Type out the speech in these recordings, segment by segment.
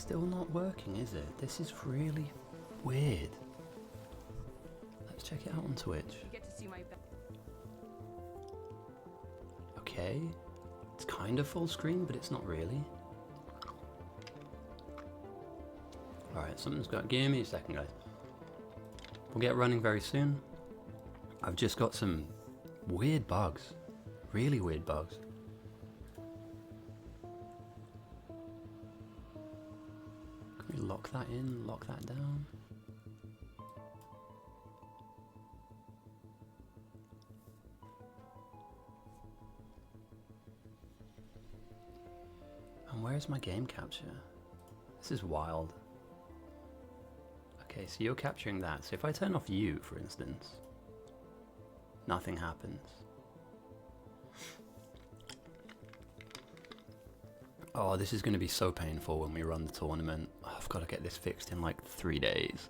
still not working, is it? This is really weird. Let's check it out on Twitch. You get to see my Okay. It's kind of full screen, but it's not really. Alright, something's got... Give me a second, guys. We'll get running very soon. I've just got some weird bugs. Really weird bugs. Can we lock that in? Lock that down? And where's my game capture? This is wild. Okay, so you're capturing that. So if I turn off you, for instance, nothing happens. Oh, this is going to be so painful when we run the tournament. Oh, I've got to get this fixed in like 3 days.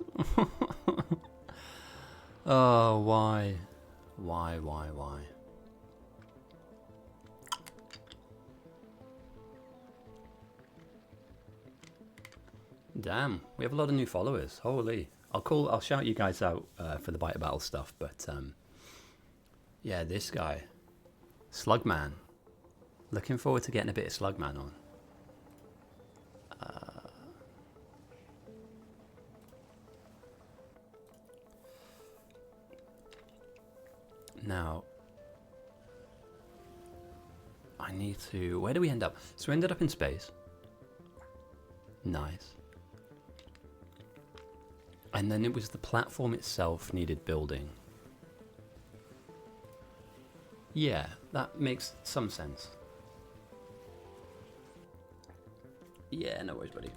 Oh, why? Why? Damn, we have a lot of new followers. Holy. I'll shout you guys out for the Bite Battle stuff, but yeah, this guy. Slugman. Looking forward to getting a bit of Slugman on. Now, I need to... Where do we end up? So we ended up in space. Nice. And then it was the platform itself needed building. Yeah, that makes some sense. Yeah, no worries, buddy.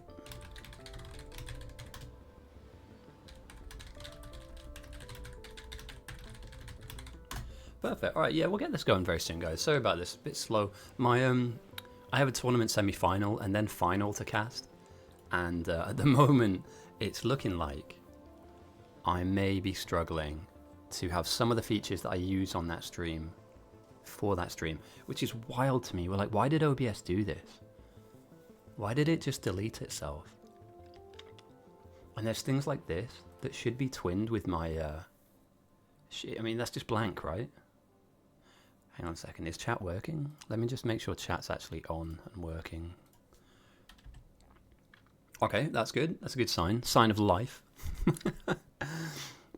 Perfect. All right, yeah, we'll get this going very soon, guys. Sorry about this, a bit slow. My I have a tournament semi-final and then final to cast, and at the moment, it's looking like I may be struggling to have some of the features that I use on that stream for that stream, which is wild to me. We're like, why did OBS do this? Why did it just delete itself? And there's things like this that should be twinned with my I mean, that's just blank, right? Hang on a second, is chat working? Let me just make sure chat's actually on and working. Okay, that's good. That's a good sign. Sign of life.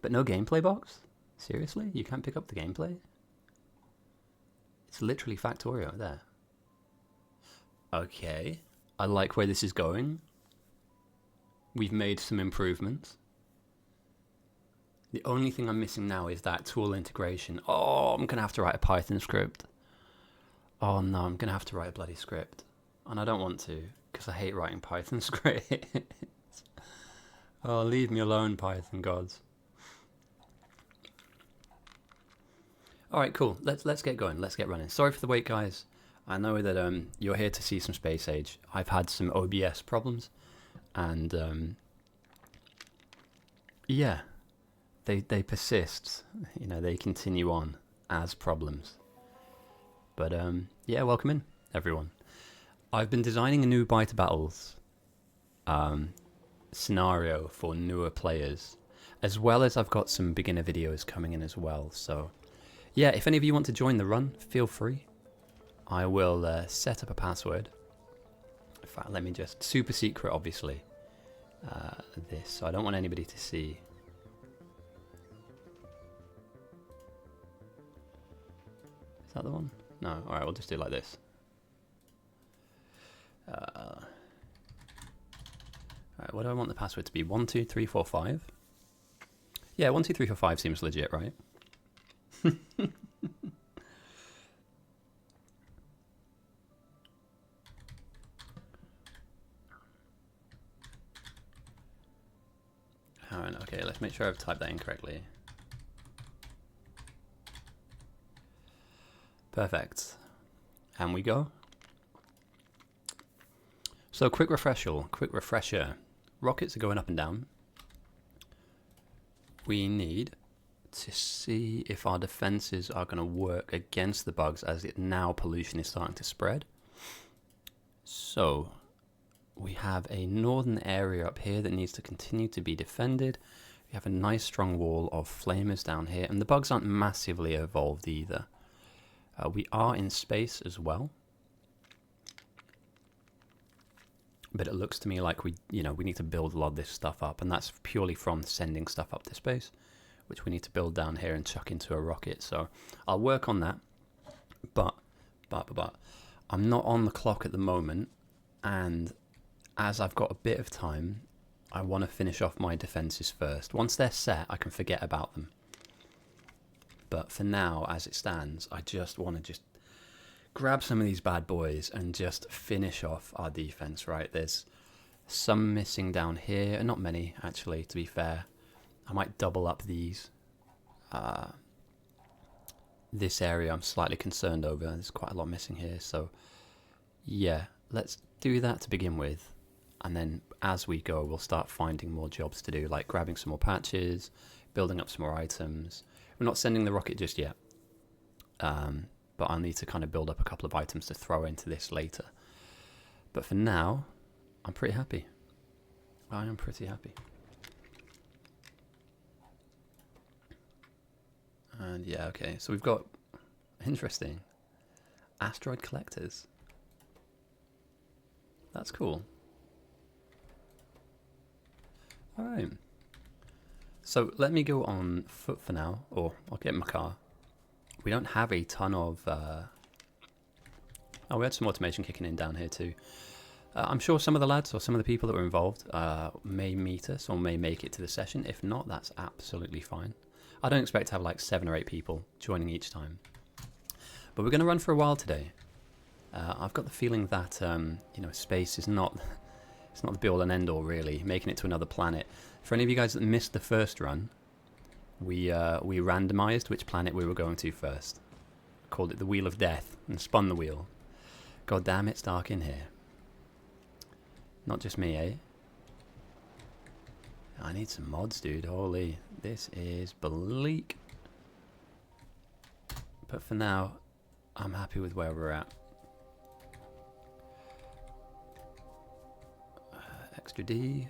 But no gameplay box? Seriously? You can't pick up the gameplay? It's literally Factorio there. Okay. I like where this is going. We've made some improvements. The only thing I'm missing now is that tool integration. Oh, I'm going to have to write a Python script. Oh no, I'm going to have to write a bloody script. And I don't want to, because I hate writing Python scripts. Oh, leave me alone, Python gods. Alright, cool. Let's get going. Let's get running. Sorry for the wait, guys. I know that you're here to see some Space Age. I've had some OBS problems. And yeah. They persist, you know, they continue on as problems. But yeah, welcome in, everyone. I've been designing a new Bite Battles scenario for newer players, as well as I've got some beginner videos coming in as well. So yeah, if any of you want to join the run, feel free. I will set up a password. In fact, let me just, super secret obviously, this, so I don't want anybody to see. Is that the one? No. Alright, we'll just do it like this. Alright, what do I want the password to be? 12345? Yeah, 12345 seems legit, right? Alright, okay, let's make sure I've typed that in correctly. Perfect. And we go. So quick refresher. Rockets are going up and down. We need to see if our defenses are going to work against the bugs, as now pollution is starting to spread. So we have a northern area up here that needs to continue to be defended. We have a nice strong wall of flamers down here, and the bugs aren't massively evolved either. We are in space as well, but it looks to me like we need to build a lot of this stuff up, and that's purely from sending stuff up to space, which we need to build down here and chuck into a rocket. So I'll work on that, but I'm not on the clock at the moment, and as I've got a bit of time, I want to finish off my defenses first. Once they're set, I can forget about them. But for now, as it stands, I just want to grab some of these bad boys and just finish off our defense, right? There's some missing down here. Not many, actually, to be fair. I might double up these. This area I'm slightly concerned over. There's quite a lot missing here. So, yeah, let's do that to begin with. And then as we go, we'll start finding more jobs to do, like grabbing some more patches, building up some more items. We're not sending the rocket just yet, but I'll need to kind of build up a couple of items to throw into this later. But for now, I'm pretty happy. I am pretty happy. And yeah, okay, so we've got, interesting, asteroid collectors. That's cool. Alright. So let me go on foot for now, or I'll get in my car. We don't have a ton of... Oh, we had some automation kicking in down here too. I'm sure some of the lads or some of the people that were involved may meet us or may make it to the session. If not, that's absolutely fine. I don't expect to have like 7 or 8 people joining each time. But we're going to run for a while today. I've got the feeling that space is not... It's not the be-all and end-all, really, making it to another planet. For any of you guys that missed the first run, we randomised which planet we were going to first. Called it the Wheel of Death, and spun the wheel. God damn, it's dark in here. Not just me, eh? I need some mods, dude. Holy, this is bleak. But for now, I'm happy with where we're at. Extra D.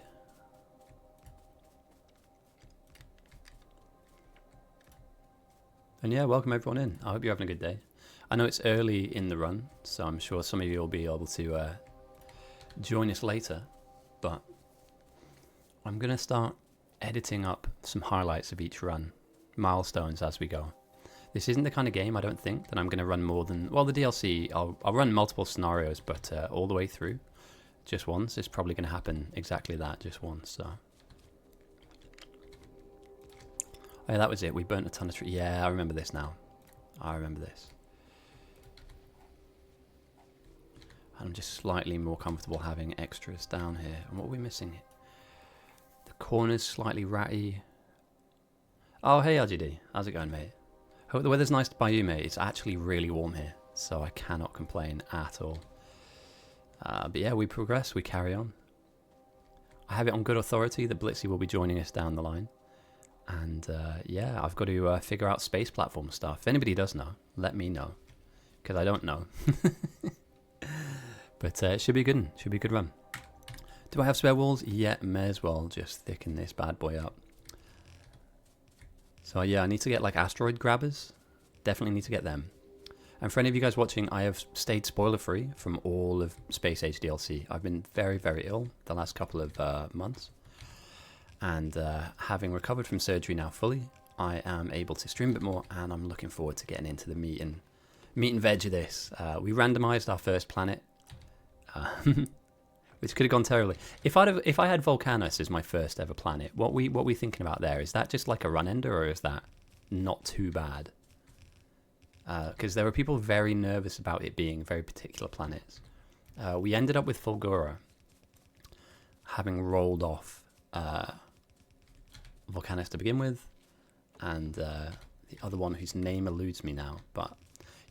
And yeah, welcome everyone in. I hope you're having a good day. I know it's early in the run, so I'm sure some of you will be able to join us later, but I'm going to start editing up some highlights of each run, milestones as we go. This isn't the kind of game, I don't think, that I'm going to run more than... Well, the DLC, I'll run multiple scenarios, but all the way through. Just once. It's probably going to happen exactly that, just once. So, oh, yeah, that was it. We burnt a ton of trees. Yeah, I remember this now. I remember this. I'm just slightly more comfortable having extras down here. And what are we missing? The corner's slightly ratty. Oh, hey RGD. How's it going, mate? Hope the weather's nice by you, mate. It's actually really warm here, so I cannot complain at all. But yeah, we progress, we carry on. I have it on good authority that Blitzy will be joining us down the line. And yeah, I've got to figure out space platform stuff. If anybody does know, let me know. Because I don't know. But it should be good. Should be a good run. Do I have spare walls? Yeah, may as well just thicken this bad boy up. So yeah, I need to get like asteroid grabbers. Definitely need to get them. And for any of you guys watching, I have stayed spoiler-free from all of Space Age DLC. I've been very, very ill the last couple of months. And having recovered from surgery now fully, I am able to stream a bit more, and I'm looking forward to getting into the meat and veg of this. We randomized our first planet, which could have gone terribly. If I had Volcanus as my first ever planet, what we thinking about there? Is that just like a run ender, or is that not too bad? Because there were people very nervous about it being very particular planets. We ended up with Fulgura having rolled off Volcanus to begin with, and the other one whose name eludes me now. But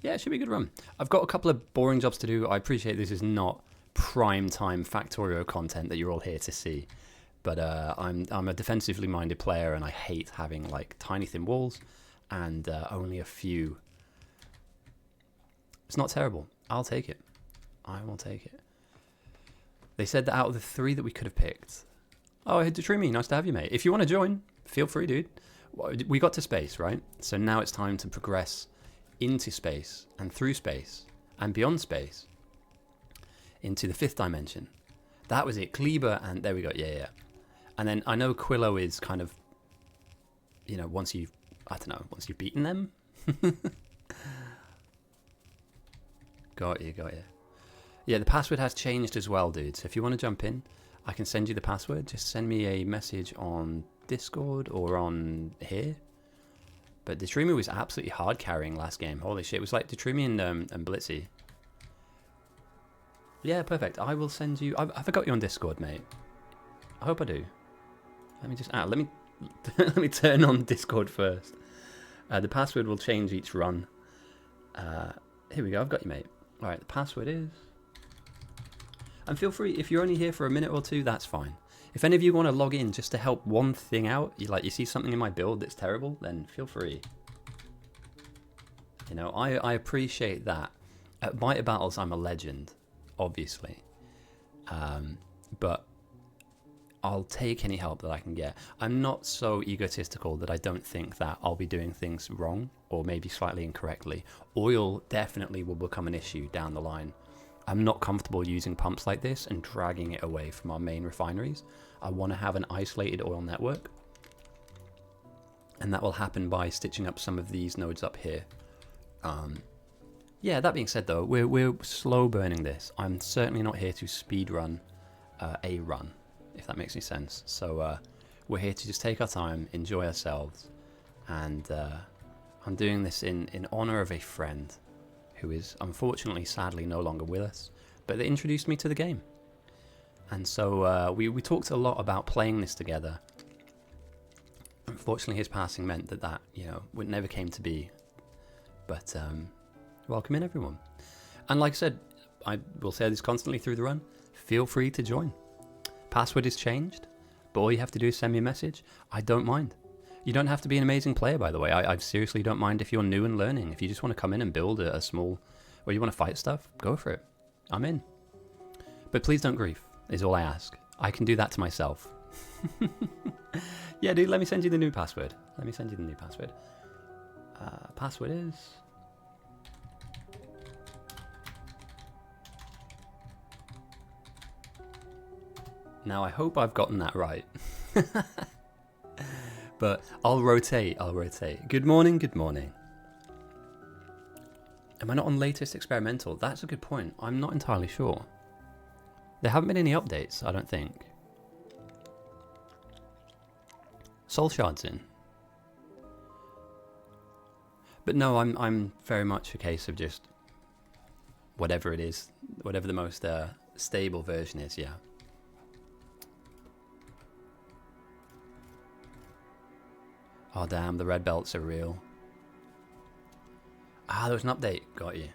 yeah, it should be a good run. I've got a couple of boring jobs to do. I appreciate this is not prime time Factorio content that you're all here to see, but I'm a defensively minded player, and I hate having like tiny thin walls and only a few. It's not terrible. I'll take it. I will take it. They said that out of the 3 that we could have picked. Oh, hey, Detrimi, nice to have you, mate. If you want to join, feel free, dude. We got to space, right? So now it's time to progress into space and through space and beyond space into the 5th dimension. That was it. Kleber, and there we go. Yeah. And then I know Quillo is kind of, you know, once you've beaten them. Got you. Yeah, the password has changed as well, dude. So if you want to jump in, I can send you the password. Just send me a message on Discord or on here. But Detrimi was absolutely hard carrying last game. Holy shit, it was like Detrimi and Blitzy. Yeah, perfect. I will send you. I forgot you on Discord, mate. I hope I do. Let me just let me let me turn on Discord first. The password will change each run. Here we go. I've got you, mate. All right. The password is. And feel free, if you're only here for a minute or 2, that's fine. If any of you want to log in just to help one thing out, you see something in my build that's terrible, then feel free. You know, I appreciate that. At Biter Battles, I'm a legend, obviously. But I'll take any help that I can get. I'm not so egotistical that I don't think that I'll be doing things wrong or maybe slightly incorrectly. Oil definitely will become an issue down the line. I'm not comfortable using pumps like this and dragging it away from our main refineries. I want to have an isolated oil network. And that will happen by stitching up some of these nodes up here. Yeah, that being said though, we're slow burning this. I'm certainly not here to speed run a run, if that makes any sense. So we're here to just take our time, enjoy ourselves. And I'm doing this in honor of a friend who is unfortunately, sadly, no longer with us, but they introduced me to the game. And so we talked a lot about playing this together. Unfortunately, his passing meant that you know, never came to be. But welcome in, everyone. And like I said, I will say this constantly through the run, feel free to join. Password is changed, but all you have to do is send me a message. I don't mind. You don't have to be an amazing player, by the way. I seriously don't mind if you're new and learning. If you just want to come in and build a small, or you want to fight stuff, go for it. I'm in. But please don't grief, is all I ask. I can do that to myself. Yeah, dude, let me send you the new password. Password is... Now, I hope I've gotten that right. But I'll rotate. Good morning. Am I not on latest experimental? That's a good point. I'm not entirely sure. There haven't been any updates, I don't think. Soul Shard's in. But no, I'm very much a case of just whatever it is, whatever the most stable version is, yeah. Oh damn, the red belts are real. Ah, there was an update. Got you.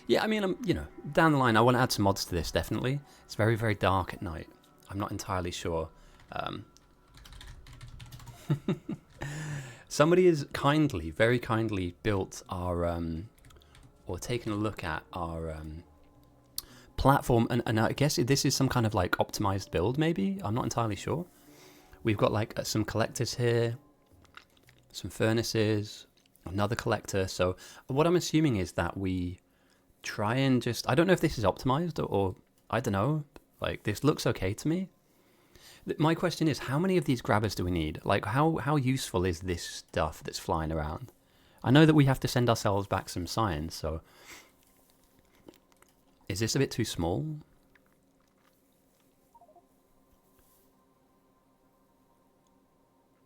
Yeah, I mean, you know, down the line, I want to add some mods to this, definitely. It's very, very dark at night. I'm not entirely sure. Somebody has kindly, very kindly built our, or taken a look at our platform, and I guess this is some kind of like optimized build, maybe? I'm not entirely sure. We've got like some collectors here. Some furnaces, another collector. So what I'm assuming is that we try and just, I don't know if this is optimized or I don't know, like this looks okay to me. My question is, how many of these grabbers do we need? Like how useful is this stuff that's flying around? I know that we have to send ourselves back some science, so is this a bit too small?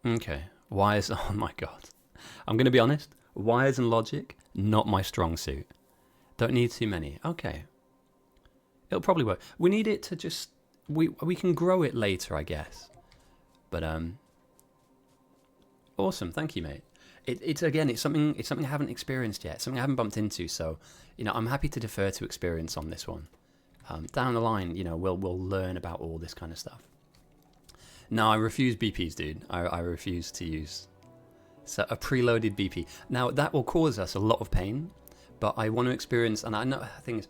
Okay. Wires, oh my god. I'm going to be honest, wires and logic, not my strong suit. Don't need too many. Okay. It'll probably work. We need it to just, we can grow it later, I guess. But, awesome. Thank you, mate. It's something I haven't experienced yet, something I haven't bumped into. So, you know, I'm happy to defer to experience on this one. Down the line, you know, we'll learn about all this kind of stuff. No, I refuse BPs, dude. I refuse to use a preloaded BP. Now, that will cause us a lot of pain, but I want to experience, and I know things.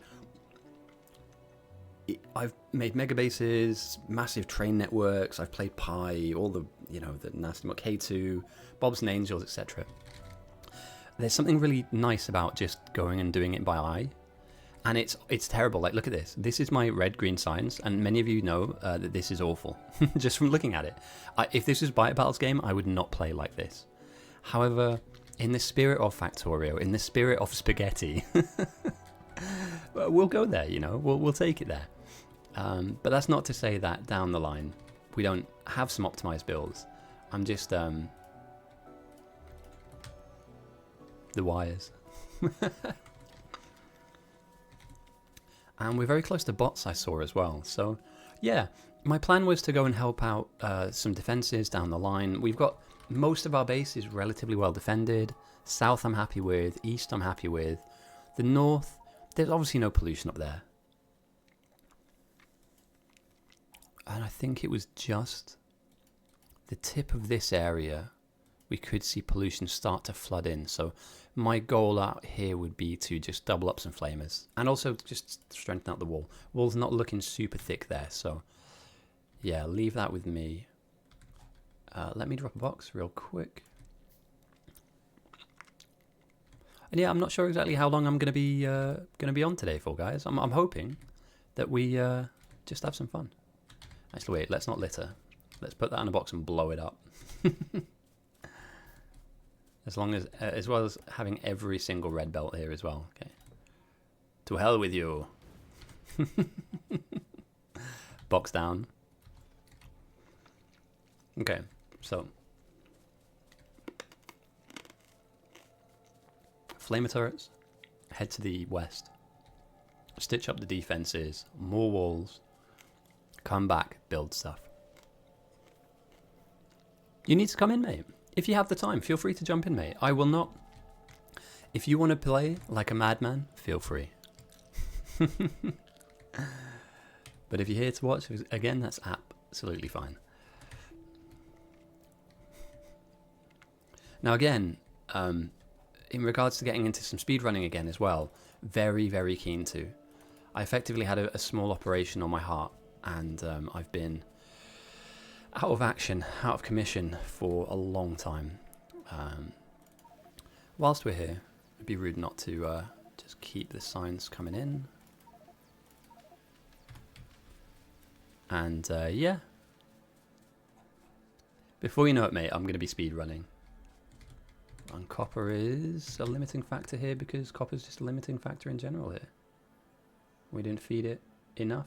I've made mega bases, massive train networks. I've played Pi, all the, you know, the nasty K2, Bobs and Angels, etc. There's something really nice about just going and doing it by eye. And it's terrible. Like, look at this. This is my red-green signs, and many of you know that this is awful, just from looking at it. If this was Bite Battles game, I would not play like this. However, in the spirit of Factorio, in the spirit of spaghetti, we'll go there, you know. We'll take it there. But that's not to say that down the line we don't have some optimized builds. I'm just... the wires. And we're very close to bots, I saw as well. So, yeah, my plan was to go and help out some defenses down the line. We've got most of our base is relatively well defended. South I'm happy with. East I'm happy with. The north, there's obviously no pollution up there. And I think it was just the tip of this area we could see pollution start to flood in. So my goal out here would be to just double up some flamers and also just strengthen out the wall. Wall's not looking super thick there, so yeah, leave that with me. Let me drop a box real quick. And yeah, I'm not sure exactly how long I'm gonna be on today for, guys. I'm hoping that we just have some fun. Actually, wait, let's not litter. Let's put that in a box and blow it up. As well as having every single red belt here as well. Okay. To hell with you. Box down. Okay, so flamer turrets, head to the west, stitch up the defenses, more walls, come back, build stuff. You need to come in, mate. If you have the time, feel free to jump in, mate. I will not. If you want to play like a madman, feel free. But if you're here to watch, again, that's absolutely fine. Now, again, in regards to getting into some speedrunning again as well, very, very keen to. I effectively had a small operation on my heart, and I've been out of action, out of commission for a long time. Whilst we're here, it'd be rude not to just keep the signs coming in. And yeah, before you know it, mate, I'm going to be speed running. And copper is a limiting factor here because copper's just a limiting factor in general here. We didn't feed it enough.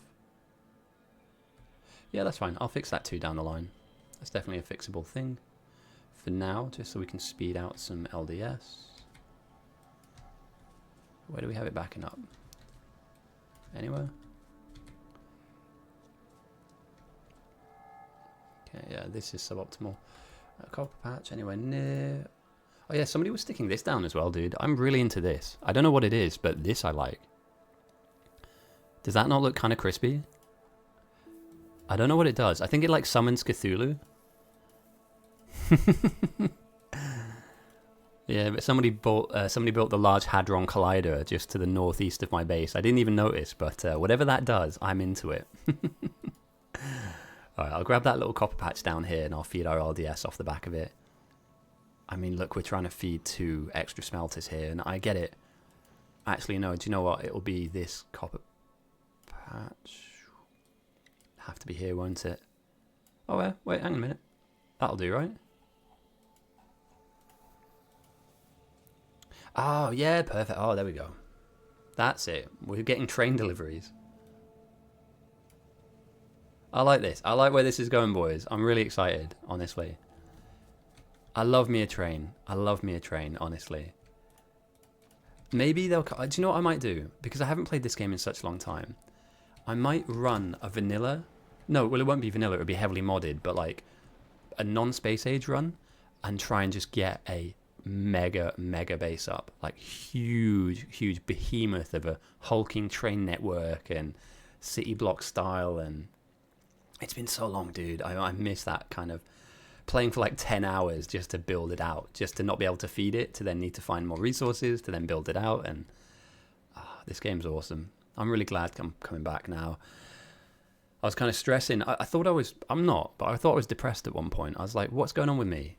Yeah, that's fine. I'll fix that too down the line. That's definitely a fixable thing. For now, just so we can speed out some LDS. Where do we have it backing up? Anywhere? Okay, yeah, this is suboptimal. Copper patch, anywhere near... Oh yeah, somebody was sticking this down as well, dude. I'm really into this. I don't know what it is, but this I like. Does that not look kind of crispy? I don't know what it does. I think it like summons Cthulhu. Yeah, but somebody built the Large Hadron Collider just to the northeast of my base. I didn't even notice, but whatever that does, I'm into it. Alright, I'll grab that little copper patch down here and I'll feed our LDS off the back of it. I mean, look, we're trying to feed 2 extra smelters here, and I get it. Actually, no, do you know what? It'll be this copper patch. Have to be here, won't it? Oh, yeah, wait, hang on a minute. That'll do, right? Oh, yeah, perfect. Oh, there we go. That's it. We're getting train deliveries. I like this. I like where this is going, boys. I'm really excited, honestly. I love me a train. I love me a train, honestly. Maybe they'll... Do you know what I might do? Because I haven't played this game in such a long time. I might run a vanilla... No, well, it won't be vanilla. It'll be heavily modded, but like a non-space age run and try and just get a mega base up. Like huge behemoth of a hulking train network and city block style. And it's been so long, dude. I miss that kind of... Playing for like 10 hours just to build it out, just to not be able to feed it, to then need to find more resources, to then build it out. And this game's awesome. I'm really glad I'm coming back now. I was kind of stressing. I thought I'm not, but I thought I was depressed at one point. I was like, what's going on with me?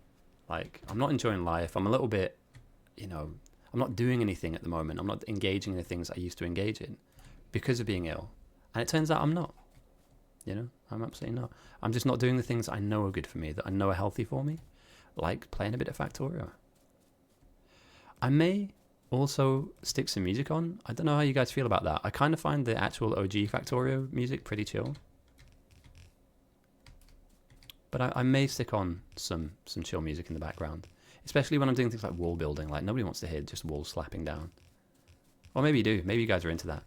Like, I'm not enjoying life. I'm a little bit, I'm not doing anything at the moment. I'm not engaging in the things I used to engage in because of being ill. And it turns out I'm not. I'm absolutely not. I'm just not doing the things I know are good for me, that I know are healthy for me, like playing a bit of Factorio. I may also stick some music on. I don't know how you guys feel about that. I kind of find the actual OG Factorio music pretty chill. But I may stick on some chill music in the background, especially when I'm doing things like wall building. Like, nobody wants to hear just walls slapping down. Or maybe you do. Maybe you guys are into that.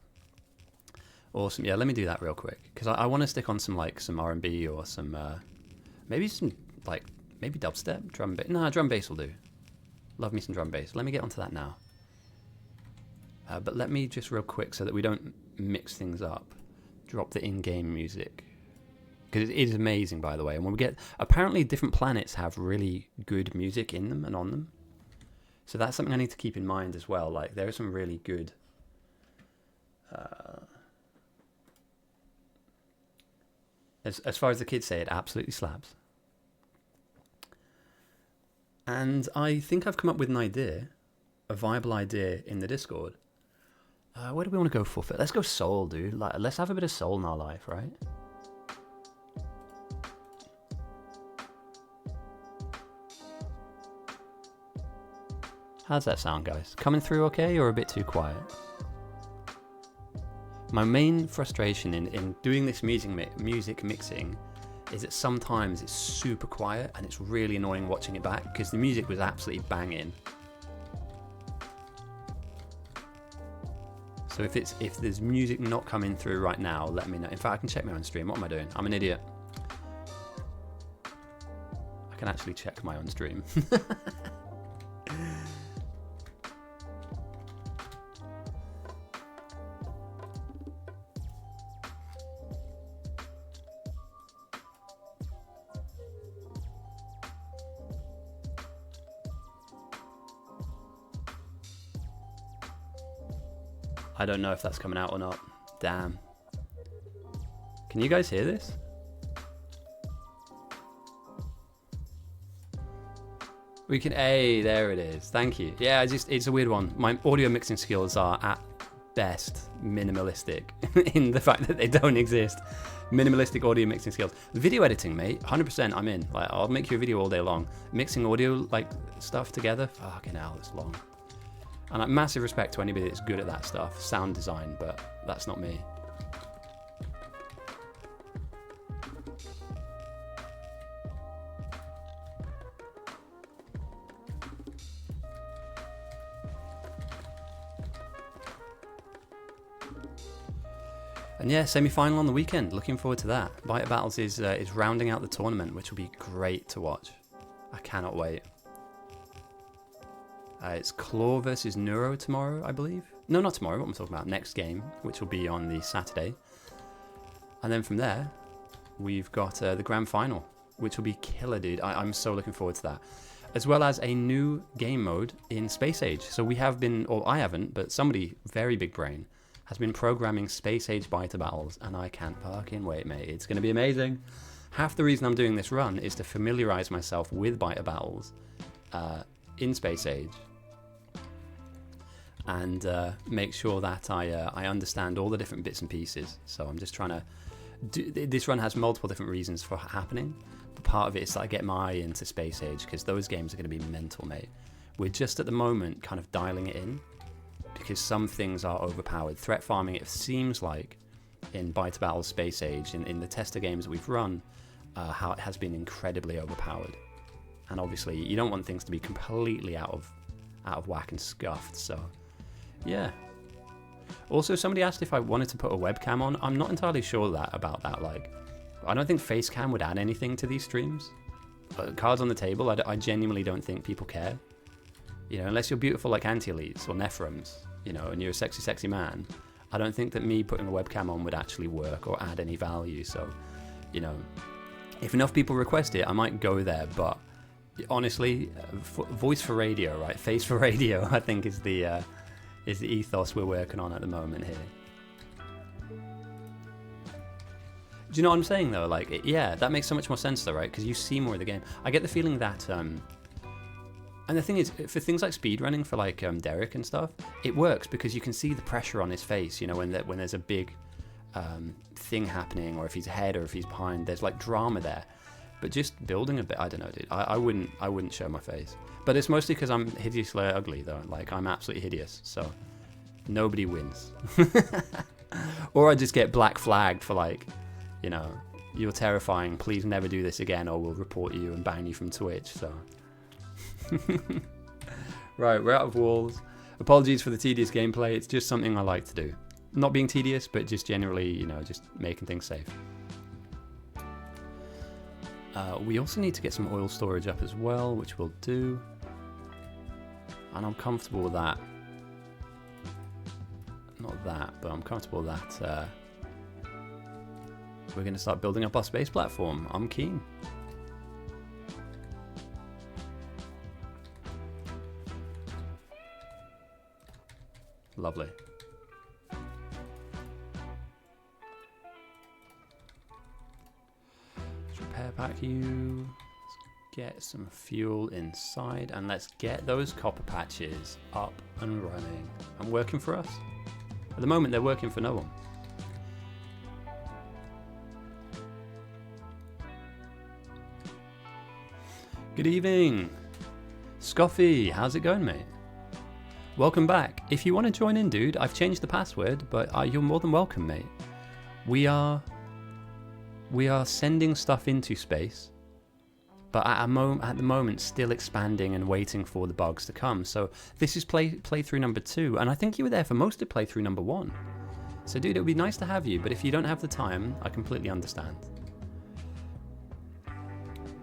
Awesome. Yeah, let me do that real quick, because I want to stick on some R&B or some maybe dubstep, drum bass. Nah, drum bass will do. Love me some drum bass. Let me get onto that now. But let me just real quick, so that we don't mix things up, drop the in-game music. Because it is amazing, by the way. And when we get... Apparently, different planets have really good music in them and on them. So that's something I need to keep in mind as well. Like, there are some really good... As far as the kids say, it absolutely slaps. And I think I've come up with an idea, a viable idea in the Discord. Where do we want to go for? Let's go soul, dude. Like, let's have a bit of soul in our life, right? How's that sound, guys? Coming through okay, or a bit too quiet? My main frustration in doing this music mixing is that sometimes it's super quiet and it's really annoying watching it back, because the music was absolutely banging. So if there's music not coming through right now, let me know. In fact, I can check my own stream. What am I doing? I'm an idiot. I can actually check my own stream. I don't know if that's coming out or not. Damn. Can you guys hear this? We can... Hey, there it is. Thank you. Yeah, it's a weird one. My audio mixing skills are at best minimalistic in the fact that they don't exist. Minimalistic audio mixing skills. Video editing, mate. 100% I'm in. Like, I'll make you a video all day long. Mixing audio, like, stuff together. Fucking hell, it's long. And like, massive respect to anybody that's good at that stuff, sound design, but that's not me. And yeah, semi-final on the weekend. Looking forward to that. Biter Battles is rounding out the tournament, which will be great to watch. I cannot wait. It's Claw versus Neuro tomorrow, I believe. No, not tomorrow. What I'm talking about. Next game, which will be on the Saturday. And then from there, we've got the grand final, which will be killer, dude. I'm so looking forward to that. As well as a new game mode in Space Age. So we have been, or I haven't, but somebody, very big brain, has been programming Space Age Biter Battles, and I can't fucking wait, mate. It's going to be amazing. Half the reason I'm doing this run is to familiarize myself with Biter Battles in Space Age, and make sure that I understand all the different bits and pieces. So I'm just trying to do... This run has multiple different reasons for happening, but part of it is that I get my eye into Space Age, because those games are going to be mental, mate. We're just at the moment kind of dialing it in, because some things are overpowered. Threat farming, it seems like, in Biter Battles Space Age, in the tester games that we've run, how it has been incredibly overpowered. And obviously, you don't want things to be completely out of whack and scuffed, so... Yeah. Also, somebody asked if I wanted to put a webcam on. I'm not entirely sure about that. Like, I don't think Facecam would add anything to these streams. Cards on the table, I genuinely don't think people care. You know, unless you're beautiful like Anti-Elites or Nephrons, you know, and you're a sexy, sexy man, I don't think that me putting a webcam on would actually work or add any value. So, you know, if enough people request it, I might go there. But honestly, voice for radio, right? Face for radio, I think is the ethos we're working on at the moment here. you know what I'm saying though? Like, yeah, that makes so much more sense though, right? Because you see more of the game. I get the feeling that, and the thing is, for things like speedrunning for like Derek and stuff, it works because you can see the pressure on his face, you know, when there's a big thing happening, or if he's ahead or if he's behind, there's like drama there. But just building a bit, I don't know, dude. I wouldn't show my face. But it's mostly because I'm hideously ugly though. Like, I'm absolutely hideous, so nobody wins. Or I just get black flagged for like, you know, you're terrifying, please never do this again or we'll report you and ban you from Twitch, so. Right, we're out of walls. Apologies for the tedious gameplay, it's just something I like to do. Not being tedious, but just generally, you know, just making things safe. We also need to get some oil storage up as well, which we'll do. And I'm comfortable with that. Not that, but I'm comfortable that we're going to start building up our space platform. I'm keen. Lovely. Let's repair pack you. Let's get some fuel inside and let's get those copper patches up and running and working for us. At the moment, they're working for no one. Good evening. Scoffy, how's it going, mate? Welcome back. If you want to join in, dude, I've changed the password, but you're more than welcome, mate. We are sending stuff into space, but at the moment still expanding and waiting for the bugs to come. So this is playthrough number 2, and I think you were there for most of playthrough number 1. So dude, it would be nice to have you, but if you don't have the time, I completely understand.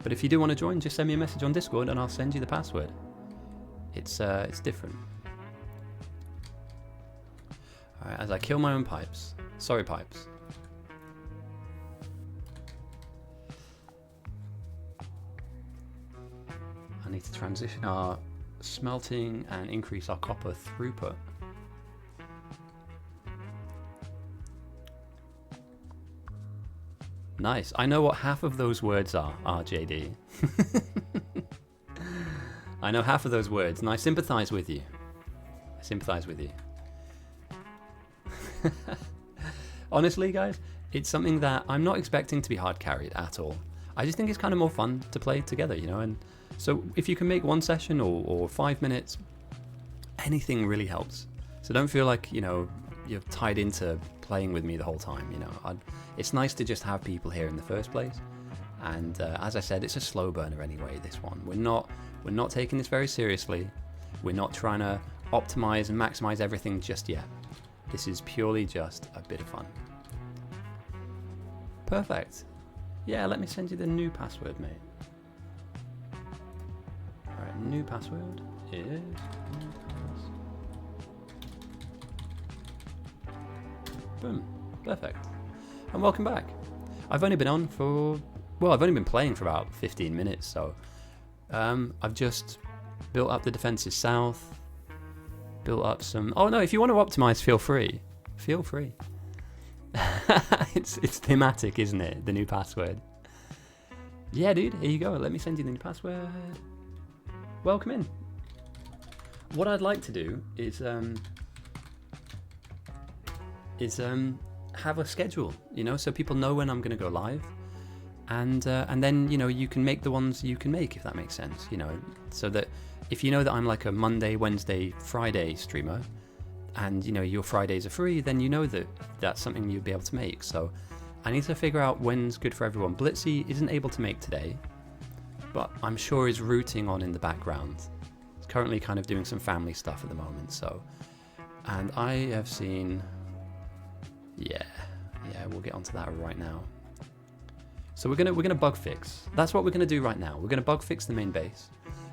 But if you do want to join, just send me a message on Discord and I'll send you the password. It's different. Alright, as I kill my own pipes. Sorry, pipes. I need to transition our smelting and increase our copper throughput. Nice. I know what half of those words are, RJD. I know half of those words, and I sympathize with you. I sympathize with you. Honestly, guys, it's something that I'm not expecting to be hard carried at all. I just think it's kind of more fun to play together, you know, and so if you can make one session or 5 minutes, anything really helps. So don't feel like, you know, you're tied into playing with me the whole time, you know. It's nice to just have people here in the first place. And as I said, it's a slow burner anyway, this one. We're not taking this very seriously. We're not trying to optimize and maximize everything just yet. This is purely just a bit of fun. Perfect. Yeah, let me send you the new password, mate. Alright, new password is... Boom. Perfect. And welcome back. I've only been on for... Well, I've only been playing for about 15 minutes, so... I've just built up the defenses south. Built up some... Oh no, if you want to optimize, feel free. Feel free. It's thematic, isn't it? The new password. Yeah, dude, here you go. Let me send you the new password. Welcome in. What I'd like to do is have a schedule, you know, so people know when I'm going to go live, and then, you know, you can make the ones you can make, if that makes sense, you know, so that if you know that I'm like a Monday, Wednesday, Friday streamer, and you know your Fridays are free, then you know that that's something you'd be able to make. So I need to figure out when's good for everyone. Blitzy isn't able to make today, but I'm sure is rooting on in the background. He's currently kind of doing some family stuff at the moment, so, and I have seen, yeah, we'll get onto that right now. So we're gonna bug fix. That's what we're gonna do right now. We're gonna bug fix the main base.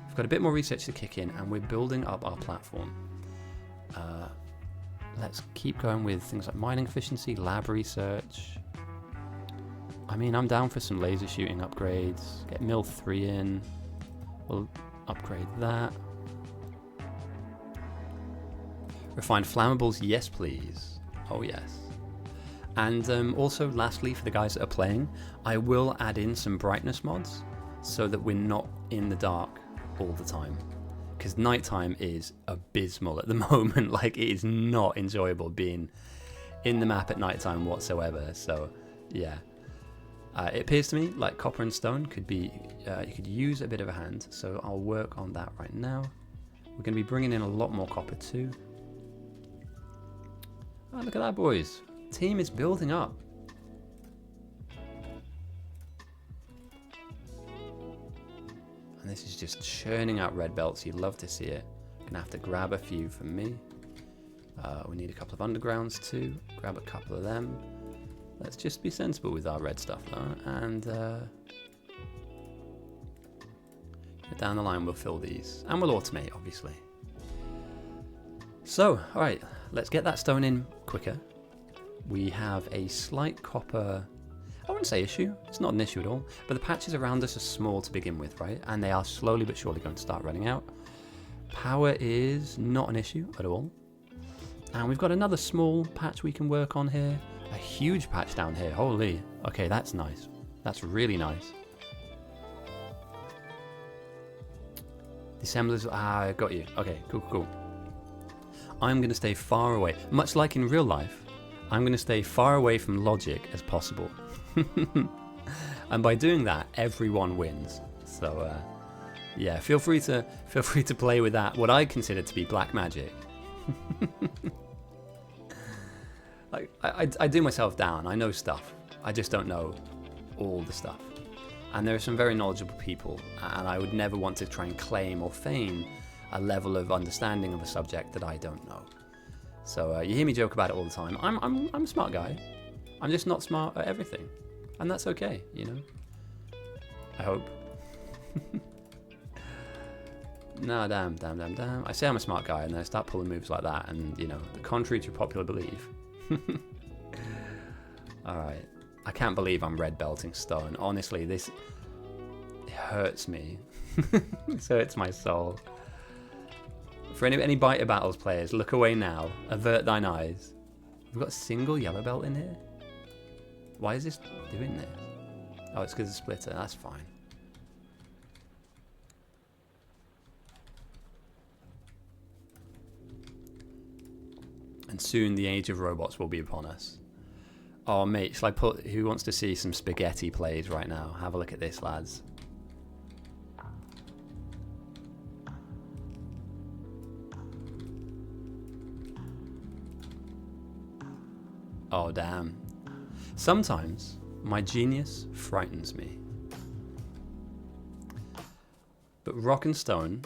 We've got a bit more research to kick in, and we're building up our platform. Let's keep going with things like mining efficiency, lab research. I mean, I'm down for some laser shooting upgrades. Get Mill 3 in. We'll upgrade that. Refined flammables, yes please. Oh yes. And also, lastly, for the guys that are playing, I will add in some brightness mods so that we're not in the dark all the time. Because nighttime is abysmal at the moment. Like, it is not enjoyable being in the map at nighttime whatsoever. So, yeah. It appears to me like copper and stone could be, you could use a bit of a hand. So I'll work on that right now. We're going to be bringing in a lot more copper too. Oh, look at that, boys. Team is building up. And this is just churning out red belts. You'd love to see it. Gonna have to grab a few for me. We need a couple of undergrounds too. Grab a couple of them. Let's just be sensible with our red stuff though. And down the line we'll fill these. And we'll automate, obviously. So, alright, let's get that stone in quicker. We have a slight copper, I wouldn't say issue, it's not an issue at all, but the patches around us are small to begin with, right? And they are slowly but surely going to start running out. Power is not an issue at all. And we've got another small patch we can work on here. A huge patch down here, holy. Okay, that's nice. That's really nice. The assemblers, I got you. Okay, cool, cool. I'm going to stay far away, much like in real life. I'm going to stay far away from logic as possible. And by doing that, everyone wins. So, yeah, feel free to play with that. What I consider to be black magic. Like, I do myself down. I know stuff. I just don't know all the stuff. And there are some very knowledgeable people, and I would never want to try and claim or feign a level of understanding of a subject that I don't know. So you hear me joke about it all the time. I'm a smart guy. I'm just not smart at everything, and that's okay, you know. I hope. No, damn. I say I'm a smart guy, and then I start pulling moves like that, and you know, the contrary to popular belief. All right, I can't believe I'm red belting stone. Honestly, this hurts me. This hurts my soul. For any Biter Battles players, look away now. Avert thine eyes. We've got a single yellow belt in here. Why is this doing this? Oh, it's because of splitter. That's fine. And soon the age of robots will be upon us. Oh, mate, shall I put... Who wants to see some spaghetti plays right now? Have a look at this, lads. Oh, damn. Sometimes my genius frightens me. But rock and stone...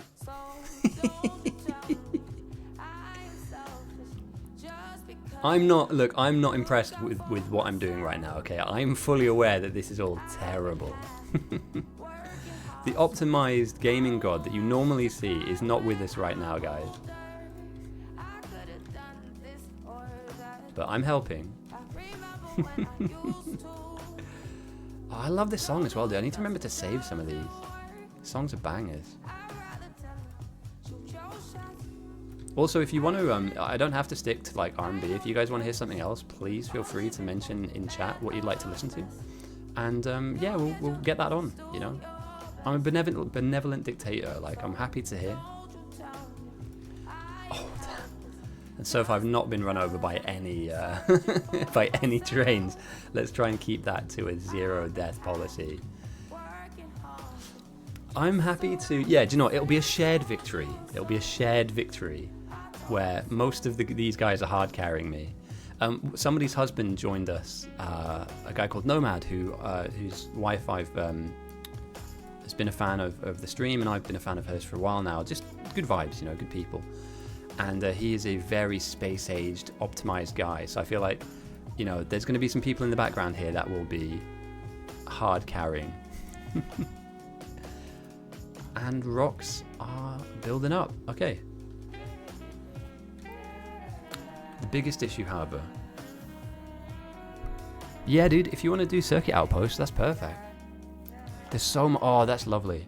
I'm not impressed with what I'm doing right now, okay? I'm fully aware that this is all terrible. The optimized gaming god that you normally see is not with us right now, guys. But I'm helping. Oh, I love this song as well, dude. I need to remember to save some of these. The songs are bangers. Also, if you want to, I don't have to stick to like R&B. If you guys want to hear something else, please feel free to mention in chat what you'd like to listen to. And yeah, we'll get that on, you know. I'm a benevolent dictator. Like, I'm happy to hear. Oh, damn. And so if I've not been run over by any by any trains, let's try and keep that to a 0 death policy. I'm happy to, yeah, do you know what? It'll be a shared victory. It'll be a shared victory where most of these guys are hard carrying me. Somebody's husband joined us, a guy called Nomad, whose wife has been a fan of the stream, and I've been a fan of hers for a while now. Just good vibes, you know, good people. And he is a very space-aged, optimized guy. So I feel like, you know, there's going to be some people in the background here that will be hard carrying. And rocks are building up. Okay. The biggest issue, however... Yeah, dude, if you want to do circuit outposts, that's perfect. There's so much... Oh, that's lovely.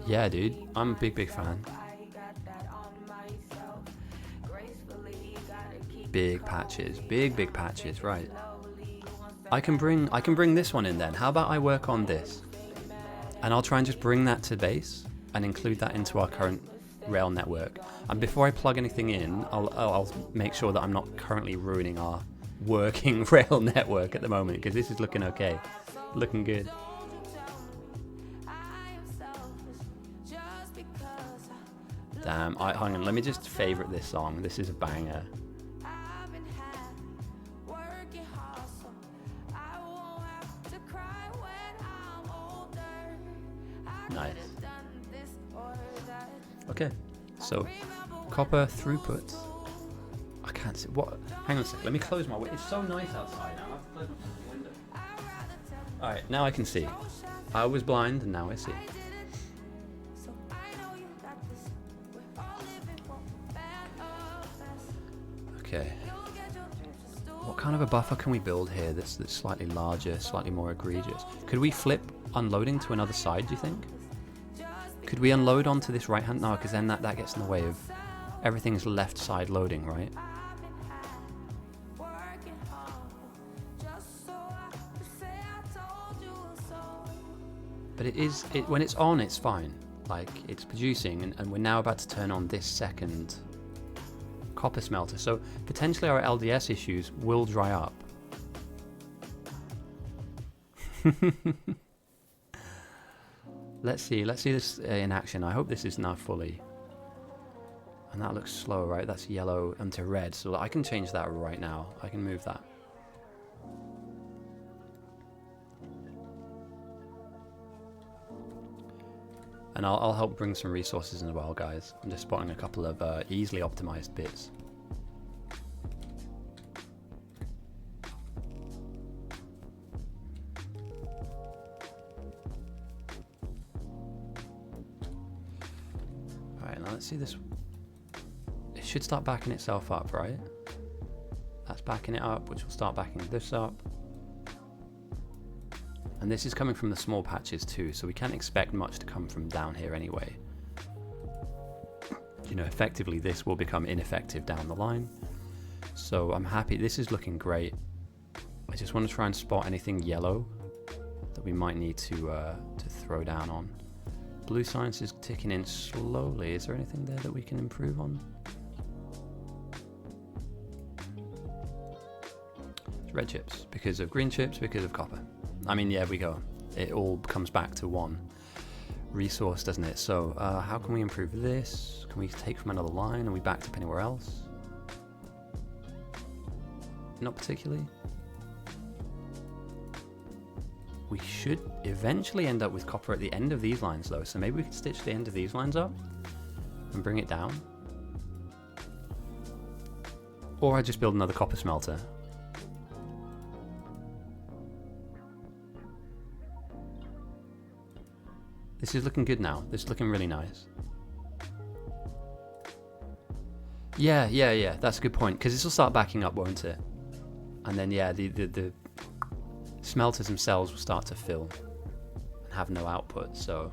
Yeah, dude, I'm a big fan. big patches, big patches, right. I can bring this one in then. How about I work on this? And I'll try and just bring that to base and include that into our current rail network. And before I plug anything in, I'll make sure that I'm not currently ruining our working rail network at the moment, because this is looking okay, looking good. Damn, hang on, let me just favorite this song. This is a banger. Nice. Okay, so copper throughput. I can't see what. Hang on a sec. Let me close my window. It's so nice outside now. I have to close my window. All right, now I can see. I was blind and now I see. Okay. What kind of a buffer can we build here that's slightly larger, slightly more egregious? Could we flip unloading to another side, do you think? Could we unload onto this right hand? No, because then that gets in the way of everything's left side loading, right? But when it's on, it's fine. Like, it's producing, and we're now about to turn on this second copper smelter. So potentially our LDS issues will dry up. Let's see this in action. I hope this is now fully. And that looks slow, right? That's yellow into red. So I can change that right now. I can move that. And I'll help bring some resources as well, guys. I'm just spotting a couple of easily optimized bits. Alright, now let's see this. It should start backing itself up, right? That's backing it up, which will start backing this up. And this is coming from the small patches too, so we can't expect much to come from down here anyway. You know, effectively this will become ineffective down the line. So I'm happy, this is looking great. I just want to try and spot anything yellow that we might need to throw down on. Blue science is ticking in slowly. Is there anything there that we can improve on? Red chips, because of green chips, because of copper. I mean, yeah, we go. It all comes back to one resource, doesn't it? So how can we improve this? Can we take from another line? Are we backed up anywhere else? Not particularly. We should eventually end up with copper at the end of these lines though, so maybe we could stitch the end of these lines up and bring it down. Or I just build another copper smelter. This is looking good now. This is looking really nice. Yeah. That's a good point. Because this will start backing up, won't it? And then, yeah, the smelters themselves will start to fill and have no output. So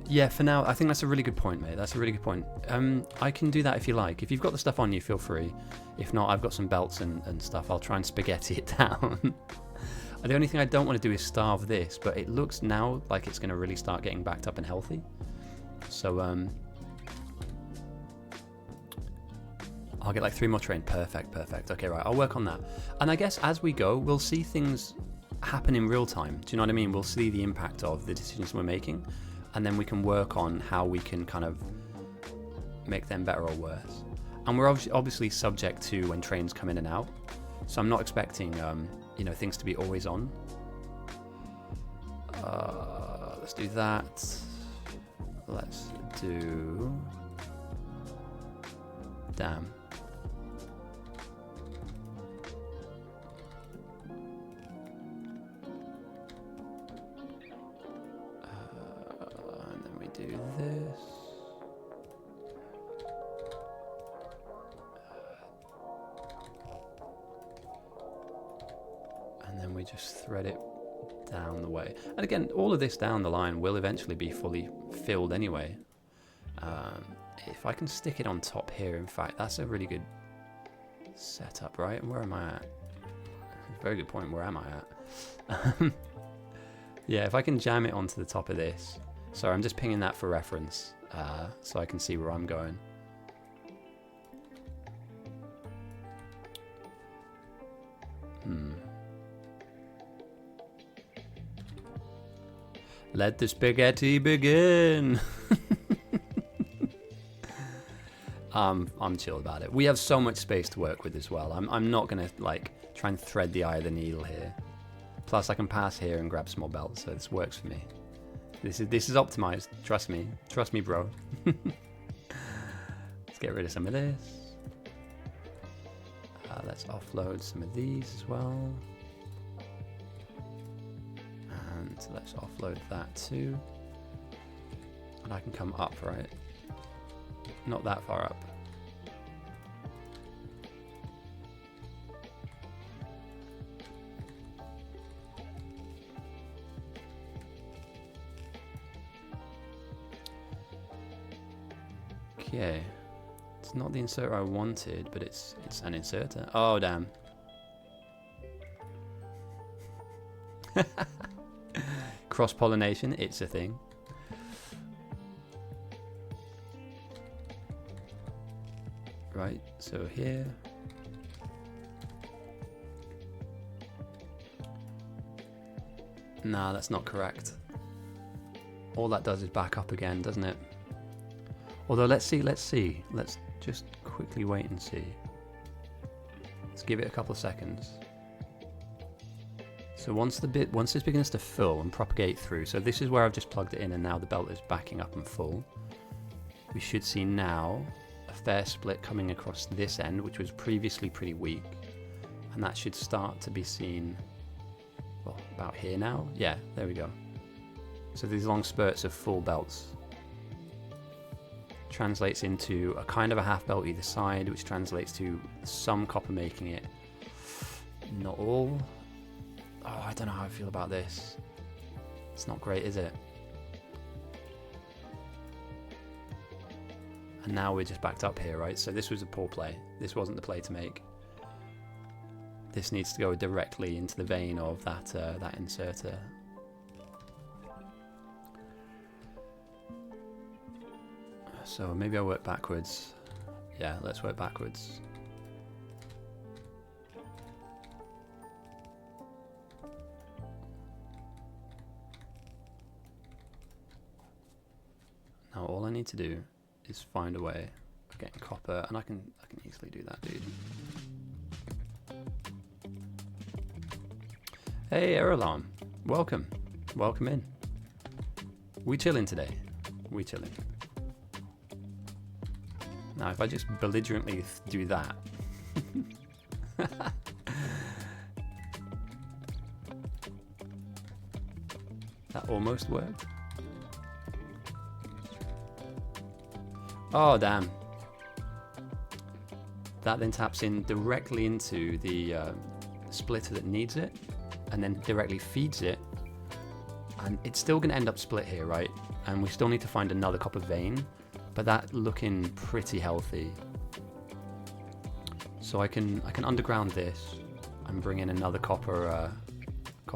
yeah, for now, I think that's a really good point, mate. That's a really good point. I can do that if you like. If you've got the stuff on you, feel free. If not, I've got some belts and stuff. I'll try and spaghetti it down. The only thing I don't want to do is starve this, but it looks now like it's going to really start getting backed up and healthy. So I'll get like 3 more train. Perfect. Okay, right. I'll work on that. And I guess as we go, we'll see things happen in real time. Do you know what I mean? We'll see the impact of the decisions we're making. And then we can work on how we can kind of make them better or worse. And we're obviously subject to when trains come in and out. So I'm not expecting, you know, things to be always on. Let's do that. Let's do... Damn. Do this. And then we just thread it down the way. And again, all of this down the line will eventually be fully filled anyway. If I can stick it on top here, in fact, that's a really good setup, right? And where am I at? Very good point. Where am I at? Yeah, if I can jam it onto the top of this. Sorry, I'm just pinging that for reference, so I can see where I'm going. Let the spaghetti begin. I'm chill about it. We have so much space to work with as well. I'm not gonna like try and thread the eye of the needle here. Plus, I can pass here and grab some more belts, so this works for me. This is optimized. Trust me, bro. Let's get rid of some of this. Let's offload some of these as well. And let's offload that too. And I can come up, right? Not that far up. Okay. It's not the inserter I wanted, but it's an inserter. Oh, damn. Cross-pollination, it's a thing. Right, so here. Nah, that's not correct. All that does is back up again, doesn't it? Although, let's see. Let's just quickly wait and see. Let's give it a couple of seconds. So once this begins to fill and propagate through, so this is where I've just plugged it in and now the belt is backing up and full. We should see now a fair split coming across this end, which was previously pretty weak. And that should start to be seen, well, about here now. Yeah, there we go. So these long spurts of full belts translates into a kind of a half belt either side, which translates to some copper making it. Not all. Oh, I don't know how I feel about this. It's not great, is it? And now we're just backed up here, right? So this was a poor play. This wasn't the play to make. This needs to go directly into the vein of that inserter. So maybe I'll work backwards. Yeah, let's work backwards. Now all I need to do is find a way of getting copper, and I can easily do that, dude. Hey, Error Alarm. Welcome in. We chilling today. We chilling. Now, if I just belligerently do that. That almost worked. Oh, damn. That then taps in directly into the splitter that needs it, and then directly feeds it. And it's still going to end up split here, right? And we still need to find another copper vein. But that looking pretty healthy. So I can underground this and bring in another copper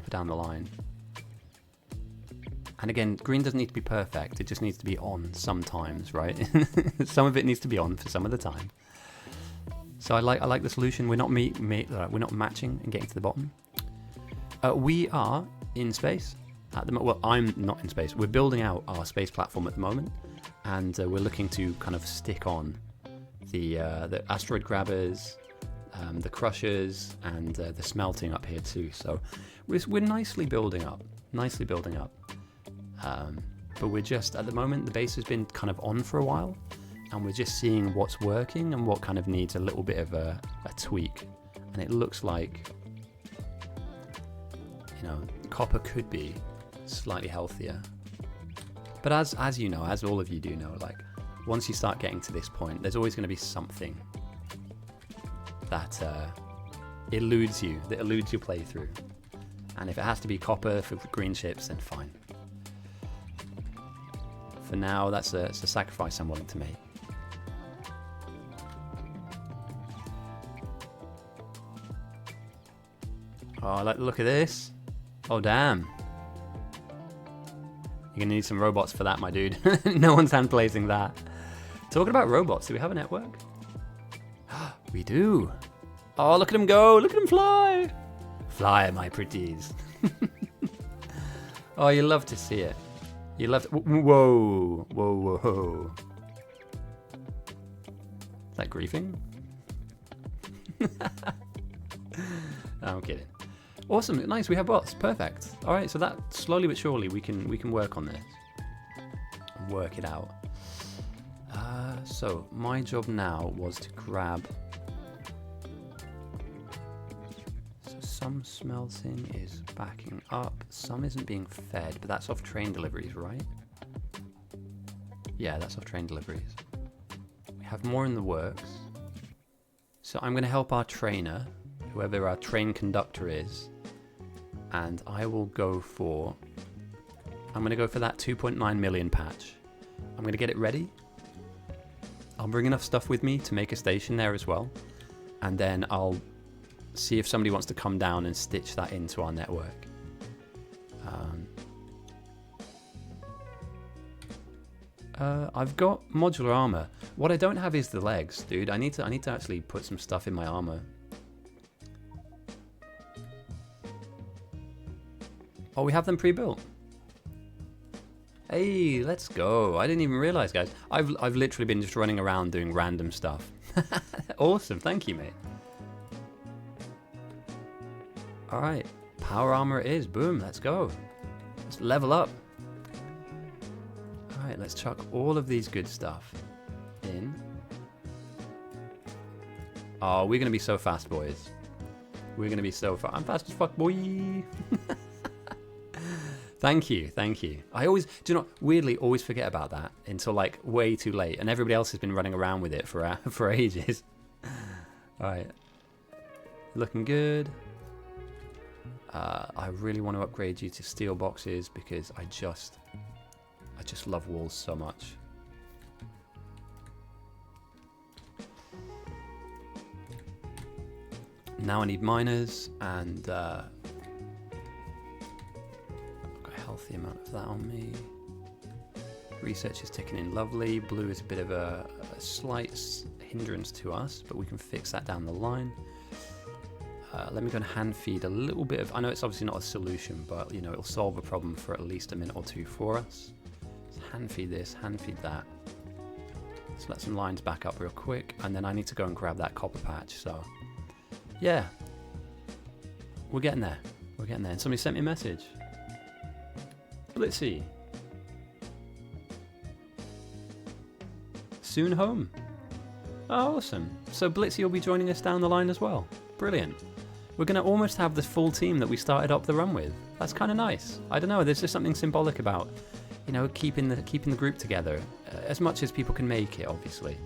down the line. And again, green doesn't need to be perfect. It just needs to be on sometimes, right? Some of it needs to be on for some of the time. So I like the solution. We're not we're not matching and getting to the bottom. We are in space at the moment. Well, I'm not in space. We're building out our space platform at the moment. And we're looking to kind of stick on the asteroid grabbers, the crushers, and the smelting up here too. So we're nicely building up. But we're just, at the moment, the base has been kind of on for a while, and we're just seeing what's working and what kind of needs a little bit of a tweak. And it looks like, you know, copper could be slightly healthier. But as you know, as all of you do know, like, once you start getting to this point, there's always going to be something that eludes you, that eludes your playthrough. And if it has to be copper for green ships, then fine. for now. It's a sacrifice I'm willing to make. Oh, I like the look of this. Oh, damn. You're going to need some robots for that, my dude. No one's hand placing that. Talking about robots, do we have a network? We do. Oh, look at them go. Look at them fly. Fly, my pretties. Oh, you love to see it. You love to... Whoa. Whoa, whoa. Is that griefing? I'm kidding. Awesome, nice, we have bots, perfect. All right, so that slowly but surely we can work on this. Work it out. So my job now was to grab... So some smelting is backing up, some isn't being fed, but that's off train deliveries, right? Yeah, that's off train deliveries. We have more in the works. So I'm gonna help our trainer, whoever our train conductor is, and I will go for... I'm gonna go for that 2.9 million patch. I'm gonna get it ready. I'll bring enough stuff with me to make a station there as well, and then I'll see if somebody wants to come down and stitch that into our network. I've got modular armor. What I don't have is the legs, dude. I need to actually put some stuff in my armor. Oh, we have them pre-built. Hey, let's go. I didn't even realize, guys. I've literally been just running around doing random stuff. Awesome, thank you, mate. All right, power armor it is. Boom, let's go. Let's level up. All right, let's chuck all of these good stuff in. Oh, we're gonna be so fast, boys. We're gonna be so fast. I'm fast as fuck, boy. Thank you, thank you. I always, do you know, weirdly always forget about that until like way too late, and everybody else has been running around with it for ages. All right, looking good. I really want to upgrade you to steel boxes because I just love walls so much. Now I need miners and. Healthy amount of that on me. Research is ticking in lovely. Blue is a bit of a slight hindrance to us, but we can fix that down the line. Let me go and hand feed a little bit of... I know it's obviously not a solution, but you know, it'll solve a problem for at least a minute or two for us. Let's hand feed this, hand feed that. Let's let some lines back up real quick, and then I need to go and grab that copper patch, so... Yeah. We're getting there. We're getting there. And somebody sent me a message. Blitzy. Soon home. Oh, awesome. So Blitzy will be joining us down the line as well. Brilliant. We're going to almost have the full team that we started up the run with. That's kind of nice. I don't know, there's just something symbolic about, you know, keeping the group together as much as people can make it, obviously.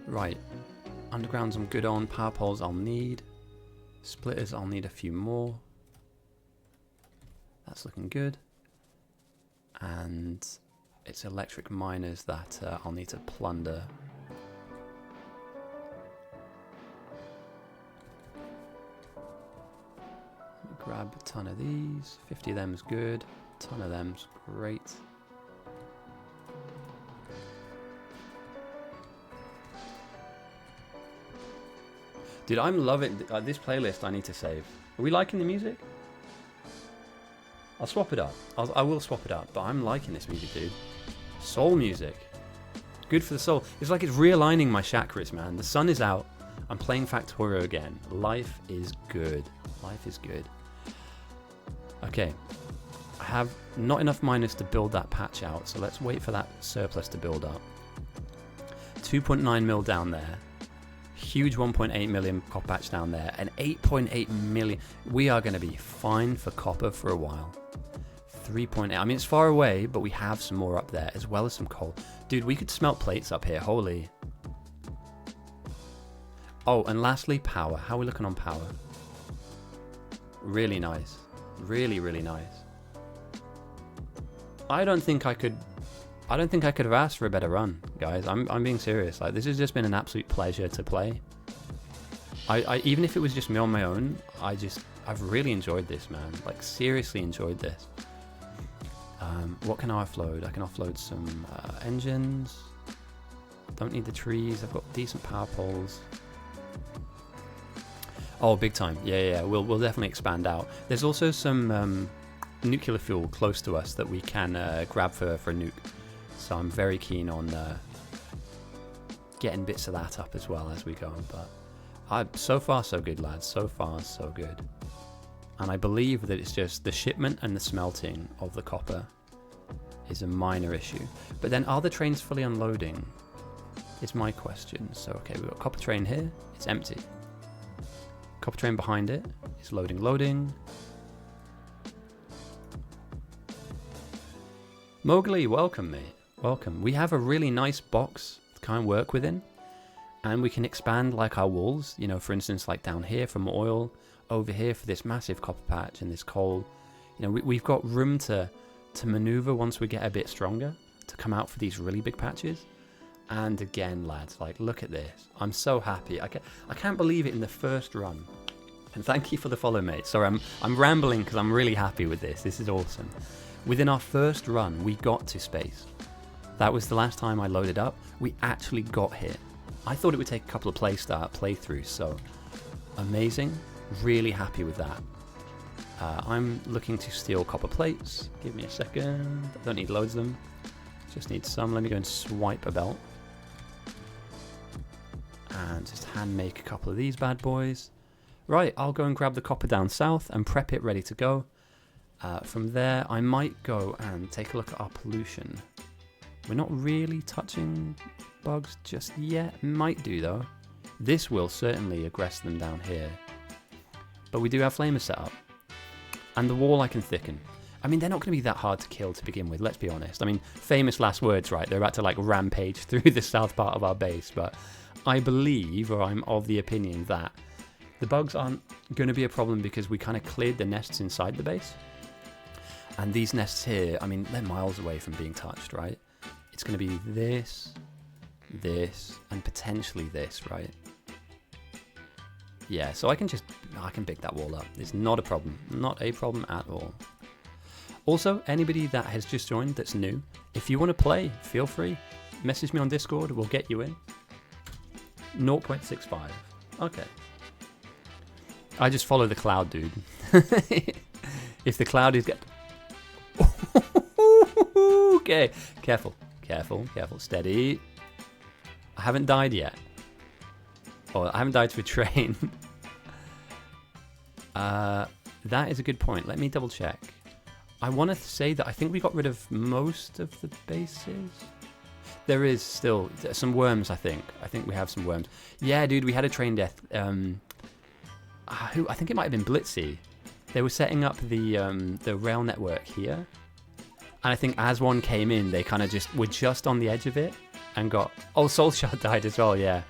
Right. Undergrounds I'm good on. Power poles I'll need. Splitters I'll need a few more. That's looking good. And it's electric miners that I'll need to plunder. Grab a ton of these. 50 of them's good. A ton of them's great. Dude, I'm loving this playlist. I need to save. Are we liking the music? I'll swap it up. I will swap it up, but I'm liking this music, dude. Soul music. Good for the soul. It's like it's realigning my chakras, man. The sun is out. I'm playing Factorio again. Life is good. Life is good. Okay. I have not enough miners to build that patch out, so let's wait for that surplus to build up. 2.9 mil down there. Huge 1.8 million copper patch down there. And 8.8 million. We are going to be fine for copper for a while. 3.8. I mean, it's far away, but we have some more up there, as well as some coal. Dude, we could smelt plates up here. Holy. Oh, and lastly, power. How are we looking on power? Really nice. Really, really nice. I don't think I could have asked for a better run, guys. I'm being serious. Like, this has just been an absolute pleasure to play. I even if it was just me on my own, I've really enjoyed this, man. Like, seriously enjoyed this. What can I offload? I can offload some engines. Don't need the trees. I've got decent power poles. Oh, big time. Yeah. We'll definitely expand out. There's also some nuclear fuel close to us that we can grab for a nuke. So I'm very keen on getting bits of that up as well as we go. But so far so good, lads. So far so good. And I believe that it's just the shipment and the smelting of the copper is a minor issue. But then are the trains fully unloading? Is my question. So okay, we've got copper train here. It's empty. Copper train behind it is loading. Mowgli, welcome, mate. Welcome. We have a really nice box to kind of work within, and we can expand like our walls. You know, for instance, like down here for more oil, over here for this massive copper patch and this coal. You know, we've got room to maneuver once we get a bit stronger to come out for these really big patches. And again, lads, like, look at this. I'm so happy. I can't believe it in the first run. And thank you for the follow, mate. Sorry, I'm rambling because I'm really happy with this. This is awesome. Within our first run, we got to space. That was the last time I loaded up. We actually got here. I thought it would take a couple of playthroughs, so amazing. Really happy with that. I'm looking to steal copper plates. Give me a second. I don't need loads of them. Just need some. Let me go and swipe a belt. And just hand make a couple of these bad boys. Right, I'll go and grab the copper down south and prep it ready to go. From there, I might go and take a look at our pollution. We're not really touching bugs just yet. Might do, though. This will certainly aggress them down here. But we do have flamers set up. And the wall I can thicken. I mean, they're not going to be that hard to kill to begin with, let's be honest. I mean, famous last words, right? They're about to, like, rampage through the south part of our base. But I believe, or I'm of the opinion, that the bugs aren't going to be a problem because we kind of cleared the nests inside the base. And these nests here, I mean, they're miles away from being touched, right? It's going to be this, and potentially this, right? Yeah, so I can pick that wall up. It's not a problem. Not a problem at all. Also, anybody that has just joined that's new, if you want to play, feel free. Message me on Discord, we'll get you in. 0.65. Okay. I just follow the cloud, dude. If the cloud is okay, careful. Steady. I haven't died yet. Oh, I haven't died to a train. That is a good point. Let me double check. I want to say that I think we got rid of most of the bases. There is still some worms, I think. I think we have some worms. Yeah, dude, we had a train death. I think it might have been Blitzy. They were setting up the rail network here. And I think as one came in, they kind of were just on the edge of it and got... Oh, Soulshard died as well, yeah.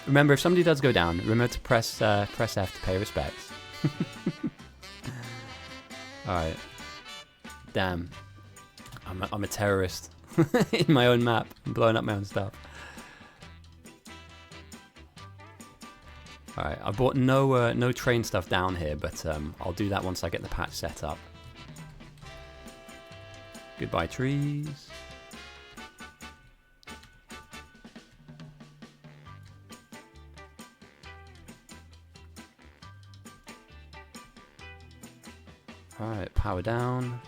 Remember, if somebody does go down, remember to press F to pay respects. Alright. Damn. I'm a terrorist in my own map. I'm blowing up my own stuff. Alright, I bought no train stuff down here, but I'll do that once I get the patch set up. Goodbye, trees. Alright, power down.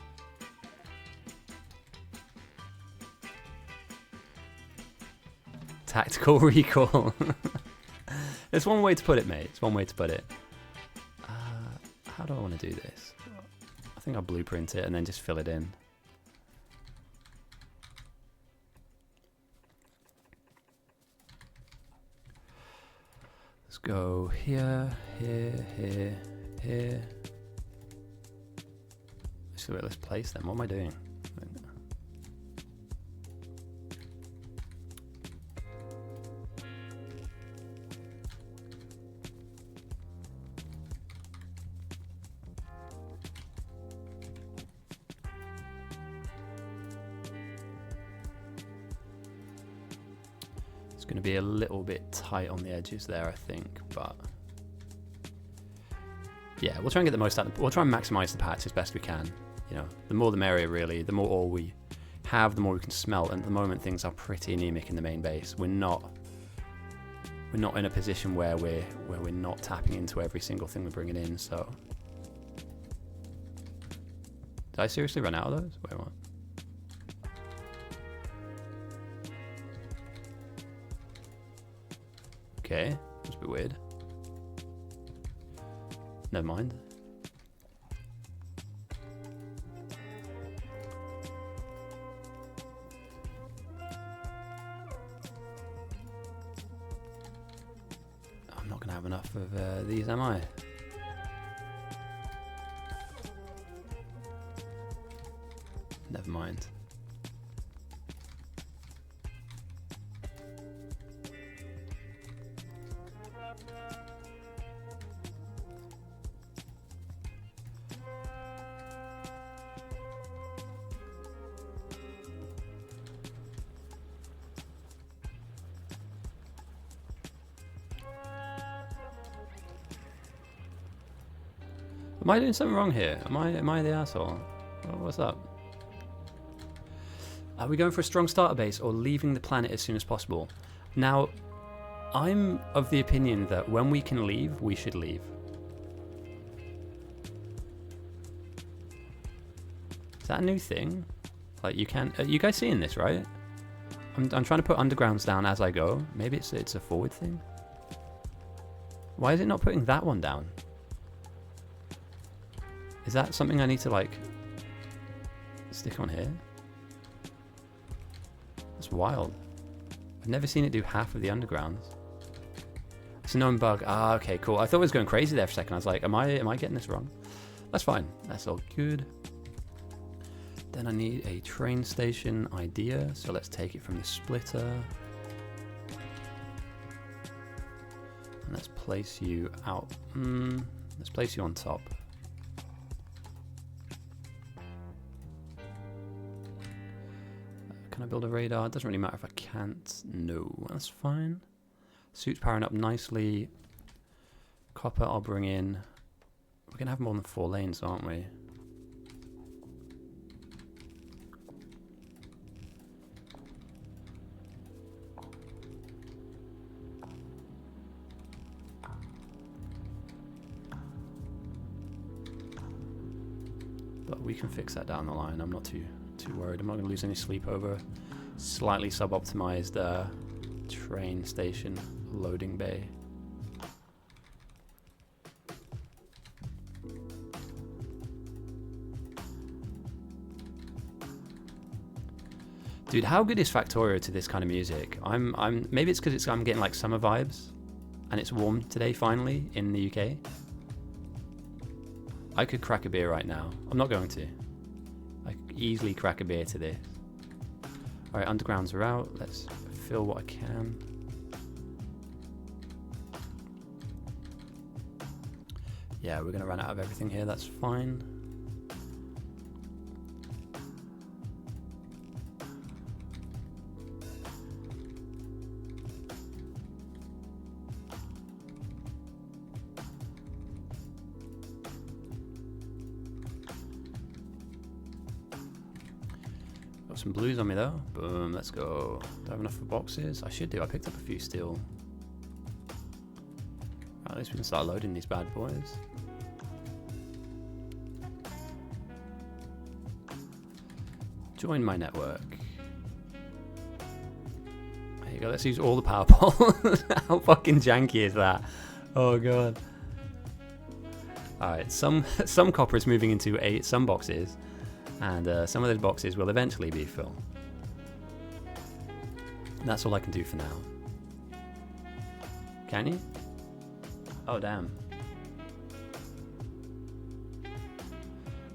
Tactical recall. There's one way to put it, mate. It's one way to put it. How do I want to do this? I think I'll blueprint it and then just fill it in. Let's go here, here. Let's place them. What am I doing? going to be a little bit tight on the edges there, I think, but yeah, we'll try and get the most out of it. We'll try and maximize the patch as best we can. You know, the more the merrier, really. The more ore we have, the more we can smelt, and at the moment things are pretty anemic in the main base. We're not in a position where we're not tapping into every single thing we're bringing in, so... Did I seriously run out of those? Wait, what? Okay, that's a bit weird. Never mind. I'm not going to have enough of these, am I? Never mind. Am I doing something wrong here? Am I the asshole? What's up? Are we going for a strong starter base or leaving the planet as soon as possible? Now, I'm of the opinion that when we can leave, we should leave. Is that a new thing? Like you can, are you guys seeing this, right? I'm trying to put undergrounds down as I go. Maybe it's a forward thing. Why is it not putting that one down? Is that something I need to like stick on here? That's wild. I've never seen it do half of the undergrounds. It's a known bug. Ah, okay, cool. I thought it was going crazy there for a second. I was like, am I getting this wrong? That's fine. That's all good. Then I need a train station idea. So let's take it from the splitter. And let's place you out. Let's place you on top. Can I build a radar? It doesn't really matter if I can't. No, that's fine. Suit's powering up nicely. Copper I'll bring in. We're going to have more than 4 lanes, aren't we? But we can fix that down the line. I'm not too worried. I'm not going to lose any sleep over slightly sub-optimized train station loading bay. Dude, how good is Factorio to this kind of music? Maybe it's because I'm getting like summer vibes, and it's warm today finally in the UK. I could crack a beer right now. I'm not going to. I could easily crack a beer to this. Alright, undergrounds are out. Let's fill what I can. Yeah, we're going to run out of everything here. That's fine. Some blues on me though. Boom, let's go. Do I have enough for boxes? I should do. I picked up a few steel. Right, at least we can start loading these bad boys. Join my network. There you go. Let's use all the power poles. How fucking janky is that? Oh god. Alright, some copper is moving into some boxes. And some of those boxes will eventually be full. That's all I can do for now. Can you? Oh, damn.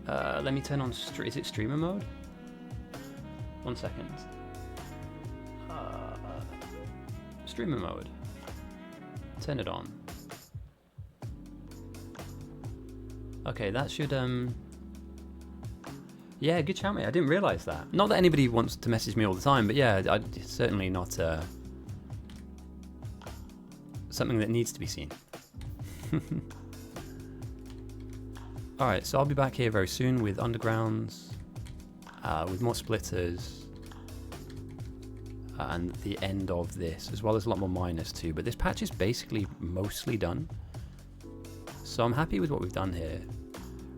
Let me turn on... Is it streamer mode? 1 second. Streamer mode. Turn it on. Okay, that should... Yeah, good shout, mate. I didn't realise that. Not that anybody wants to message me all the time, but yeah, I certainly not something that needs to be seen. Alright, so I'll be back here very soon with undergrounds, with more splitters, and the end of this, as well as a lot more miners too. But this patch is basically mostly done, so I'm happy with what we've done here.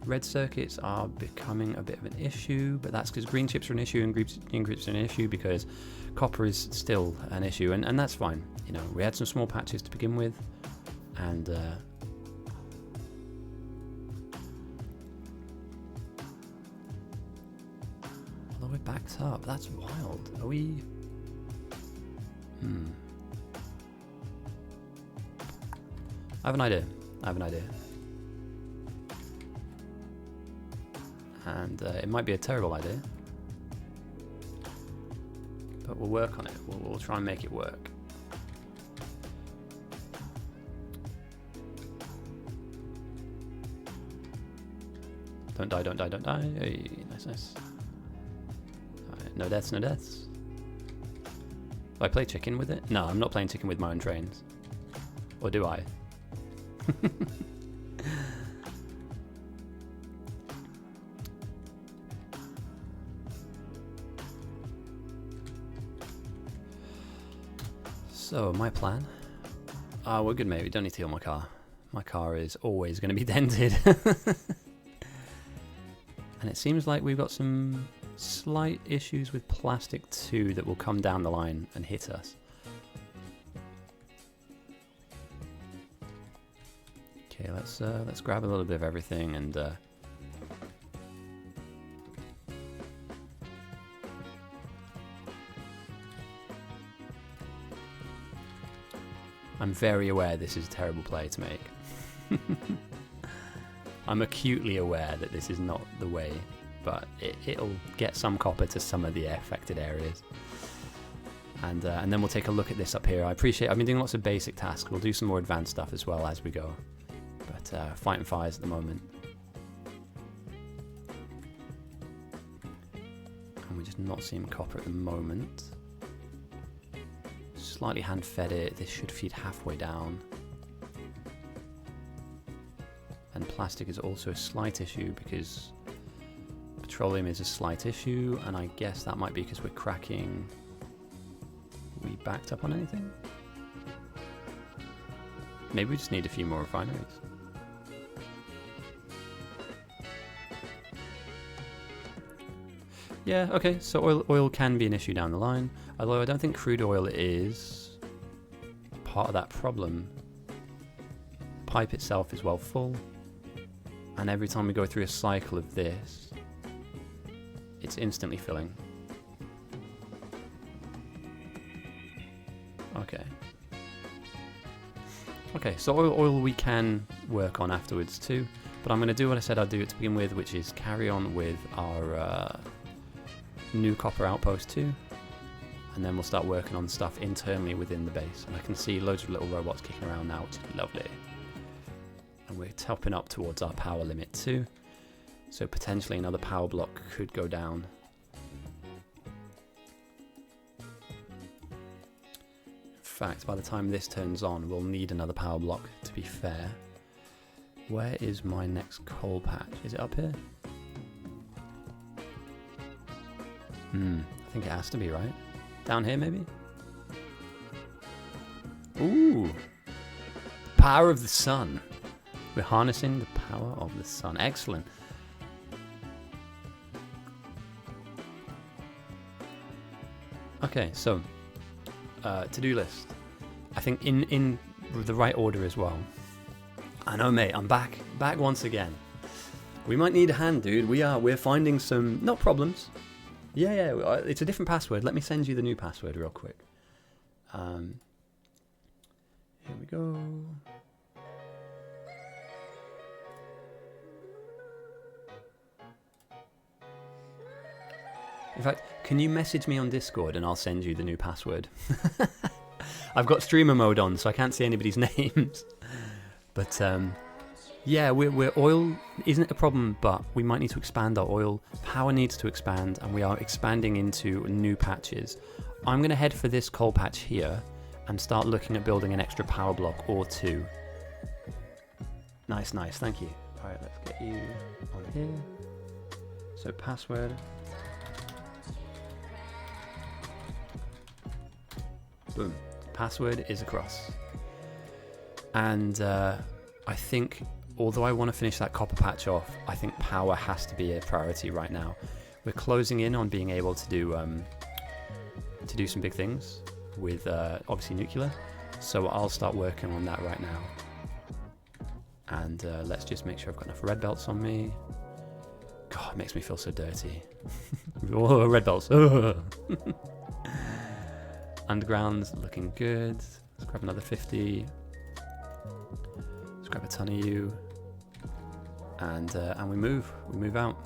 Red circuits are becoming a bit of an issue, but that's because green chips are an issue and green chips are an issue because copper is still an issue, and that's fine. You know, we had some small patches to begin with, and although we're backed up, that's wild. Are we? I have an idea. And it might be a terrible idea, but we'll work on it. We'll try and make it work. Don't die, don't die, don't die. Hey, nice, nice. Right, no deaths, no deaths. Do I play chicken with it? No, I'm not playing chicken with my own trains. Or do I? So, my plan. We're good, mate. We don't need to heal my car. My car is always going to be dented. And it seems like we've got some slight issues with plastic too that will come down the line and hit us. Okay, let's grab a little bit of everything and I'm very aware this is a terrible play to make. I'm acutely aware that this is not the way, but it'll get some copper to some of the affected areas. And then we'll take a look at this up here. I've been doing lots of basic tasks. We'll do some more advanced stuff as well as we go. But fighting fires at the moment. And we're just not seeing copper at the moment. Slightly hand-fed it. This should feed halfway down. And plastic is also a slight issue because petroleum is a slight issue, and I guess that might be because we're cracking. We backed up on anything? Maybe we just need a few more refineries. Yeah, okay, so oil can be an issue down the line, although I don't think crude oil is part of that problem. Pipe itself is well full, and every time we go through a cycle of this, it's instantly filling. Okay, so oil we can work on afterwards too, but I'm going to do what I said I'd do to begin with, which is carry on with our new copper outpost too, and then we'll start working on stuff internally within the base. And I can see loads of little robots kicking around now, which is lovely. And we're topping up towards our power limit too, so potentially another power block could go down. In fact, by the time this turns on, we'll need another power block, to be fair. Where is my next coal patch? Is it up here? I think it has to be, right? Down here, maybe? Ooh! Power of the sun. We're harnessing the power of the sun. Excellent. Okay, so to-do list. I think in the right order as well. I know, mate. I'm back once again. We might need a hand, dude. We're finding some not problems. Yeah. It's a different password. Let me send you the new password real quick. Here we go. In fact, can you message me on Discord and I'll send you the new password? I've got streamer mode on, so I can't see anybody's names. But yeah, we're oil isn't a problem, but we might need to expand our oil. Power needs to expand, and we are expanding into new patches. I'm going to head for this coal patch here, and start looking at building an extra power block or two. Nice, nice, thank you. Alright, let's get you on here. So password. Boom. Password is across. And I think, although I want to finish that copper patch off, I think power has to be a priority right now. We're closing in on being able to do some big things with obviously nuclear. So I'll start working on that right now. And let's just make sure I've got enough red belts on me. God, it makes me feel so dirty. Oh, red belts. Underground's looking good. Let's grab another 50. Let's grab a ton of you. And we move out.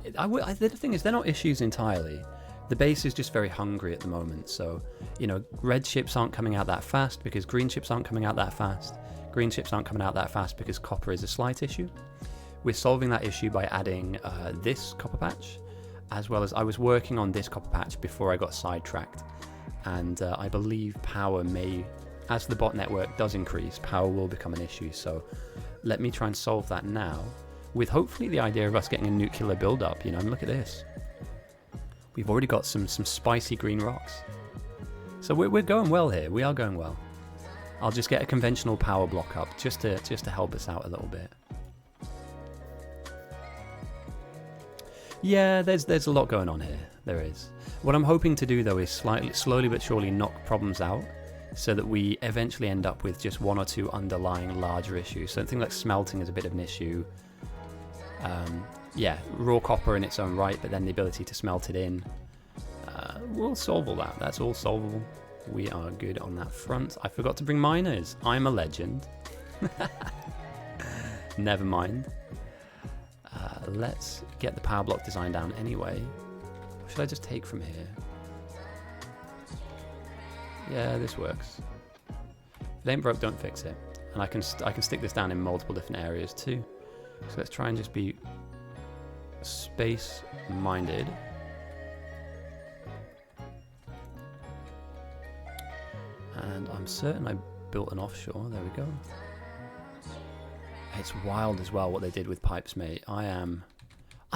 The thing is, they're not issues entirely. The base is just very hungry at the moment. So, you know, red ships aren't coming out that fast because green ships aren't coming out that fast. Green ships aren't coming out that fast because copper is a slight issue. We're solving that issue by adding this copper patch, as well as I was working on this copper patch before I got sidetracked. And I believe power may, as the bot network does increase, power will become an issue. So let me try and solve that now, with hopefully the idea of us getting a nuclear build-up, you know, and look at this. We've already got some spicy green rocks. So we're going well here, we are going well. I'll just get a conventional power block up, just to help us out a little bit. Yeah, there's a lot going on here, there is. What I'm hoping to do though is slowly but surely knock problems out, so that we eventually end up with just one or two underlying larger issues. So something like smelting is a bit of an issue. Yeah, raw copper in its own right, but then the ability to smelt it in. We'll solve all that. That's all solvable. We are good on that front. I forgot to bring miners. I'm a legend. Never mind. Let's get the power block design down anyway. What should I just take from here? Yeah, this works. If it ain't broke, don't fix it. And I can stick this down in multiple different areas too. So let's try and just be space-minded. And I'm certain I built an offshore. There we go. It's wild as well what they did with pipes, mate. I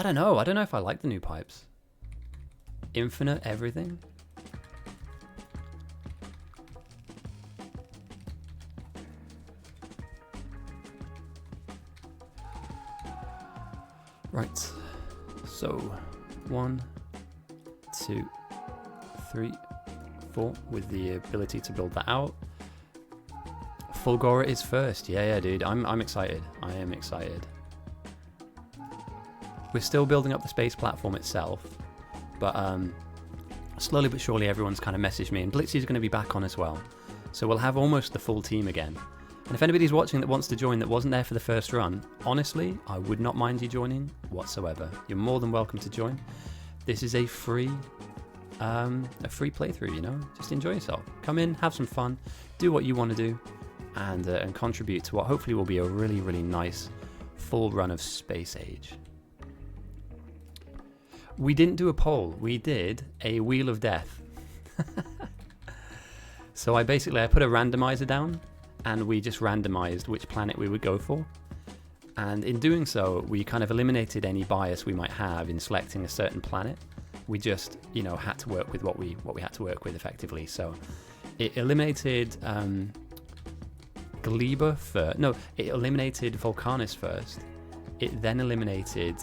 don't know if I like the new pipes. Infinite everything. Right, so 1, 2, 3, 4 with the ability to build that out. Fulgora is first. Yeah, dude. I'm excited. I am excited. We're still building up the space platform itself, but slowly but surely everyone's kind of messaged me, and Blitzy's going to be back on as well. So we'll have almost the full team again. And if anybody's watching that wants to join that wasn't there for the first run, honestly, I would not mind you joining whatsoever. You're more than welcome to join. This is a free playthrough, you know. Just enjoy yourself. Come in, have some fun, do what you want to do, and contribute to what hopefully will be a really, really nice full run of Space Age. We didn't do a poll. We did a Wheel of Death. So I put a randomizer down, and we just randomized which planet we would go for. And in doing so, we kind of eliminated any bias we might have in selecting a certain planet. We just, you know, had to work with what we had to work with effectively. So it eliminated Gleba first. No, it eliminated Vulcanus first. It then eliminated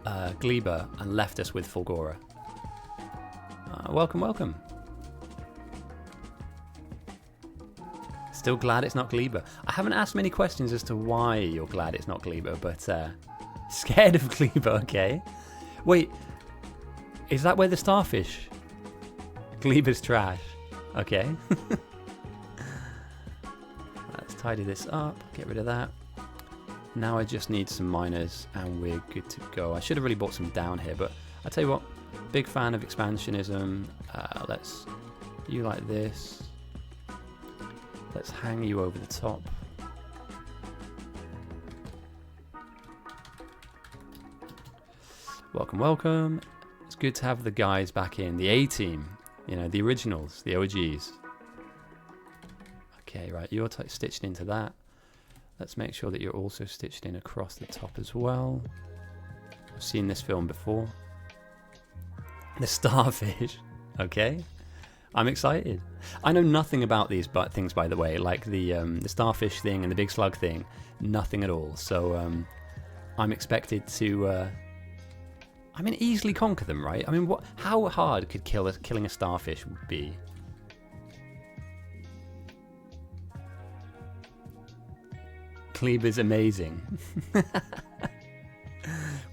Gleba and left us with Fulgora. Welcome. Still glad it's not Gleba. I haven't asked many questions as to why you're glad it's not Gleba, but scared of Gleba, okay. Wait, is that where the starfish? Gleba's trash. Okay. Let's tidy this up, get rid of that. Now I just need some miners and we're good to go. I should have really brought some down here, but I tell you what, big fan of expansionism. Let's, you like this. Let's hang you over the top. Welcome. It's good to have the guys back in. The A-team. You know, the originals, the OGs. Okay, right, you're stitched into that. Let's make sure that you're also stitched in across the top as well. I've seen this film before. The starfish. Okay. I'm excited. I know nothing about these things, by the way, like the starfish thing and the big slug thing. Nothing at all. So I'm expected to, I mean, easily conquer them, right? I mean, how hard could killing a starfish be? Glebe is amazing.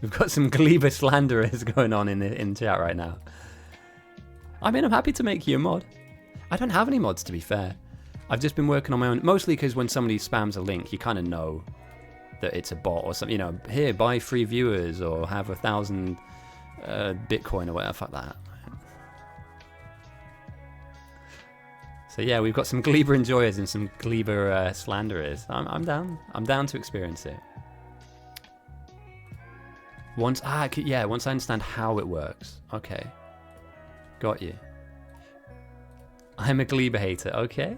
We've got some Glebe slanderers going on in chat right now. I mean, I'm happy to make you a mod. I don't have any mods, to be fair. I've just been working on my own, mostly because when somebody spams a link, you kind of know that it's a bot or something. You know, here, buy free viewers or have 1,000 Bitcoin or whatever. Fuck that. So yeah, we've got some Gleber enjoyers and some Gleber slanderers. I'm down. I'm down to experience it. Once I understand how it works. Okay. Got you. I'm a Gleber hater. Okay.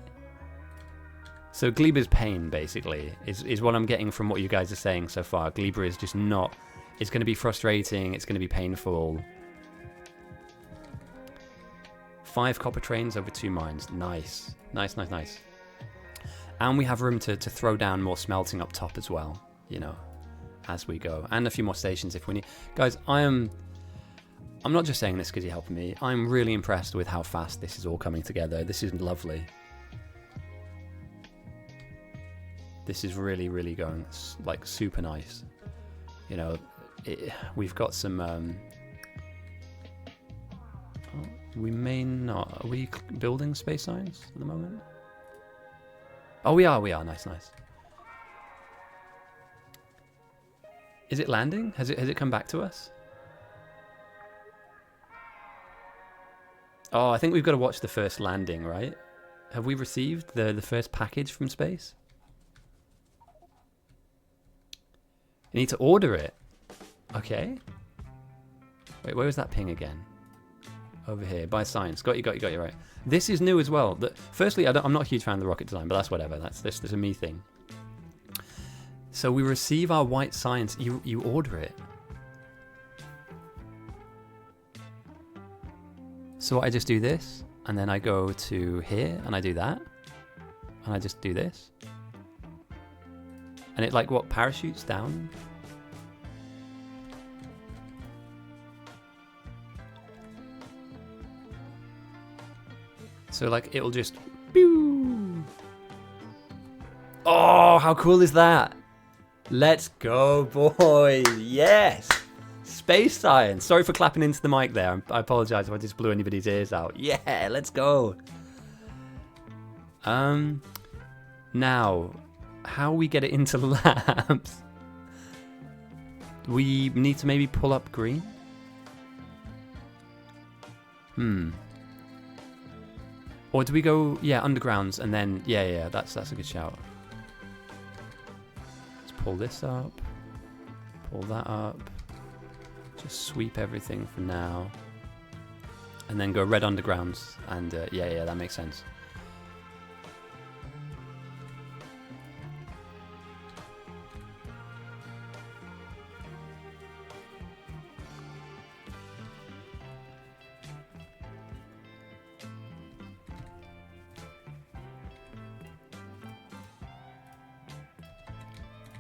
So Gleber's pain, basically, is what I'm getting from what you guys are saying so far. Gleber is just not... It's going to be frustrating. It's going to be painful. 5 copper trains over 2 mines. Nice. Nice, nice, nice. And we have room to throw down more smelting up top as well, you know, as we go. And a few more stations if we need. Guys, I'm not just saying this because you're helping me. I'm really impressed with how fast this is all coming together. This is lovely. This is really, really going, like, super nice. You know, we've got some... we may not... Are we building space signs at the moment? Oh, we are. Nice, nice. Is it landing? Has it come back to us? Oh, I think we've got to watch the first landing, right? Have we received the first package from space? You need to order it. Okay. Wait, where was that ping again? Over here, by science. Got you right. This is new as well. Firstly, I'm not a huge fan of the rocket design, but that's whatever. That's a me thing. So we receive our white science. You order it. So I just do this, and then I go to here, and I do that, and I just do this, and it like what parachutes down. So like it'll just... Pew! Oh, how cool is that? Let's go, boys. Yes! Space science. Sorry for clapping into the mic there. I apologize if I just blew anybody's ears out. Yeah, let's go. Now, how we get it into labs? We need to maybe pull up green? Or do we go, undergrounds, and then, yeah, that's a good shout. Let's pull this up, pull that up, just sweep everything for now, and then go red undergrounds, and yeah, that makes sense.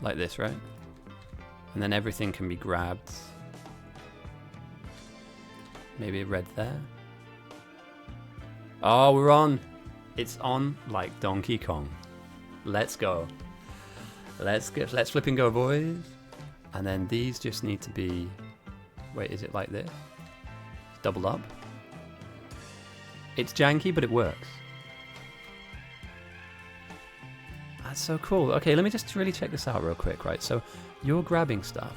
Like this, right? And then everything can be grabbed. Maybe a red there. Oh, we're on. It's on like Donkey Kong. Let's go. Let's flip and go, boys. And then these just need to be... Wait, is it like this? Doubled up. It's janky, but it works. That's so cool. Okay, let me just really check this out real quick, right? So you're grabbing stuff.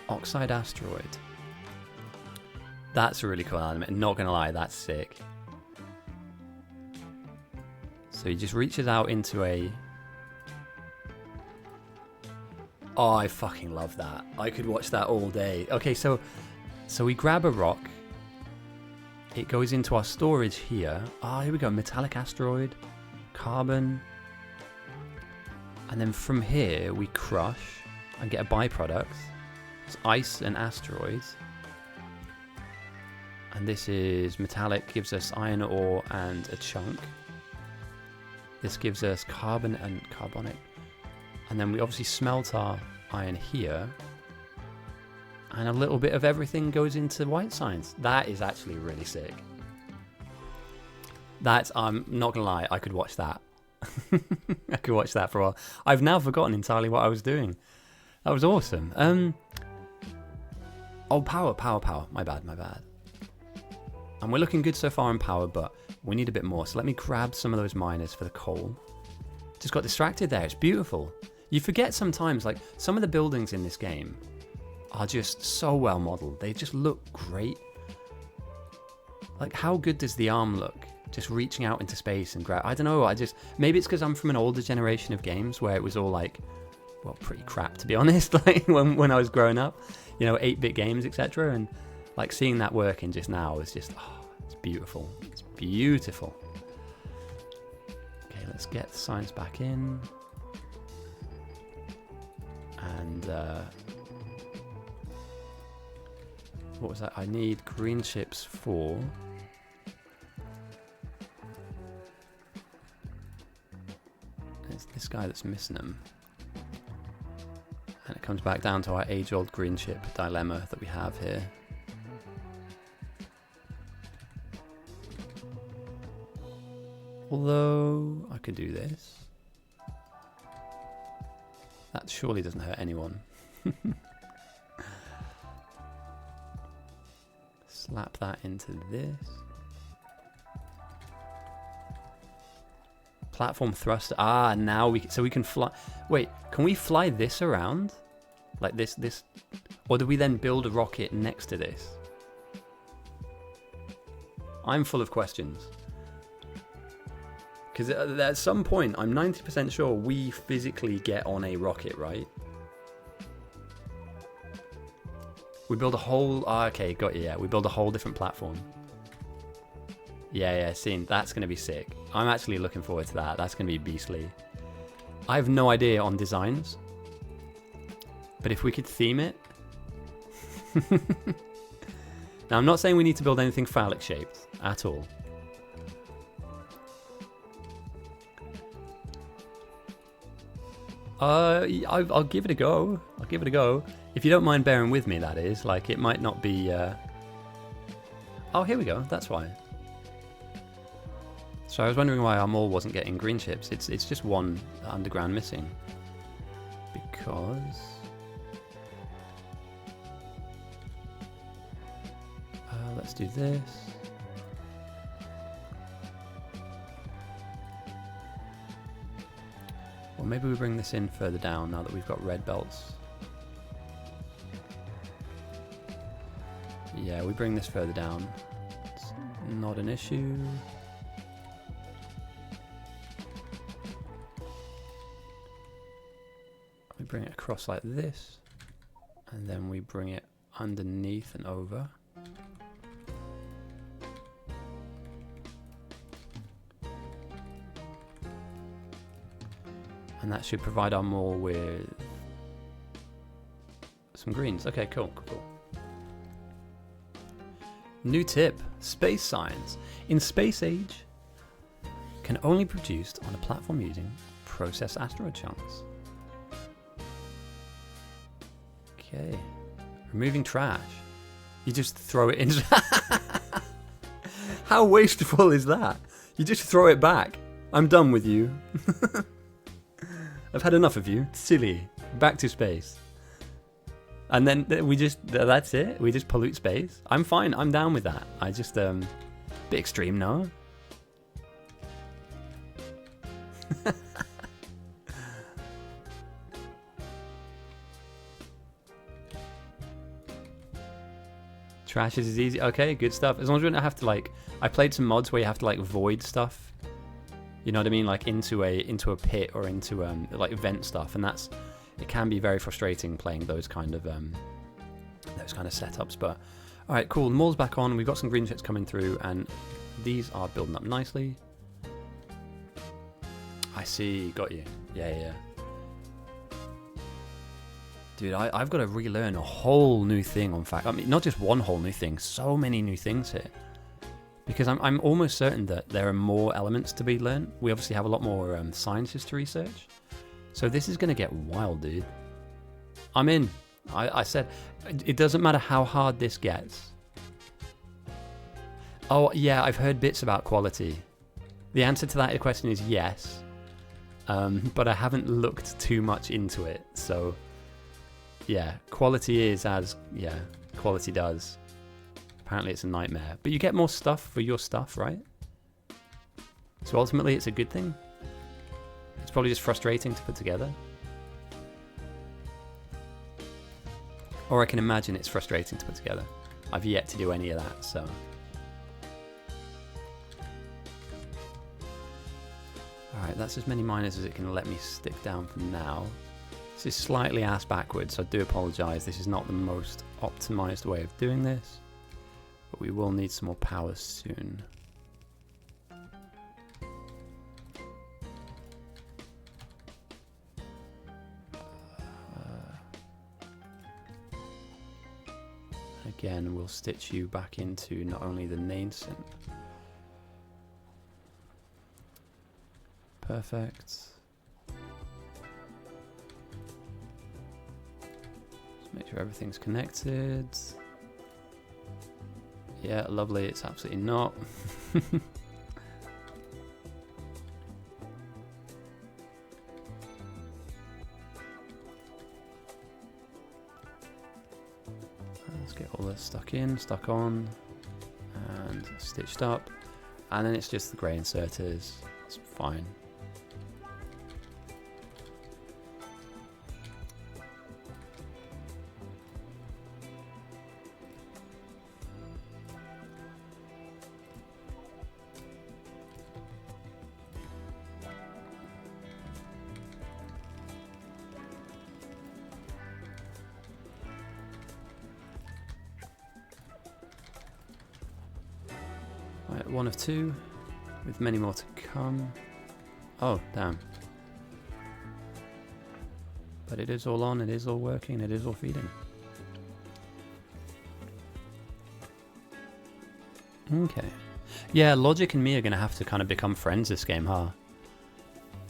Oxide asteroid. That's a really cool element. Not gonna lie, that's sick. So he just reaches out into a... Oh, I fucking love that. I could watch that all day. Okay, so we grab a rock. it goes into our storage here. Ah, here we go, metallic asteroid, carbon. And then from here, we crush and get a byproduct. It's ice and asteroids. And this is metallic, gives us iron ore and a chunk. This gives us carbon and carbonic. And then we obviously smelt our iron here. And a little bit of everything goes into White Science. That is actually really sick. That's, I'm not gonna lie, I could watch that. I could watch that for a while. I've now forgotten entirely what I was doing. That was awesome. Oh, power. My bad. And we're looking good so far in power, but we need a bit more. So let me grab some of those miners for the coal. Just got distracted there. It's beautiful. You forget sometimes, like, some of the buildings in this game are just so well modeled. They just look great. Like, how good does the arm look? Just reaching out into space and grab. I don't know. Maybe it's because I'm from an older generation of games where it was all like, well, pretty crap, to be honest. Like when I was growing up, you know, 8-bit games, etc. And like seeing that working just now is just, oh, it's beautiful. It's beautiful. Okay, let's get the science back in. And what was that? I need green chips for. It's this guy that's missing them. And it comes back down to our age-old green chip dilemma that we have here. Although I could do this. That surely doesn't hurt anyone. Slap that into this. Platform thruster. Ah, now we can fly. Wait, can we fly this around? Like this? Or do we then build a rocket next to this? I'm full of questions. Because at some point, I'm 90% sure we physically get on a rocket, right? We build a whole... Ah, okay, got you, yeah. We build a whole different platform. Yeah, seen. That's going to be sick. I'm actually looking forward to that. That's going to be beastly. I have no idea on designs. But if we could theme it... Now, I'm not saying we need to build anything phallic shaped at all. I'll give it a go. I'll give it a go. If you don't mind bearing with me, that is. Like, it might not be... Oh, here we go. That's why. So I was wondering why our mole wasn't getting green chips. It's just one underground missing. Because... let's do this. Or maybe we bring this in further down now that we've got red belts. Yeah, we bring this further down. It's not an issue. We bring it across like this. And then we bring it underneath and over. And that should provide our mole with some greens. Okay, cool. New tip, space science. In space age, can only be produced on a platform using processed asteroid chunks. Okay. Removing trash. You just throw it in. How wasteful is that? You just throw it back. I'm done with you. I've had enough of you. Silly. Back to space. And then we just, that's it. We just pollute space. I'm fine. I'm down with that. I just, bit extreme, no? Trash is easy. Okay, good stuff. As long as we don't have to, like, I played some mods where you have to, like, void stuff. You know what I mean? Like into a pit or into like vent stuff, and it can be very frustrating playing those kind of setups. But All right, cool. The mall's back on. We've got some green ships coming through, and these are building up nicely. I see. Got you. Yeah. Dude, I've got to relearn a whole new thing on fact. I mean, not just one whole new thing. So many new things here. Because I'm almost certain that there are more elements to be learned. We obviously have a lot more sciences to research. So this is going to get wild, dude. I'm in. I said, it doesn't matter how hard this gets. Oh, yeah, I've heard bits about quality. The answer to that question is yes. But I haven't looked too much into it. So, yeah, quality is as, yeah, quality does. Apparently it's a nightmare. But you get more stuff for your stuff, right? So ultimately it's a good thing. It's probably just frustrating to put together. Or I can imagine it's frustrating to put together. I've yet to do any of that, so. Alright, that's as many miners as it can let me stick down for now. This is slightly ass backwards, so I do apologise. This is not the most optimised way of doing this. But we will need some more power soon. Again, we'll stitch you back into not only the nascent. Perfect. Just make sure everything's connected. Yeah, lovely. It's absolutely not. Let's get all this stuck in, stuck on, and stitched up. And then it's just the grey inserters. It's fine. Right, one of two, with many more to come. Oh, damn. But it is all on, it is all working, it is all feeding. Okay. Yeah, Logic and me are going to have to kind of become friends this game, huh?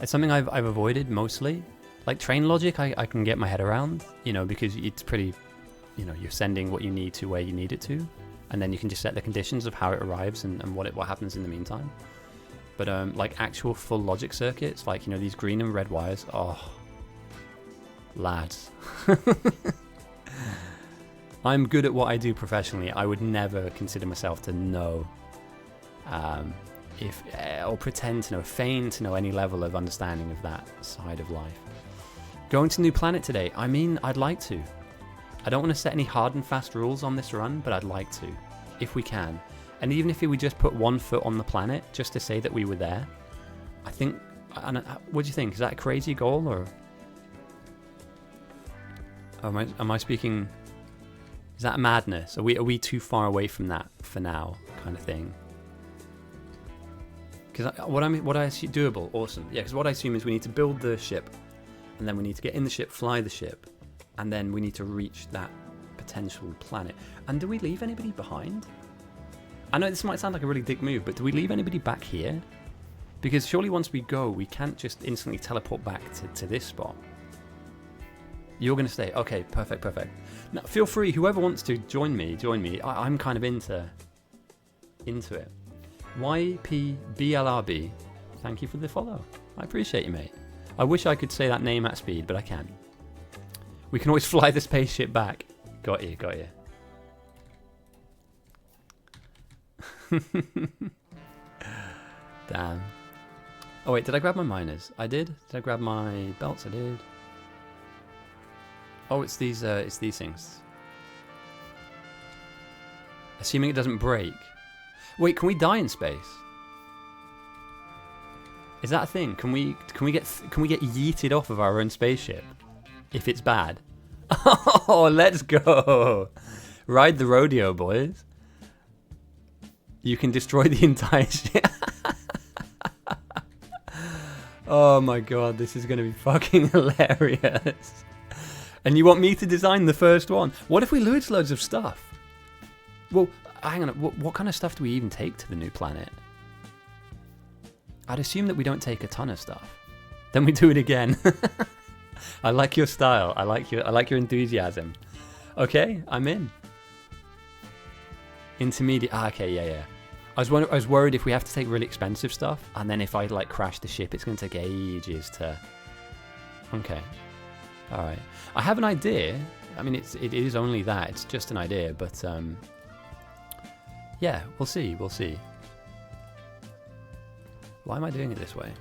It's something I've avoided mostly. Like Train Logic, I can get my head around, you know, because it's pretty, you know, you're sending what you need to where you need it to. And then you can just set the conditions of how it arrives and what happens in the meantime. But like actual full logic circuits, like, you know, these green and red wires, oh, lads. I'm good at what I do professionally. I would never consider myself to know, or pretend to know, feign to know any level of understanding of that side of life. Going to new planet today. I mean, I'd like to. I don't want to set any hard and fast rules on this run, but I'd like to, if we can. And even if we just put 1 foot on the planet, just to say that we were there, I think, what do you think? Is that a crazy goal, or am I speaking, is that madness? Are we too far away from that for now, kind of thing? Because what I assume, doable, awesome. Yeah, because what I assume is we need to build the ship, and then we need to get in the ship, fly the ship, and then we need to reach that potential planet. And do we leave anybody behind? I know this might sound like a really dick move, but do we leave anybody back here? Because surely once we go, we can't just instantly teleport back to this spot. You're going to stay. Okay, perfect. Now, feel free, whoever wants to join me. I'm kind of into it. YPBLRB, thank you for the follow. I appreciate you, mate. I wish I could say that name at speed, but I can't. We can always fly the spaceship back. Got you. Damn. Oh wait, did I grab my miners? I did. Did I grab my belts? I did. Oh, it's these things. Assuming it doesn't break. Wait, can we die in space? Is that a thing? Can we get yeeted off of our own spaceship if it's bad? Oh, let's go. Ride the rodeo, boys. You can destroy the entire ship. Oh my god, this is going to be fucking hilarious. And you want me to design the first one? What if we lose loads of stuff? Well, hang on. What kind of stuff do we even take to the new planet? I'd assume that we don't take a ton of stuff. Then we do it again. I like your style. I like your enthusiasm. Okay, I'm in. Intermediate. Okay, yeah. I was worried if we have to take really expensive stuff, and then if I like crash the ship, it's going to take ages to. Okay. All right. I have an idea. I mean, it is only that. It's just an idea, but yeah, we'll see. We'll see. Why am I doing it this way?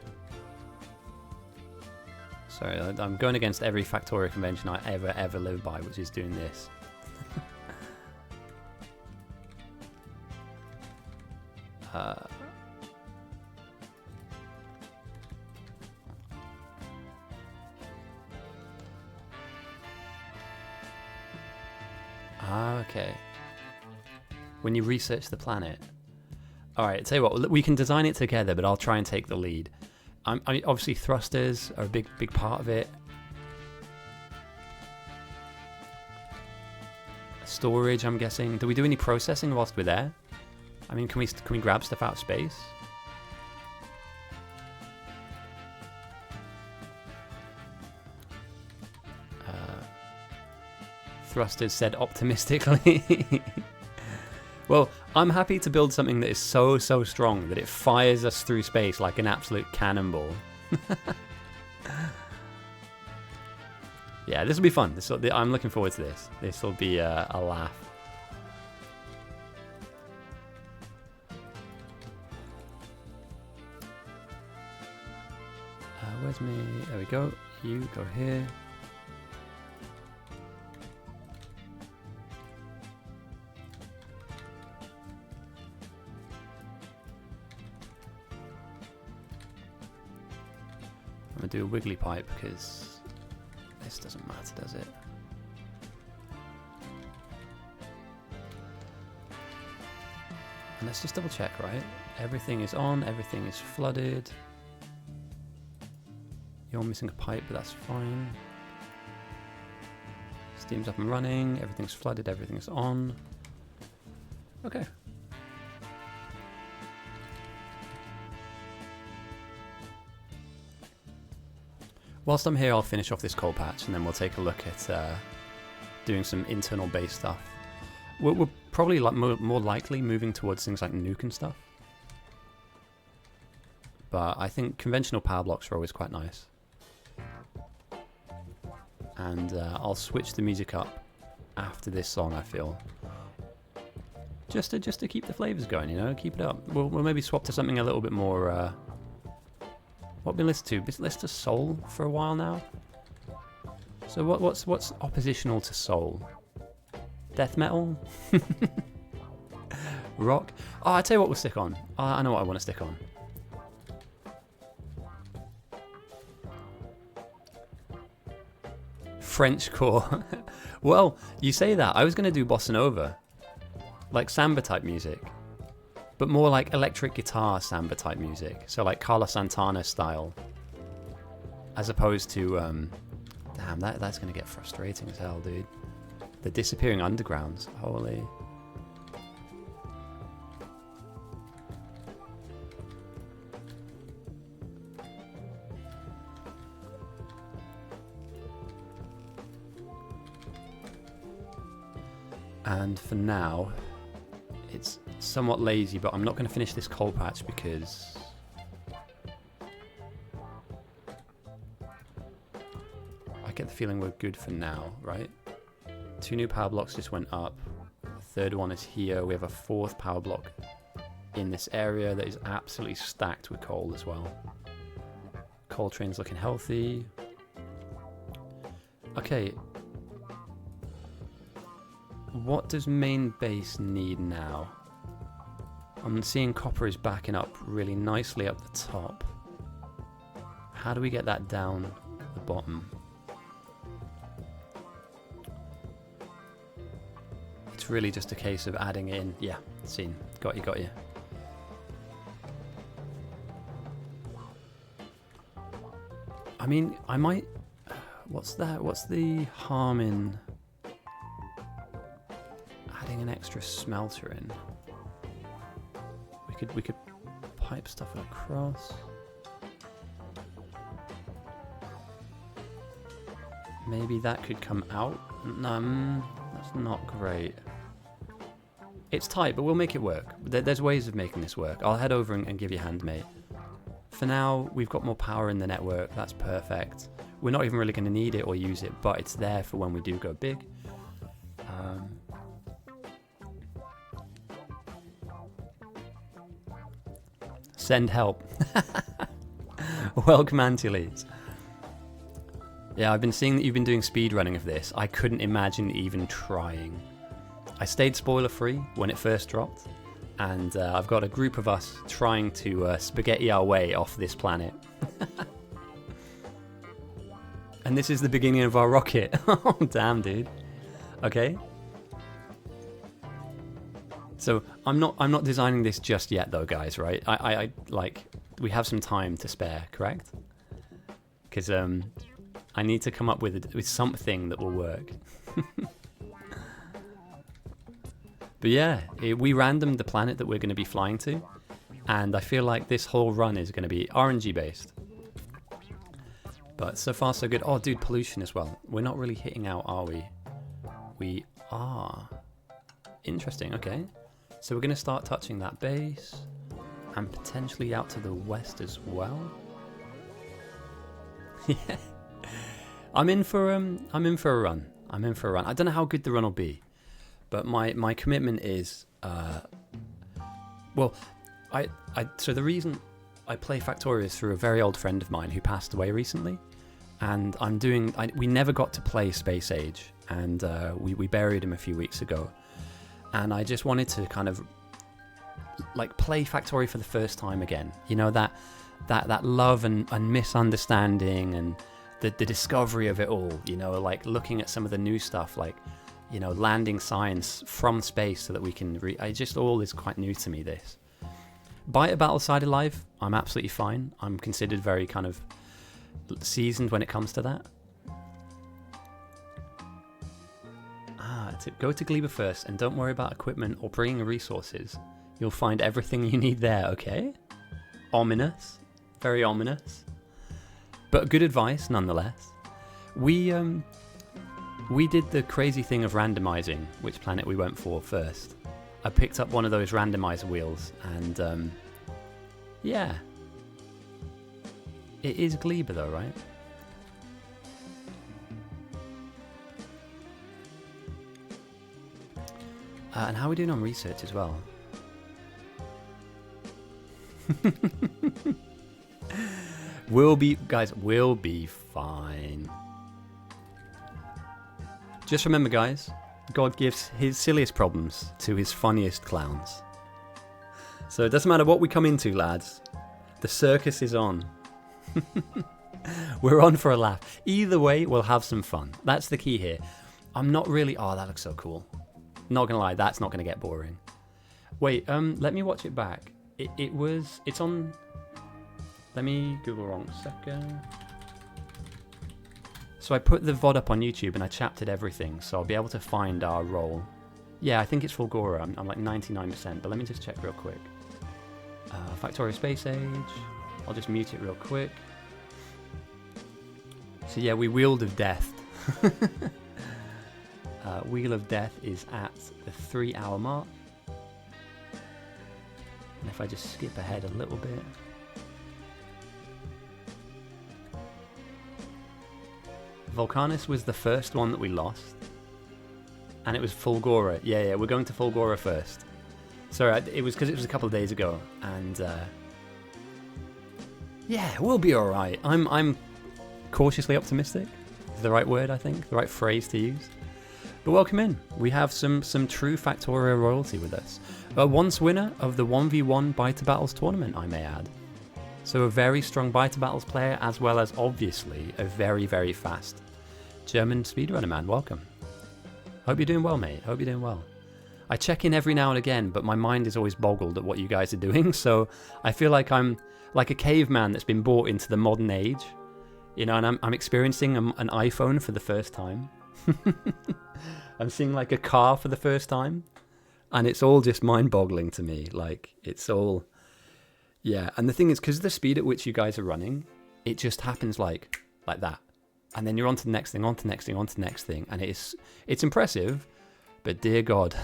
Sorry, I'm going against every Factorio convention I ever lived by, which is doing this. Okay. When you research the planet. Alright, tell you what, we can design it together, but I'll try and take the lead. I mean, obviously thrusters are a big part of it. Storage, I'm guessing. Do we do any processing whilst we're there? I mean, can we grab stuff out of space? Thrusters said optimistically. Well, I'm happy to build something that is so strong that it fires us through space like an absolute cannonball. Yeah, this will be fun. I'm looking forward to this. This will be a laugh. Where's me? There we go. You go here. I'm going to do a wiggly pipe because this doesn't matter, does it? And let's just double check, right? Everything is on, everything is flooded. You're missing a pipe, but that's fine. Steam's up and running, everything's flooded, everything's on. Okay. Whilst I'm here, I'll finish off this coal patch, and then we'll take a look at doing some internal base stuff. We're probably more likely moving towards things like nuke and stuff. But I think conventional power blocks are always quite nice. And I'll switch the music up after this song, I feel. Just to keep the flavors going, you know, keep it up. We'll maybe swap to something a little bit more... What we listen to? We listen to soul for a while now. So what's oppositional to soul? Death metal? Rock? Oh, I tell you what we'll stick on. I know what I want to stick on. Frenchcore. Well, you say that. I was going to do bossa nova, like samba type music. But more like electric guitar samba type music. So like Carlos Santana style. As opposed to... damn, that's going to get frustrating as hell, dude. The disappearing undergrounds. Holy... And for now... It's somewhat lazy, but I'm not going to finish this coal patch because I get the feeling we're good for now, right? 2 new power blocks just went up. The 3rd one is here. We have a 4th power block in this area that is absolutely stacked with coal as well. Coal train's looking healthy. Okay. What does main base need now? I'm seeing copper is backing up really nicely up the top. How do we get that down the bottom? It's really just a case of adding it in. Yeah, seen. Got you, got you. I mean, I might... What's that? What's the harm in adding an extra smelter in? We could pipe stuff across. Maybe that could come out. That's not great. It's tight, but we'll make it work. There's ways of making this work. I'll head over and give you a hand, mate. For now, we've got more power in the network. That's perfect. We're not even really going to need it or use it, but it's there for when we do go big. Send help. Welcome, Antiles. Yeah, I've been seeing that you've been doing speedrunning of this. I couldn't imagine even trying. I stayed spoiler-free when it first dropped, and I've got a group of us trying to spaghetti our way off this planet. And this is the beginning of our rocket. Oh, damn, dude. Okay. So I'm not designing this just yet, though, guys. Right? I like we have some time to spare, correct? Because I need to come up with something that will work. But yeah, we randomed the planet that we're going to be flying to, and I feel like this whole run is going to be RNG based. But so far so good. Oh, dude, pollution as well. We're not really hitting out, are we? We are. Interesting. Okay. So we're going to start touching that base, and potentially out to the west as well. Yeah. I'm in for a run. I'm in for a run. I don't know how good the run will be, but my commitment is well, so the reason I play Factorio is through a very old friend of mine who passed away recently, and we never got to play Space Age, and we buried him a few weeks ago, and I just wanted to kind of like play Factorio for the first time again. You know, that love and misunderstanding and the discovery of it all, you know, like looking at some of the new stuff, like, you know, landing science from space so that we can all is quite new to me, this. Bite a battle side of life, I'm absolutely fine. I'm considered very kind of seasoned when it comes to that. Go to Gleba first and don't worry about equipment or bringing resources. You'll find everything you need there, okay? Ominous. Very ominous. But good advice, nonetheless. We did the crazy thing of randomizing which planet we went for first. I picked up one of those randomizer wheels, and yeah. It is Gleba though, right? And how are we doing on research as well? We'll be fine. Just remember, guys, God gives his silliest problems to his funniest clowns. So it doesn't matter what we come into, lads. The circus is on. We're on for a laugh. Either way, we'll have some fun. That's the key here. I'm not really... Oh, that looks so cool. Not gonna lie, that's not gonna get boring. Wait, let me watch it back. It's on... Let me Google wrong second. So I put the VOD up on YouTube and I chaptered everything, so I'll be able to find our role. Yeah, I think it's Fulgora. I'm like 99%, but let me just check real quick. Factorio Space Age. I'll just mute it real quick. So yeah, we Wheel of Death. Wheel of Death is at the 3-hour mark. And if I just skip ahead a little bit. Volcanus was the first one that we lost. And it was Fulgora. Yeah, we're going to Fulgora first. Sorry, it was because it was a couple of days ago. And yeah, we'll be alright. I'm cautiously optimistic. Is the right word, I think. The right phrase to use. But welcome in. We have some true Factorio royalty with us. A once winner of the 1v1 Biter Battles tournament, I may add. So a very strong Biter Battles player, as well as obviously a very, very fast German speedrunner man. Welcome. Hope you're doing well, mate. Hope you're doing well. I check in every now and again, but my mind is always boggled at what you guys are doing. So I feel like I'm like a caveman that's been brought into the modern age, you know, and I'm experiencing an iPhone for the first time. I'm seeing like a car for the first time, and it's all just mind-boggling to me. Like, it's all, yeah. And the thing is, because of the speed at which you guys are running, it just happens like that. And then you're on to the next thing, on to the next thing, on to the next thing. And it's impressive, but dear God,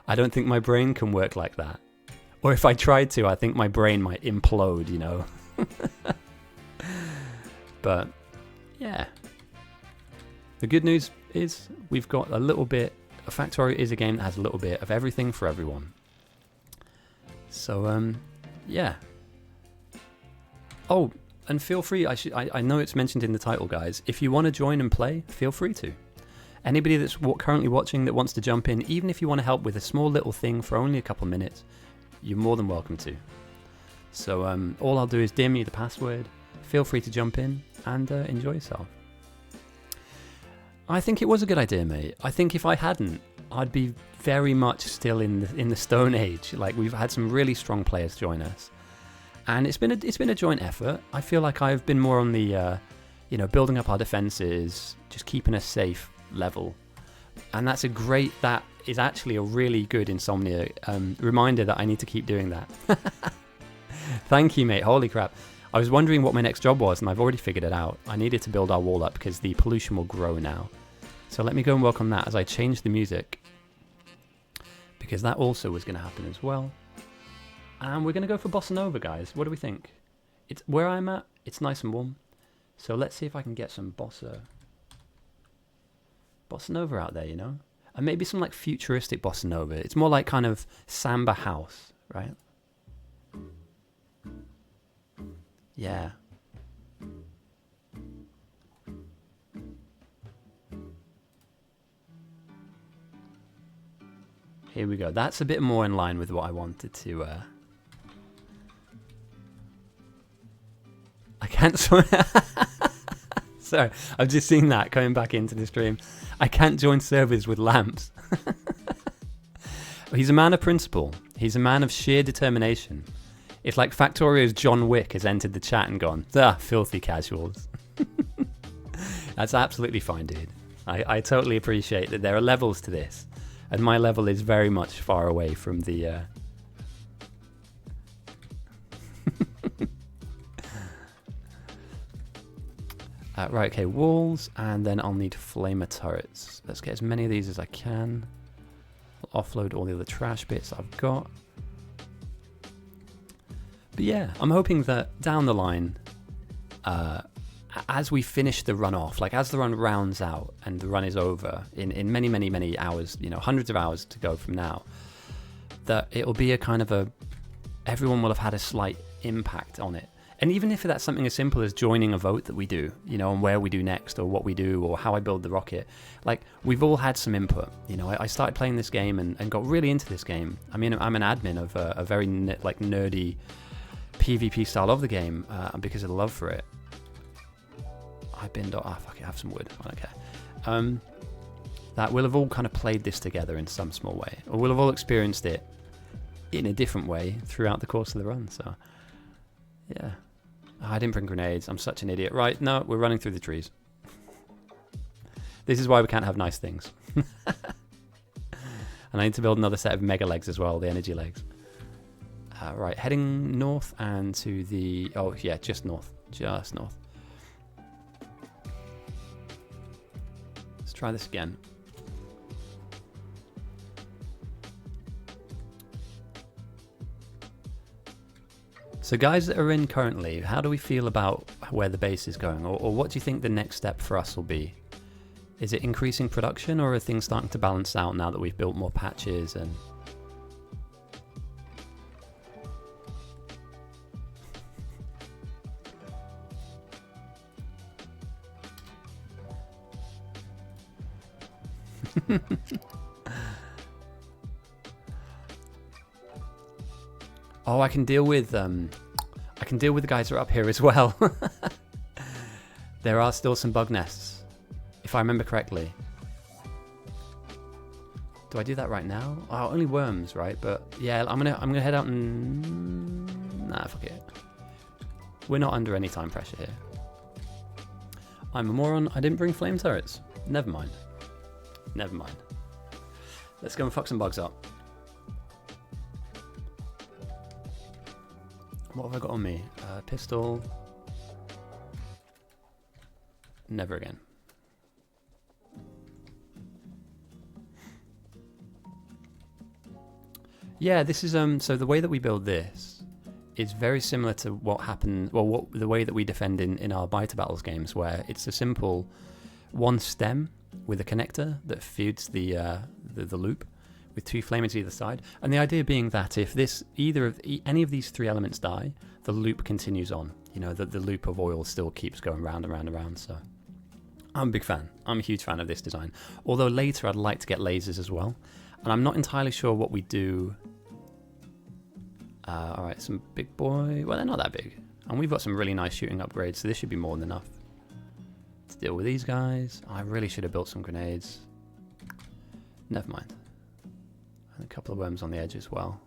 I don't think my brain can work like that. Or if I tried to, I think my brain might implode, you know. But, yeah. The good news is we've got a little bit, Factorio is a game that has a little bit of everything for everyone. So, yeah. Oh, and feel free, I know it's mentioned in the title, guys. If you want to join and play, feel free to. Anybody that's currently watching that wants to jump in, even if you want to help with a small little thing for only a couple of minutes, you're more than welcome to. So all I'll do is DM you the password. Feel free to jump in and enjoy yourself. I think it was a good idea, mate. I think if I hadn't, I'd be very much still in the Stone Age. Like, we've had some really strong players join us, and it's been a joint effort. I feel like I've been more on the you know, building up our defenses, just keeping us safe level, and that is actually a really good Insomnia reminder that I need to keep doing that. Thank you, mate. Holy crap. I was wondering what my next job was, and I've already figured it out. I needed to build our wall up because the pollution will grow now. So let me go and work on that as I change the music, because that also was going to happen as well. And we're going to go for Bossa Nova, guys. What do we think? It's where I'm at. It's nice and warm. So let's see if I can get some Bossa Nova out there, you know? And maybe some like futuristic Bossa Nova. It's more like kind of samba house, right? Yeah. Here we go. That's a bit more in line with what I wanted to... I can't... Sorry, I've just seen that coming back into the stream. I can't join servers with lamps. He's a man of principle. He's a man of sheer determination. It's like Factorio's John Wick has entered the chat and gone, filthy casuals. That's absolutely fine, dude. I totally appreciate that there are levels to this. And my level is very much far away from the... right, okay, walls, and then I'll need flamer turrets. Let's get as many of these as I can. I'll offload all the other trash bits I've got. But yeah, I'm hoping that down the line, as we finish the run off, like as the run rounds out and the run is over in many, many, many hours, you know, hundreds of hours to go from now, that it'll be a kind of everyone will have had a slight impact on it. And even if that's something as simple as joining a vote that we do, you know, on where we do next or what we do or how I build the rocket, like we've all had some input. You know, I started playing this game and got really into this game. I mean, I'm an admin of a very like nerdy PvP style of the game because of the love for it. I've been, fuck it, have some wood. Okay. That we'll have all kind of played this together in some small way, or we'll have all experienced it in a different way throughout the course of the run. So, yeah. I didn't bring grenades. I'm such an idiot. Right, no, we're running through the trees. This is why we can't have nice things. And I need to build another set of mega legs as well, the energy legs. Right, heading north and to the... Oh, yeah, just north. Just north. Let's try this again. So guys that are in currently, how do we feel about where the base is going? Or what do you think the next step for us will be? Is it increasing production, or are things starting to balance out now that we've built more patches and... Oh, I can deal with the guys that are up here as well. There are still some bug nests, if I remember correctly. Do I do that right now? Oh, only worms, right? But yeah, I'm gonna head out and nah, fuck it. We're not under any time pressure here. I'm a moron. I didn't bring flame turrets. Never mind. Never mind. Let's go and fuck some bugs up. What have I got on me? Pistol. Never again. Yeah, this is so the way that we build this is very similar to what happened, well, the way that we defend in our Biter Battles games, where it's a simple one stem with a connector that feeds the loop with 2 flamers either side. And the idea being that if any of these 3 elements die, the loop continues on. You know, the loop of oil still keeps going round and round and round. So I'm a big fan. I'm a huge fan of this design. Although later I'd like to get lasers as well. And I'm not entirely sure what we do. Alright, some big boy. Well, they're not that big. And we've got some really nice shooting upgrades, so this should be more than enough to deal with these guys. I really should have built some grenades. Never mind. And a couple of worms on the edge as well.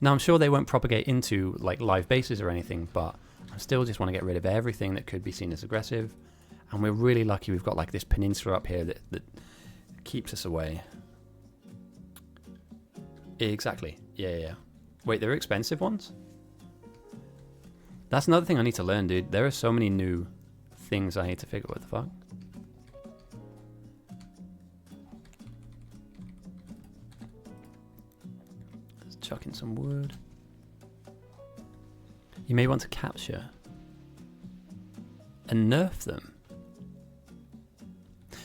Now, I'm sure they won't propagate into like live bases or anything, but I still just want to get rid of everything that could be seen as aggressive. And we're really lucky we've got like this peninsula up here that keeps us away. Exactly. Yeah. Wait, they're expensive ones? That's another thing I need to learn, dude. There are so many new things I need to figure out. What the fuck? Let's chuck in some wood. You may want to capture and nerf them.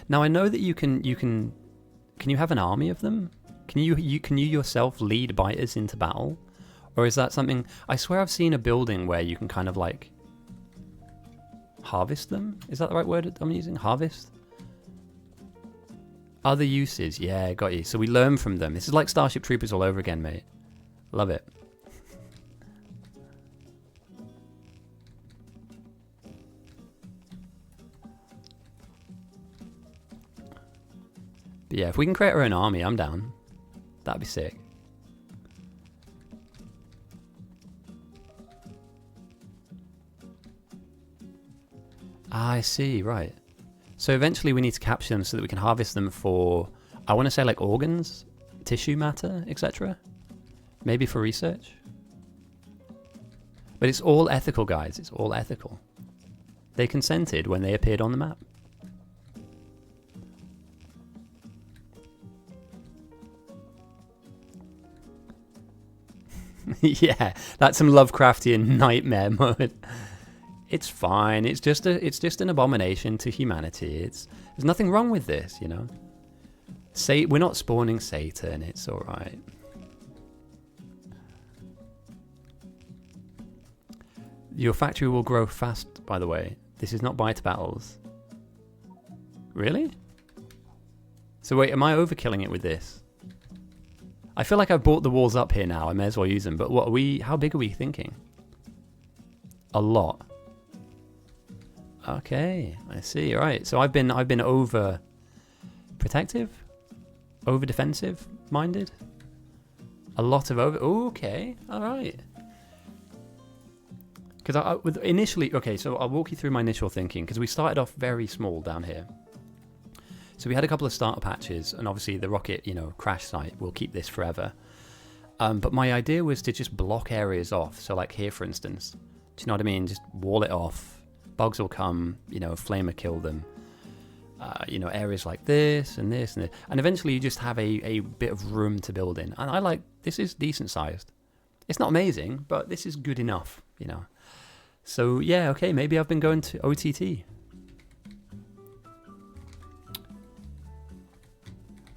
Now I know that you can you have an army of them? Can you yourself lead biters into battle? Or is that something... I swear I've seen a building where you can kind of like... harvest them? Is that the right word I'm using? Harvest? Other uses. Yeah, got you. So we learn from them. This is like Starship Troopers all over again, mate. Love it. But yeah, if we can create our own army, I'm down. That'd be sick. I see, right. So eventually we need to capture them so that we can harvest them for, I want to say like organs, tissue matter, etc. Maybe for research. But it's all ethical, guys. It's all ethical. They consented when they appeared on the map. Yeah, that's some Lovecraftian nightmare mode. It's fine. It's just an abomination to humanity. There's nothing wrong with this, you know. We're not spawning Satan. It's all right. Your factory will grow fast, by the way. This is not Biter Battles. Really? So wait, am I overkilling it with this? I feel like I've brought the walls up here now. I may as well use them. But what are we? How big are we thinking? A lot. Okay, I see. All right. So I've been over protective, over defensive minded. A lot of over. Ooh, okay. All right. Because initially, okay. So I'll walk you through my initial thinking because we started off very small down here. So we had a couple of starter patches, and obviously the rocket, crash site will keep this forever. But my idea was to just block areas off. So like here, for instance, do you know what I mean? Just wall it off. Bugs will come, flamer kill them. Areas like this and this and this. And eventually you just have a bit of room to build in. And I like, this is decent sized. It's not amazing, but this is good enough, So yeah, okay, maybe I've been going to OTT.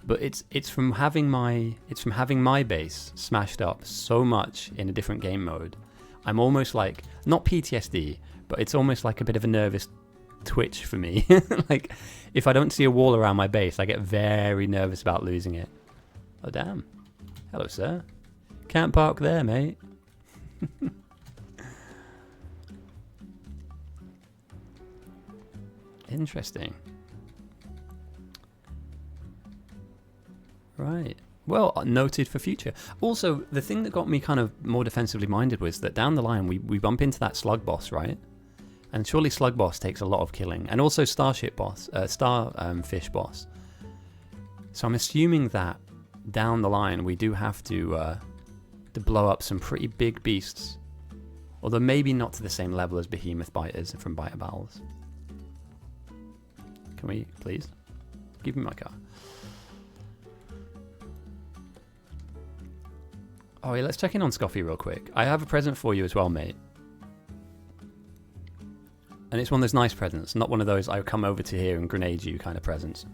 But it's from having my base smashed up so much in a different game mode. I'm almost like, not PTSD, but it's almost like a bit of a nervous twitch for me. Like, if I don't see a wall around my base, I get very nervous about losing it. Oh, damn. Hello, sir. Can't park there, mate. Interesting. Right. Well, noted for future. Also, the thing that got me kind of more defensively minded was that down the line we bump into that slug boss, right? And surely slug boss takes a lot of killing. And also starship boss, starfish boss. So I'm assuming that down the line we do have to blow up some pretty big beasts. Although maybe not to the same level as behemoth biters from Biter Battles. Can we, please? Give me my car. Oh, yeah, let's check in on Scoffy real quick. I have a present for you as well, mate. And it's one of those nice presents, not one of those I'll come over to here and grenade you kind of presents.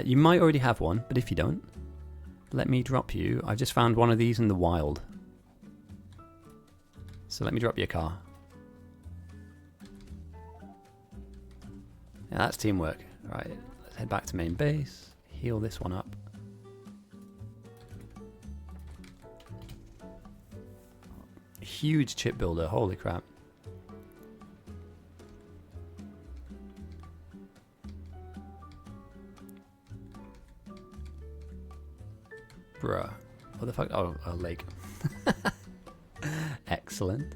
You might already have one, but if you don't, let me drop you. I just found one of these in the wild. So let me drop you a car. Yeah, that's teamwork. Right, let's head back to main base. Heal this one up. Huge chip builder, holy crap. Bruh. What the fuck? Oh, a lake. Excellent.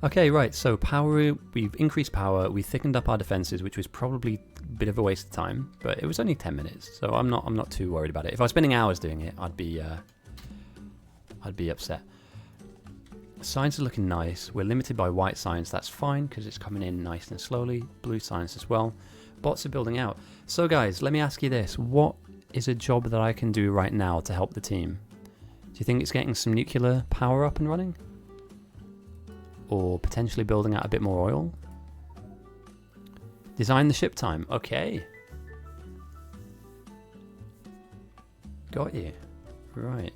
Okay, right, so power, we've increased power, we thickened up our defenses, which was probably a bit of a waste of time, but it was only 10 minutes, so I'm not too worried about it. If I was spending hours doing it, I'd be upset. Science are looking nice. We're limited by white science. That's fine because it's coming in nice and slowly. Blue science as well. Bots are building out. So guys, let me ask you this. What is a job that I can do right now to help the team? Do you think it's getting some nuclear power up and running? Or potentially building out a bit more oil? Design the ship time. Okay. Got you. Right.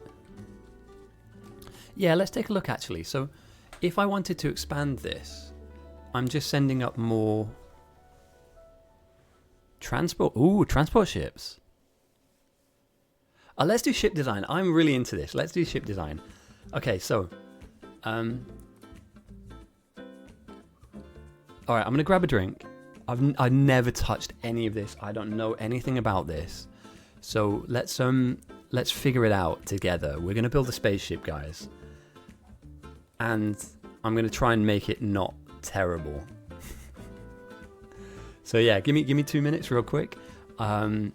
Yeah, let's take a look actually. So if I wanted to expand this, I'm just sending up more transport. Ooh, transport ships. Let's do ship design. I'm really into this. Let's do ship design. Okay, so all right, I'm gonna grab a drink. I've never touched any of this. I don't know anything about this. So let's figure it out together. We're gonna build a spaceship, guys. And I'm gonna try and make it not terrible. So yeah, give me 2 minutes real quick. I'm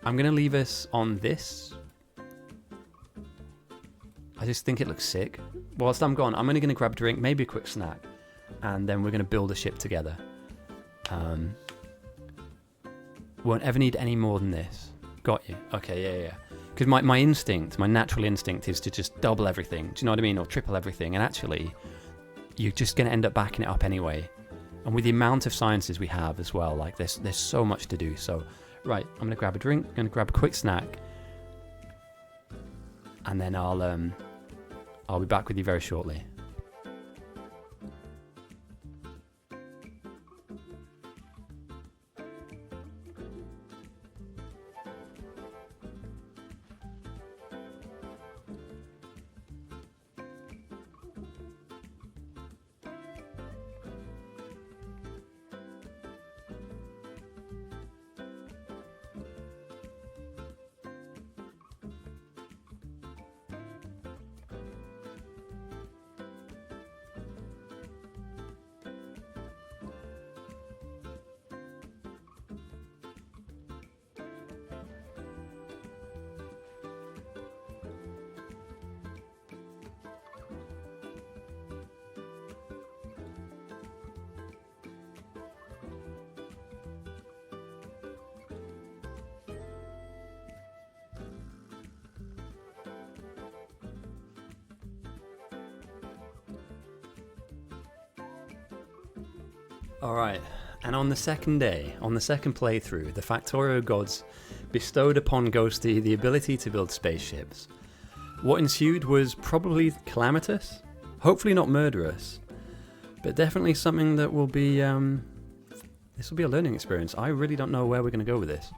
gonna leave us on this. I just think it looks sick. Whilst I'm gone, I'm only gonna grab a drink, maybe a quick snack, and then we're gonna build a ship together. Won't ever need any more than this. Got you. Okay, yeah. Because my instinct, my natural instinct is to just double everything. Do you know what I mean? Or triple everything. And actually, you're just going to end up backing it up anyway. And with the amount of sciences we have as well, like there's so much to do. So, right, I'm going to grab a drink. I'm going to grab a quick snack. And then I'll be back with you very shortly. Alright, and on the second day, on the second playthrough, the Factorio gods bestowed upon Ghosty the ability to build spaceships. What ensued was probably calamitous, hopefully not murderous, but definitely something that will be, this will be a learning experience. I really don't know where we're going to go with this.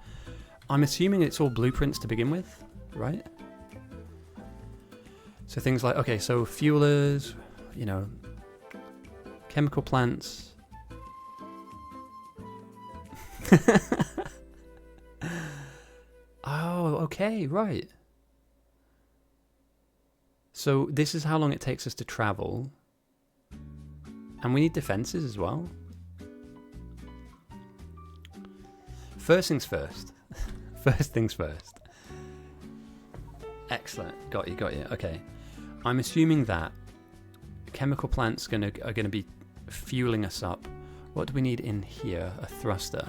I'm assuming it's all blueprints to begin with, right? So things like, okay, so fuelers, you know, chemical plants. okay, right. So this is how long it takes us to travel. And we need defenses as well. First things first. First things first. Excellent. Got you. Okay. I'm assuming that chemical plants are gonna be fueling us up. What do we need in here? A thruster.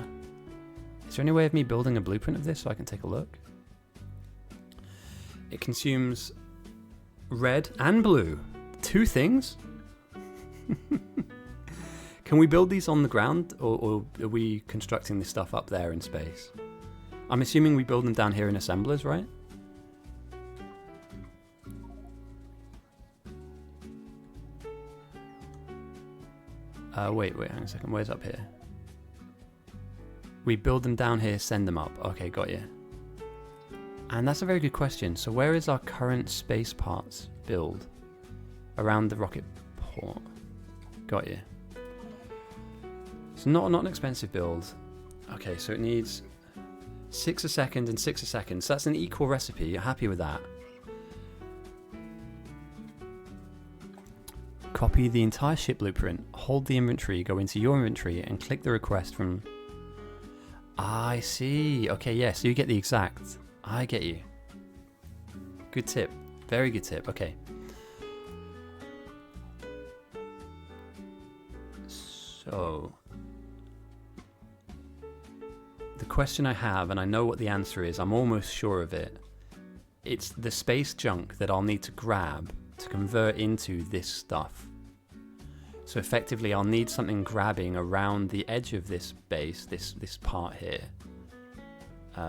Is there any way of me building a blueprint of this so I can take a look? It consumes red and blue. 2 things? Can we build these on the ground, or are we constructing this stuff up there in space? I'm assuming we build them down here in assemblers, right? Wait, hang on a second. Where's up here? We build them down here, send them up. Okay, got you. And that's a very good question. So where is our current space parts build? Around the rocket port. Got you. It's not an expensive build. Okay, so it needs 6 a second and 6 a second. So that's an equal recipe. You're happy with that? Copy the entire ship blueprint. Hold the inventory, go into your inventory, and click the request from... I see. Okay, yeah, so you get the exact. I get you. Good tip. Very good tip. Okay. So... the question I have, and I know what the answer is, I'm almost sure of it. It's the space junk that I'll need to grab to convert into this stuff. So effectively I'll need something grabbing around the edge of this base, this part here.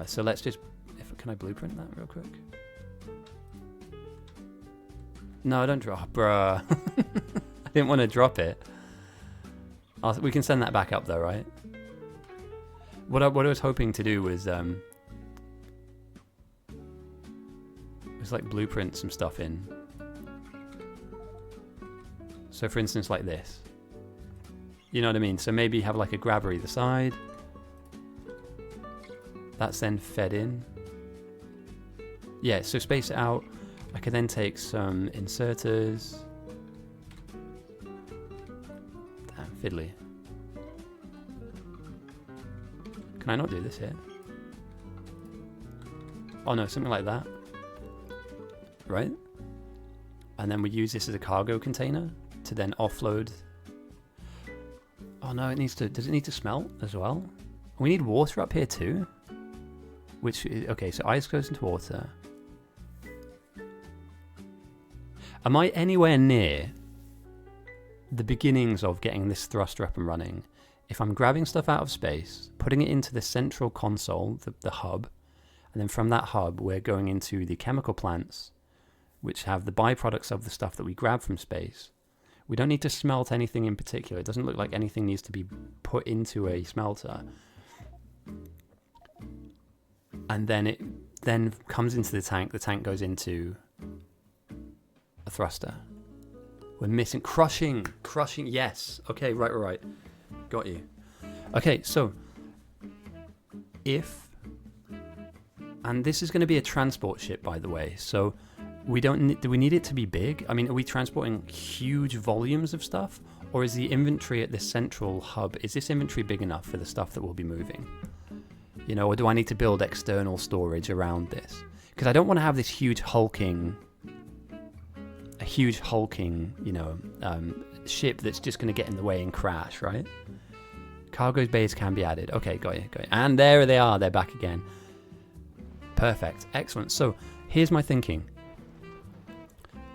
So let's just, can I blueprint that real quick? No, don't drop, bruh. I didn't want to drop it. We can send that back up though, right? What I was hoping to do was like blueprint some stuff in. So for instance, like this. You know what I mean? So maybe have like a grabber either side. That's then fed in. Yeah, so space it out. I could then take some inserters. Damn, fiddly. Can I not do this here? Oh no, something like that. Right? And then we use this as a cargo container to then offload. Oh no, it needs to, does it need to smelt as well? We need water up here too. Which is, okay, so ice goes into water. Am I anywhere near the beginnings of getting this thruster up and running? If I'm grabbing stuff out of space, putting it into the central console, the hub, and then from that hub we're going into the chemical plants, which have the byproducts of the stuff that we grab from space. We don't need to smelt anything in particular. It doesn't look like anything needs to be put into a smelter. And then it then comes into the tank goes into a thruster. We're missing crushing, yes. Okay, right. Got you. Okay, so if, and this is going to be a transport ship, by the way, so we don't do we need it to be big? I mean, are we transporting huge volumes of stuff, or is the inventory at this central hub, is this inventory big enough for the stuff that we'll be moving? You know, or do I need to build external storage around this? Because I don't want to have this huge hulking, you know, ship that's just going to get in the way and crash, right? Cargo bays can be added. Okay, got you. And there they are. They're back again. Perfect. Excellent. So here's my thinking.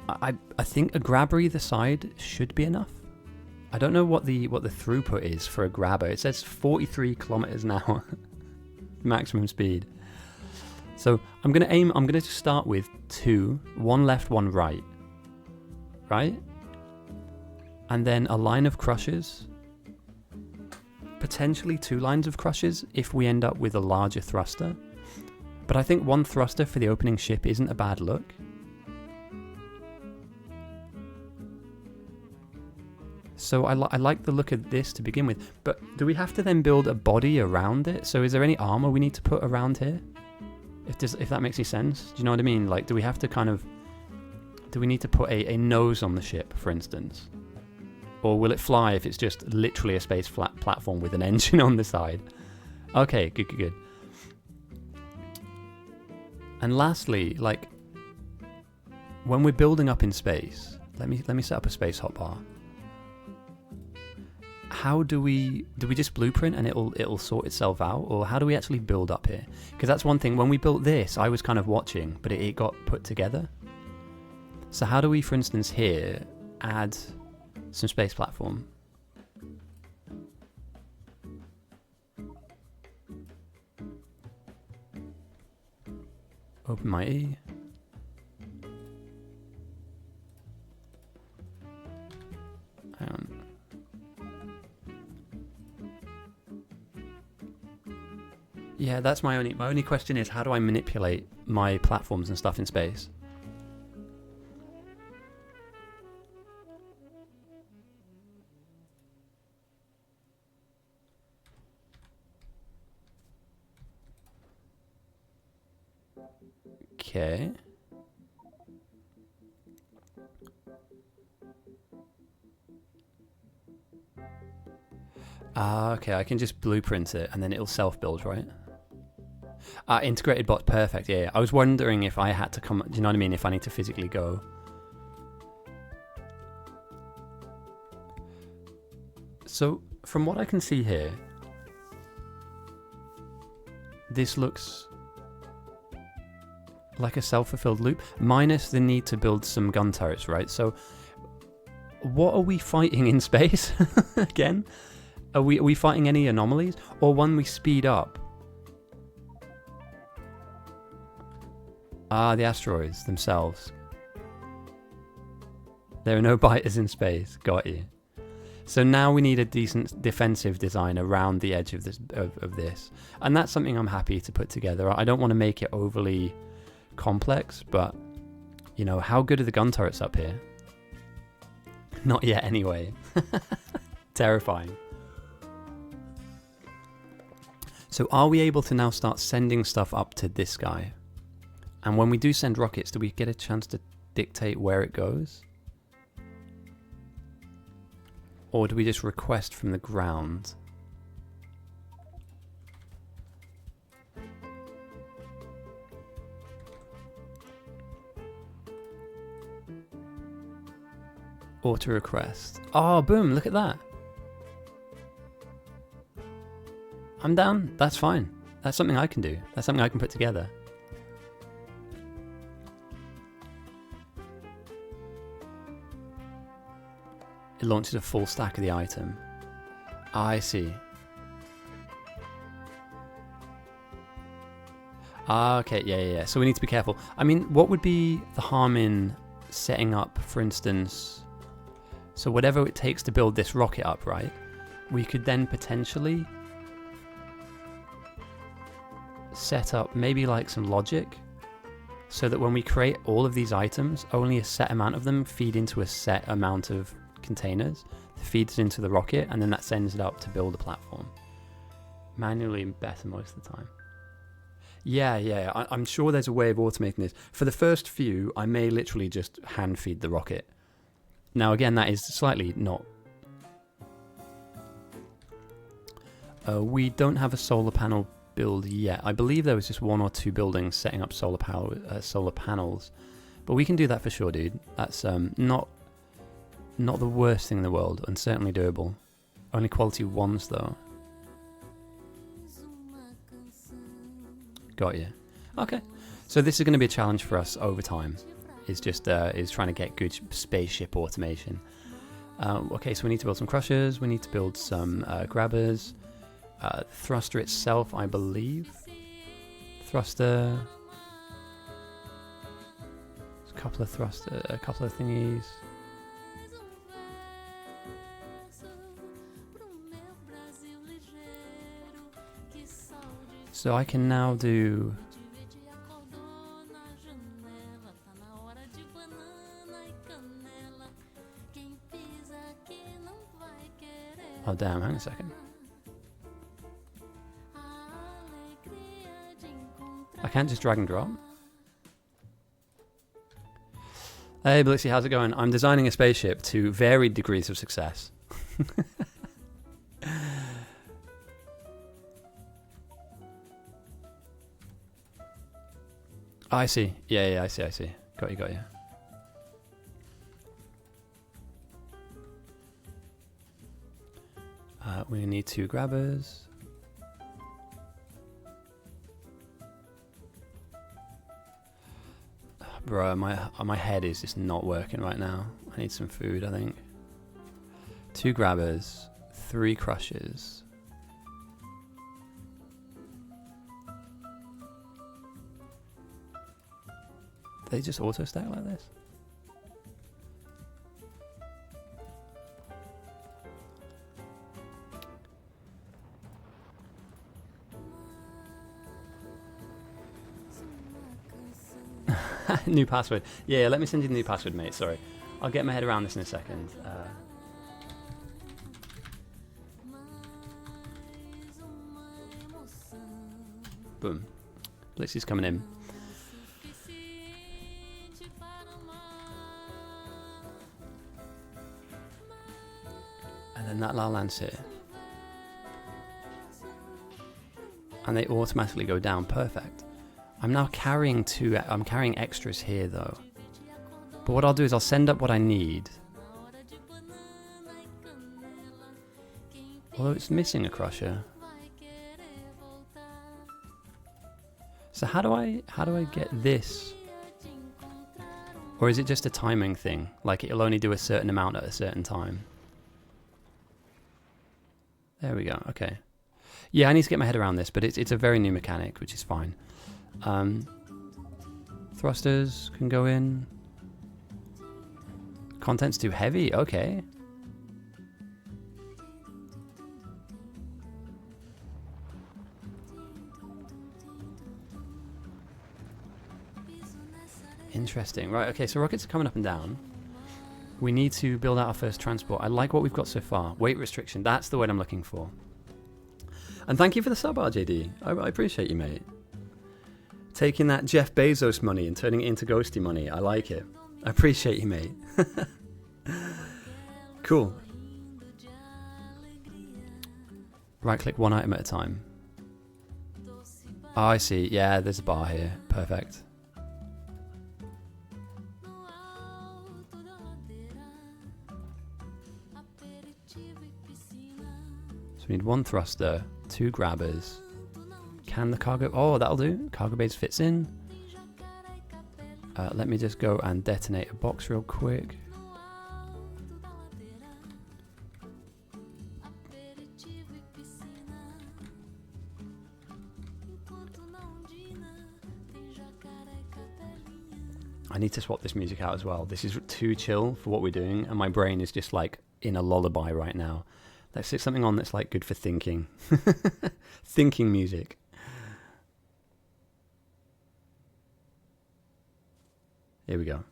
I think a grabber either side should be enough. I don't know what the throughput is for a grabber. It says 43 kilometers an hour. Maximum speed. So I'm going to start with 2, 1 left, 1 right. Right? And then a line of crushers. Potentially 2 lines of crushers if we end up with a larger thruster. But I think 1 thruster for the opening ship isn't a bad look. So I like the look of this to begin with. But do we have to then build a body around it? So is there any armor we need to put around here? If that makes any sense. Do you know what I mean? Like, do we have to kind of... Do we need to put a nose on the ship, for instance? Or will it fly if it's just literally a space flat platform with an engine on the side? Okay, good, good, good. And lastly, like, when we're building up in space, let me set up a space hotbar. How do we just blueprint and it'll sort itself out, or how do we actually build up here? Because that's one thing. When we built this, I was kind of watching, but it got put together. So how do we, for instance, here add some space platform? Open my E. Hang on. Yeah, that's my only question is, how do I manipulate my platforms and stuff in space? Okay. Okay, I can just blueprint it and then it'll self-build, right? Integrated bot, perfect, yeah. I was wondering if I had to come, do you know what I mean? If I need to physically go. So, from what I can see here, this looks like a self-fulfilled loop, minus the need to build some gun turrets, right? So, what are we fighting in space, again? Are we fighting any anomalies? Or when we speed up? The asteroids themselves. There are no biters in space. Got you. So now we need a decent defensive design around the edge of this. And that's something I'm happy to put together. I don't want to make it overly complex, but, you know, how good are the gun turrets up here? Not yet, anyway. Terrifying. So are we able to now start sending stuff up to this guy? And when we do send rockets, do we get a chance to dictate where it goes? Or do we just request from the ground? Auto request. Oh, boom, look at that. I'm down, that's fine. That's something I can do. That's something I can put together. It launches a full stack of the item. I see. Okay, yeah. So we need to be careful. I mean, what would be the harm in setting up, for instance, so whatever it takes to build this rocket up, right? We could then potentially set up maybe like some logic so that when we create all of these items, only a set amount of them feed into a set amount of containers, feeds into the rocket, and then that sends it up to build a platform. Manually better most of the time. Yeah, I'm sure there's a way of automating this. For the first few, I may literally just hand feed the rocket. Now again, that is slightly not... we don't have a solar panel build yet. I believe there was just 1 or 2 buildings setting up solar panels, but we can do that for sure, dude. That's not the worst thing in the world, and certainly doable. Only quality ones though. Got you. Okay, so this is going to be a challenge for us over time. Is trying to get good spaceship automation. Okay, so we need to build some crushers. We need to build some grabbers. Thruster itself, I believe. Thruster. A couple of thingies. So I can now do... Oh damn, hang on a second. I can't just drag and drop. Hey Blixie, how's it going? I'm designing a spaceship to varied degrees of success. Oh, I see. Yeah, I see. Got you. We need 2 grabbers. Bro, my head is just not working right now. I need some food, I think. 2 grabbers, 3 crushes. They just auto stack like this? New password. Yeah, let me send you the new password, mate. Sorry. I'll get my head around this in a second. Boom. Blixie's coming in. And then that lands here. And they automatically go down. Perfect. I'm now carrying I'm carrying extras here though. But what I'll do is I'll send up what I need. Although it's missing a crusher. So how do I get this? Or is it just a timing thing? Like it'll only do a certain amount at a certain time. There we go, okay. Yeah, I need to get my head around this, but it's a very new mechanic, which is fine. Thrusters can go in. Content's too heavy, okay. Interesting, right, okay, so rockets are coming up and down. We need to build out our first transport. I like what we've got so far. Weight restriction, that's the word I'm looking for. And thank you for the sub, RJD. I appreciate you, mate. Taking that Jeff Bezos money and turning it into ghosty money. I like it. I appreciate you, mate. Cool. Right click one item at a time. Oh, I see. Yeah, there's a bar here. Perfect. So we need 1 thruster, 2 grabbers. Can the cargo... Oh, that'll do. Cargo base fits in. Let me just go and detonate a box real quick. I need to swap this music out as well. This is too chill for what we're doing, and my brain is just like in a lullaby right now. Let's stick something on that's like good for thinking. Thinking music. Here we go.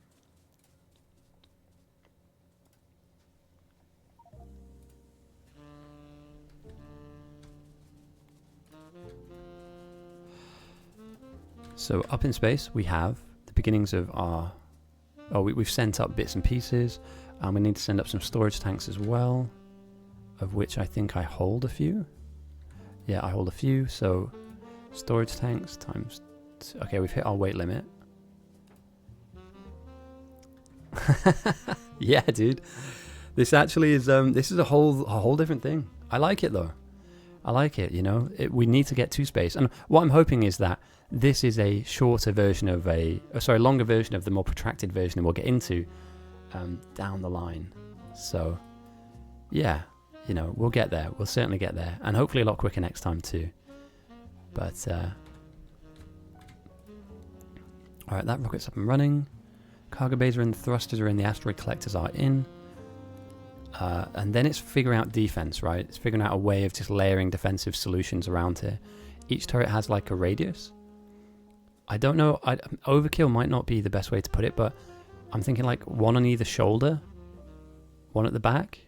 So up in space we have the beginnings of our... Oh, we've sent up bits and pieces. And we need to send up some storage tanks as well, of which I think I hold a few. Yeah, I hold a few. So storage tanks times... Okay, we've hit our weight limit. Yeah, dude. This actually is this is a whole different thing. I like it though. I like it, you know. We need to get to space. And what I'm hoping is that this is a shorter version of longer version of the more protracted version that we'll get into down the line. So yeah, you know, we'll get there. We'll certainly get there. And hopefully a lot quicker next time too. But alright, that rocket's up and running. Cargo bays are in, thrusters are in, the asteroid collectors are in. And then it's figuring out defense, right? It's figuring out a way of just layering defensive solutions around here. Each turret has like a radius. I don't know, overkill might not be the best way to put it, but I'm thinking like 1 on either shoulder, 1 at the back.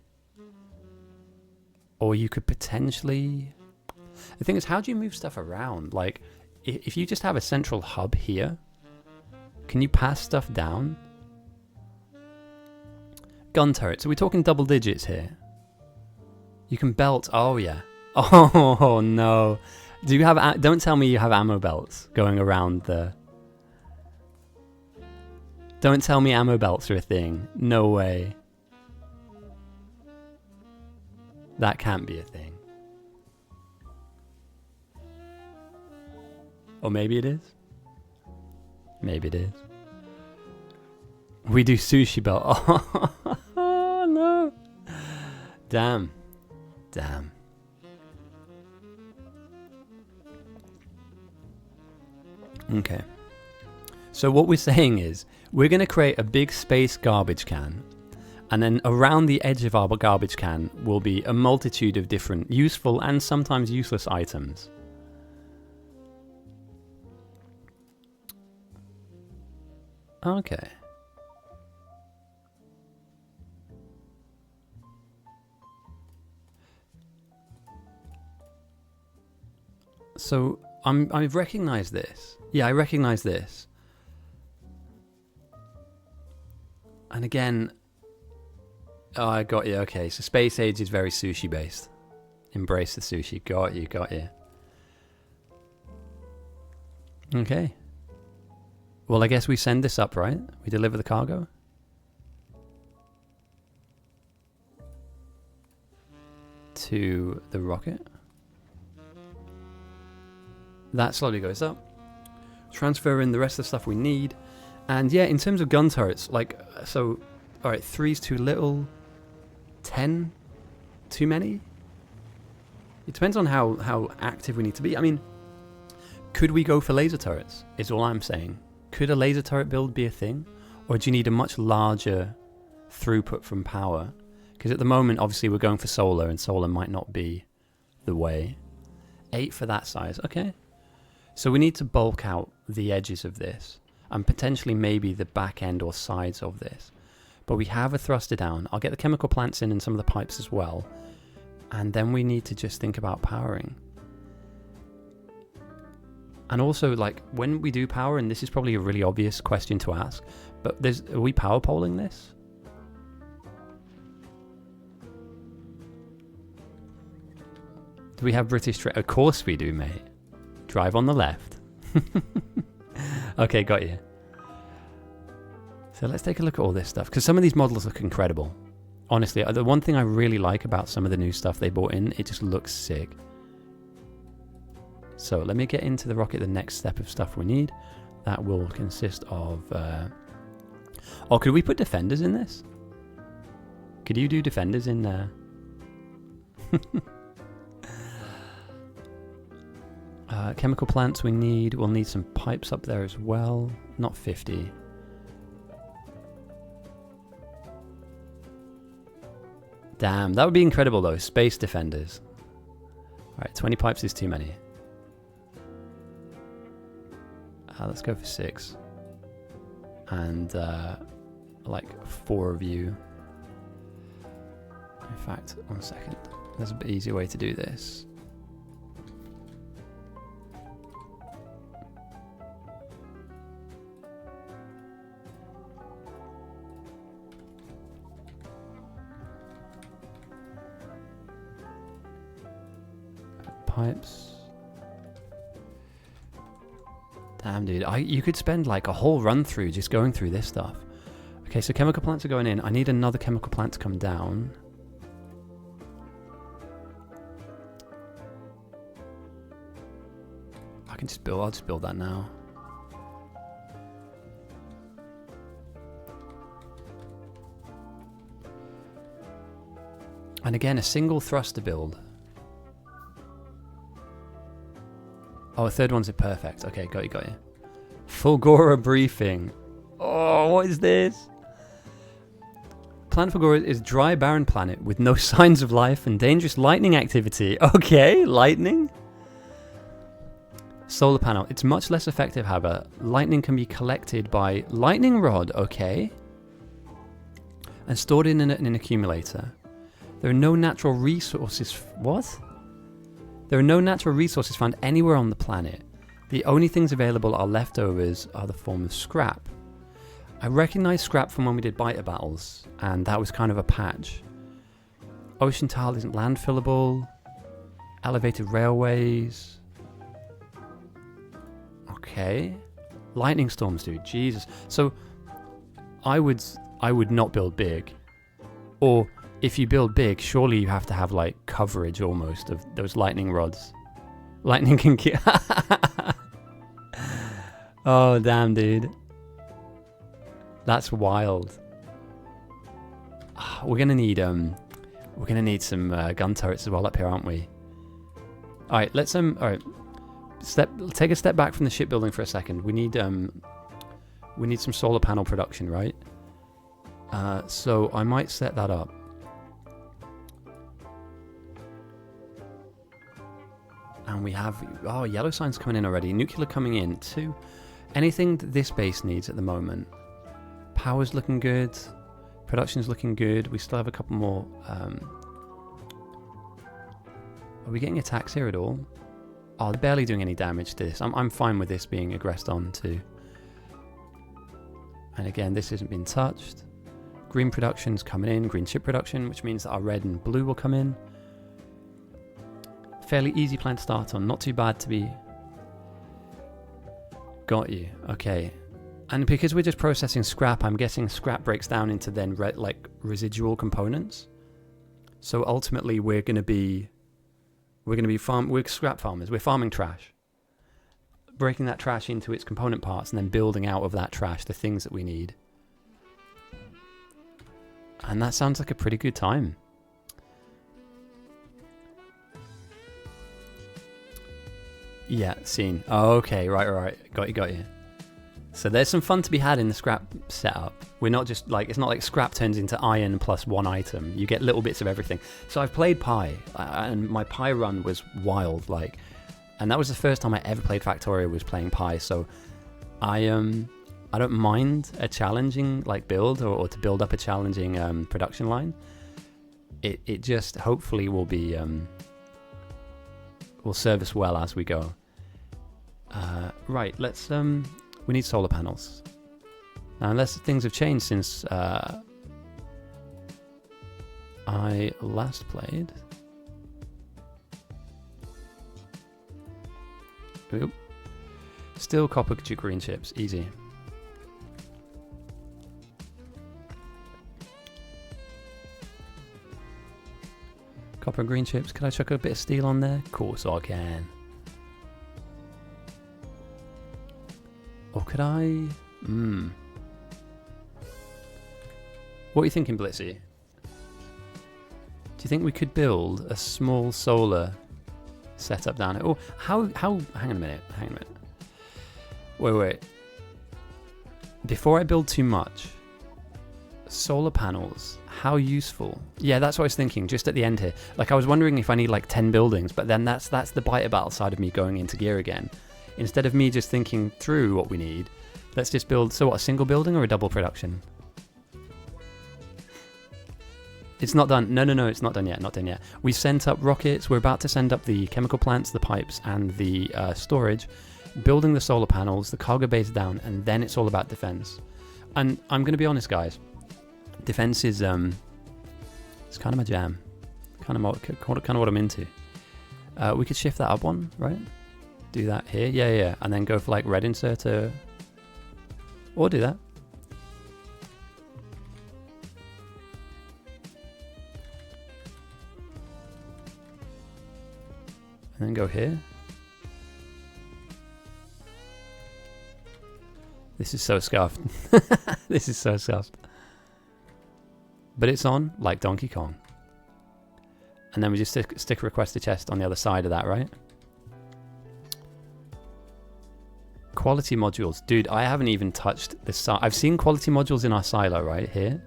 Or you could potentially... The thing is, how do you move stuff around? Like, if you just have a central hub here, can you pass stuff down? Gun turrets. Are we talking double digits here? You can belt. Oh, yeah. Oh, no. Do you have... Don't tell me you have ammo belts going around the... Don't tell me ammo belts are a thing. No way. That can't be a thing. Or maybe it is. Maybe it is. We do sushi belt. Oh, no. Damn. Damn. Okay. So what we're saying is, we're going to create a big space garbage can, and then around the edge of our garbage can will be a multitude of different useful and sometimes useless items. Okay. So I've recognized this. Yeah, I recognize this. And again, oh, I got you. Okay, so Space Age is very sushi based. Embrace the sushi. Got you, got you. Okay. Well, I guess we send this up, right? We deliver the cargo. To the rocket. That slowly goes up. Transfer in the rest of the stuff we need. And yeah, in terms of gun turrets, like, so, alright, 3's too little. 10 too many? It depends on how active we need to be. I mean, could we go for laser turrets, is all I'm saying. Could a laser turret build be a thing? Or do you need a much larger throughput from power? Because at the moment, obviously, we're going for solar, and solar might not be the way. 8 for that size, okay. So we need to bulk out the edges of this, and potentially maybe the back end or sides of this. But we have a thruster down. I'll get the chemical plants in and some of the pipes as well. And then we need to just think about powering. And also, like, when we do power, and this is probably a really obvious question to ask, but are we power polling this? Do we have British... Of course we do, mate. Drive on the left. Okay, got you. So let's take a look at all this stuff, because some of these models look incredible. Honestly, the one thing I really like about some of the new stuff they brought in, it just looks sick. So let me get into the rocket, the next step of stuff we need. That will consist of... Oh, could we put defenders in this? Could you do defenders in there? Chemical plants we'll need some pipes up there as well. Not 50. Damn, that would be incredible though. Space defenders. Alright, 20 pipes is too many. Let's go for 6. And like 4 of you. In fact, 1 second. There's a bit easier way to do this. Pipes. Damn, dude. You could spend like a whole run through just going through this stuff. Okay, so chemical plants are going in. I need another chemical plant to come down. I'll just build that now. And again, a single thruster build. Oh, a third one's perfect. Okay, got you. Fulgora briefing. Oh, what is this? Planet Fulgora is a dry, barren planet with no signs of life and dangerous lightning activity. Okay, lightning? Solar panel. It's much less effective, however. Lightning can be collected by lightning rod, okay. And stored in an accumulator. There are no natural resources... What? There are no natural resources found anywhere on the planet. The only things available are leftovers are the form of scrap. I recognize scrap from when we did biter battles, and that was kind of a patch. Ocean tile isn't landfillable. Elevated railways. Okay. Lightning storms, dude. Jesus. So I would not build big. Or if you build big, surely you have to have like coverage almost of those lightning rods. Lightning can kill. Oh damn, dude. That's wild. We're gonna need some gun turrets as well up here, aren't we? All right, let's all right. Take a step back from the shipbuilding for a second. We need some solar panel production, right? So I might set that up. And we have yellow signs coming in already. Nuclear coming in too. Anything that this base needs at the moment. Power's looking good. Production's looking good. We still have a couple more. Are we getting attacks here at all? Oh, they're barely doing any damage to this. I'm fine with this being aggressed on too. And again, this hasn't been touched. Green production's coming in. Green ship production, which means that our red and blue will come in. Fairly easy plan to start on. Not too bad to be... Got you. Okay. And because we're just processing scrap, I'm guessing scrap breaks down into then like residual components. So ultimately we're scrap farmers. We're farming trash. Breaking that trash into its component parts and then building out of that trash the things that we need. And that sounds like a pretty good time. Yeah, scene. Oh, okay, right. Got you. So there's some fun to be had in the scrap setup. We're not just like, it's not like scrap turns into iron plus one item. You get little bits of everything. So I've played Pi, and my Pi run was wild, like, and that was the first time I ever played Factorio was playing Pi. So I don't mind a challenging like build or to build up a challenging production line. It just hopefully will be will serve us well as we go. Right, let's we need solar panels. Now, unless things have changed since I last played. Oop. Still copper to green chips, easy. Copper and green chips. Can I chuck a bit of steel on there? Of course I can. Or could I? What are you thinking, Blitzy? Do you think we could build a small solar setup down here? Oh, how? Hang on a minute. Wait. Before I build too much, solar panels, how useful? Yeah, that's what I was thinking, just at the end here. Like, I was wondering if I need like 10 buildings, but then that's the biter battle side of me going into gear again. Instead of me just thinking through what we need, let's just build, so what, a single building or a double production? It's not done. No, it's not done yet. We've sent up rockets. We're about to send up the chemical plants, the pipes, and the storage, building the solar panels, the cargo base down, and then it's all about defense. And I'm going to be honest, guys. Defense is it's kind of my jam. Kind of what I'm into. We could shift that up one, right? Do that here. Yeah. And then go for like red inserter. Or do that. And then go here. This is so scuffed. This is so scuffed. But it's on like Donkey Kong. And then we just stick a requested chest on the other side of that, right? Quality modules. Dude, I haven't even touched this. I've seen quality modules in our silo right here.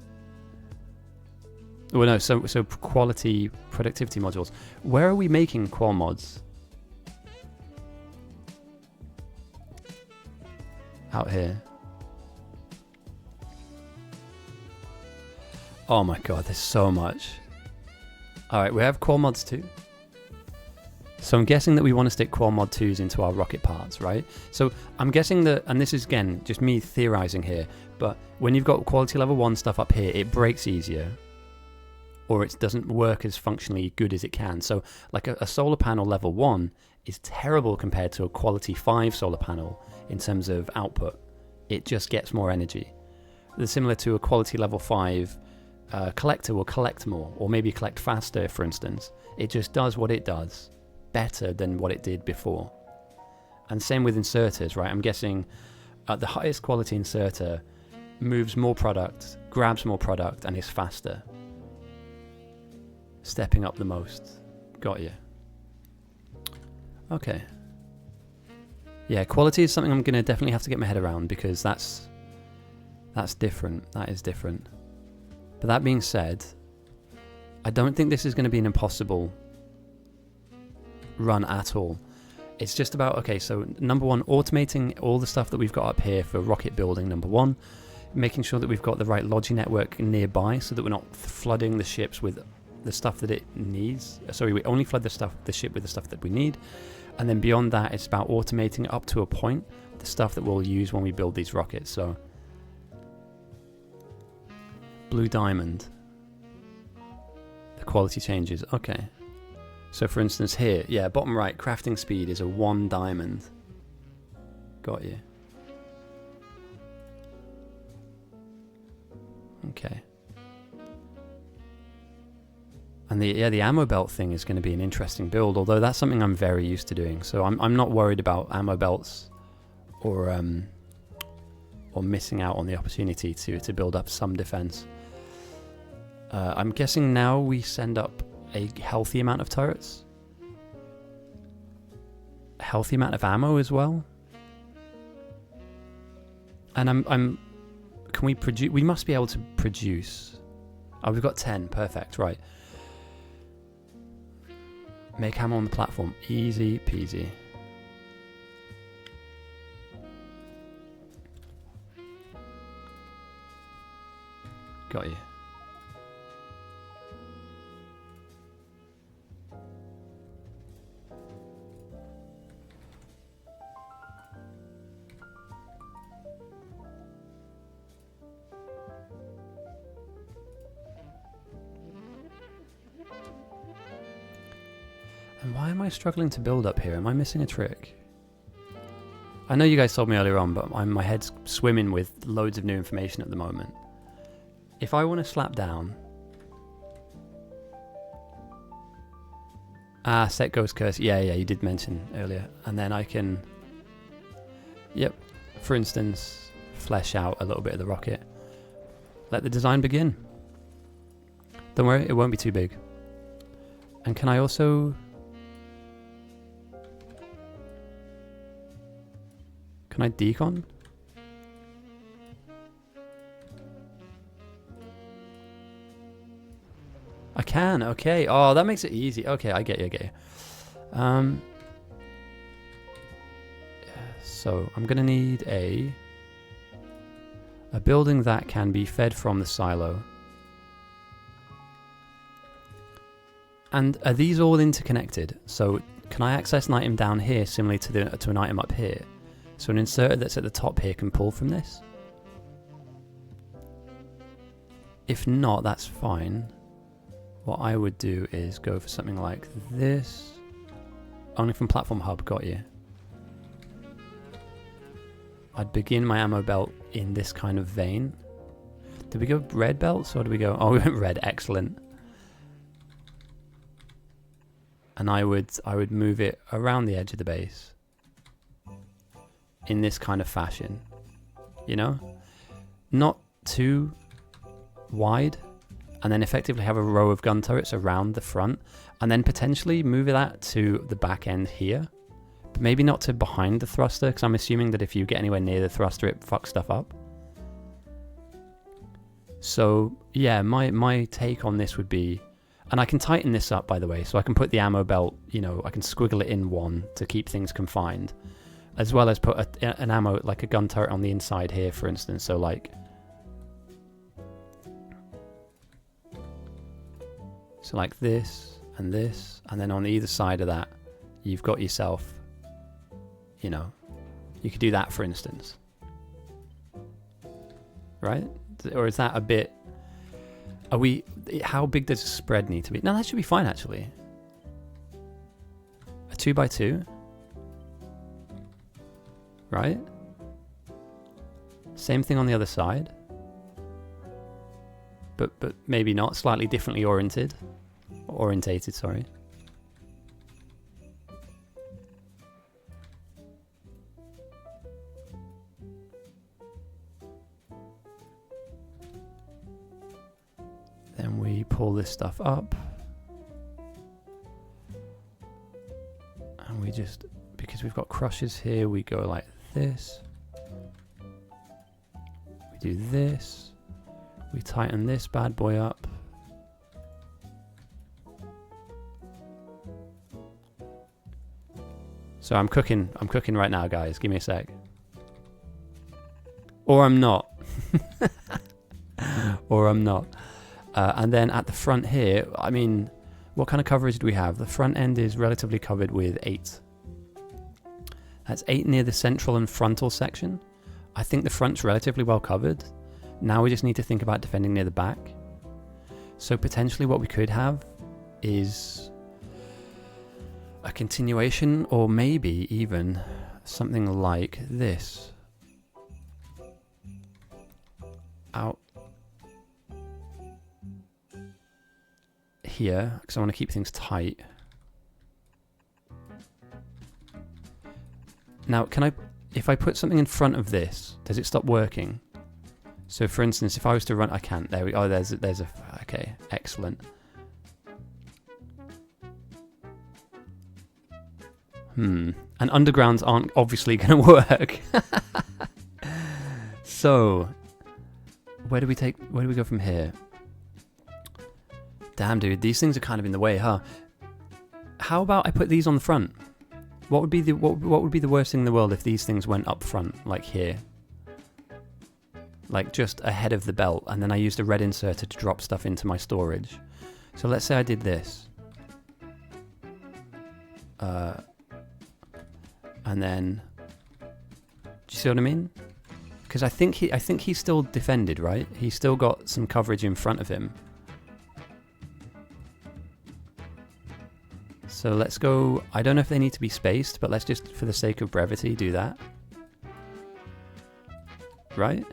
Well, no, so quality productivity modules. Where are we making qual mods? Out here. Oh my god, there's so much. Alright, we have qual mods too. So I'm guessing that we want to stick Qual Mod 2s into our rocket parts, right? So I'm guessing that, and this is again just me theorizing here, but when you've got quality level 1 stuff up here, it breaks easier, or it doesn't work as functionally good as it can. So like a solar panel level 1 is terrible compared to a quality 5 solar panel in terms of output. It just gets more energy. They're similar to a quality level 5 collector will collect more, or maybe collect faster, for instance. It just does what it does better than what it did before. And same with inserters, right? I'm guessing the highest quality inserter moves more product, grabs more product, and is faster. Stepping up the most. Got you. Okay. Yeah, quality is something I'm going to definitely have to get my head around, because that's different. That is different. But that being said, I don't think this is going to be an impossible run at all. It's just about, okay, so number one, automating all the stuff that we've got up here for rocket building, number one, making sure that we've got the right logi network nearby so that we're not flooding the ships with the stuff that it needs. Sorry, we only flood the ship with the stuff that we need. And then beyond that, it's about automating up to a point the stuff that we'll use when we build these rockets. So blue diamond, the quality changes. Okay, so for instance here, yeah, bottom right, crafting speed is a 1 diamond. Got you. Okay. And the ammo belt thing is going to be an interesting build, although that's something I'm very used to doing. So I'm not worried about ammo belts or missing out on the opportunity to build up some defense. I'm guessing now we send up a healthy amount of turrets, a healthy amount of ammo as well. And can we produce? We must be able to produce. Oh, we've got 10. Perfect. Right. Make ammo on the platform. Easy peasy. Got you. And why am I struggling to build up here? Am I missing a trick? I know you guys told me earlier on, but my head's swimming with loads of new information at the moment. If I want to slap down... set ghost curse. Yeah, you did mention earlier. And then I can... Yep. For instance, flesh out a little bit of the rocket. Let the design begin. Don't worry, it won't be too big. And can I also... Can I decon? I can, okay. Oh, that makes it easy. Okay, I get you. So I'm gonna need a building that can be fed from the silo. And are these all interconnected? So can I access an item down here similarly to an item up here? So an inserter that's at the top here can pull from this? If not, that's fine. What I would do is go for something like this. Only from Platform Hub, got you. I'd begin my ammo belt in this kind of vein. Did we go red belts or did we go... Oh, we went red, excellent. And I would move it around the edge of the base. In this kind of fashion. You know? Not too wide. And then effectively have a row of gun turrets around the front. And then potentially move that to the back end here. But maybe not to behind the thruster, because I'm assuming that if you get anywhere near the thruster, it fucks stuff up. So, yeah, my take on this would be... And I can tighten this up, by the way, so I can put the ammo belt, you know, I can squiggle it in one to keep things confined. As well as put an ammo, like a gun turret on the inside here, for instance. So, like... So like this, and then on either side of that, you've got yourself, you know, you could do that, for instance. Right? Or is that a bit... Are we... How big does the spread need to be? No, that should be fine, actually. A 2x2. Right? Same thing on the other side. But maybe not. Slightly differently orientated, sorry. Then we pull this stuff up. And we just, because we've got crushes here, we go like this. We do this. We tighten this bad boy up. So I'm cooking right now, guys. Give me a sec. Or I'm not. Or I'm not. And then at the front here, I mean, what kind of coverage do we have? The front end is relatively covered with 8. That's 8 near the central and frontal section. I think the front's relatively well covered. Now we just need to think about defending near the back. So potentially what we could have is a continuation, or maybe even something like this. Out here, because I want to keep things tight. Now, can I, if I put something in front of this, does it stop working? So for instance, if I was to run, I can't, there we go, oh, there's a, okay, excellent. And undergrounds aren't obviously going to work. So, where do we go from here? Damn, dude, these things are kind of in the way, huh? How about I put these on the front? What would be the what would be the worst thing in the world if these things went up front, like here? Like just ahead of the belt, and then I used a red inserter to drop stuff into my storage. So let's say I did this. And then, do you see what I mean? Because I think he's still defended, right? He's still got some coverage in front of him. So let's go, I don't know if they need to be spaced, but let's just, for the sake of brevity, do that. Right?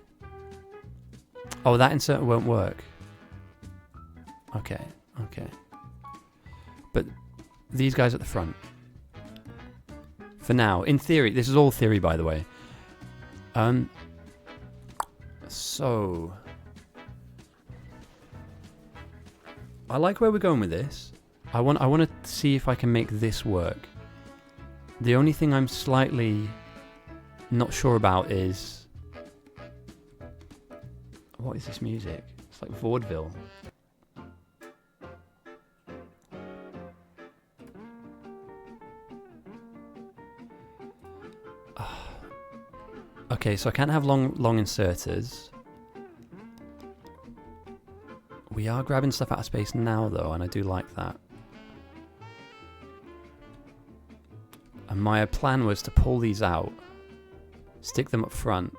Oh, that inserter won't work. Okay, okay. But these guys at the front. For now, in theory, this is all theory, by the way. So I like where we're going with this. I want to see if I can make this work. The only thing I'm slightly not sure about is, what is this music? It's like vaudeville. Okay, so I can't have long inserters. We are grabbing stuff out of space now, though, and I do like that. And my plan was to pull these out, stick them up front.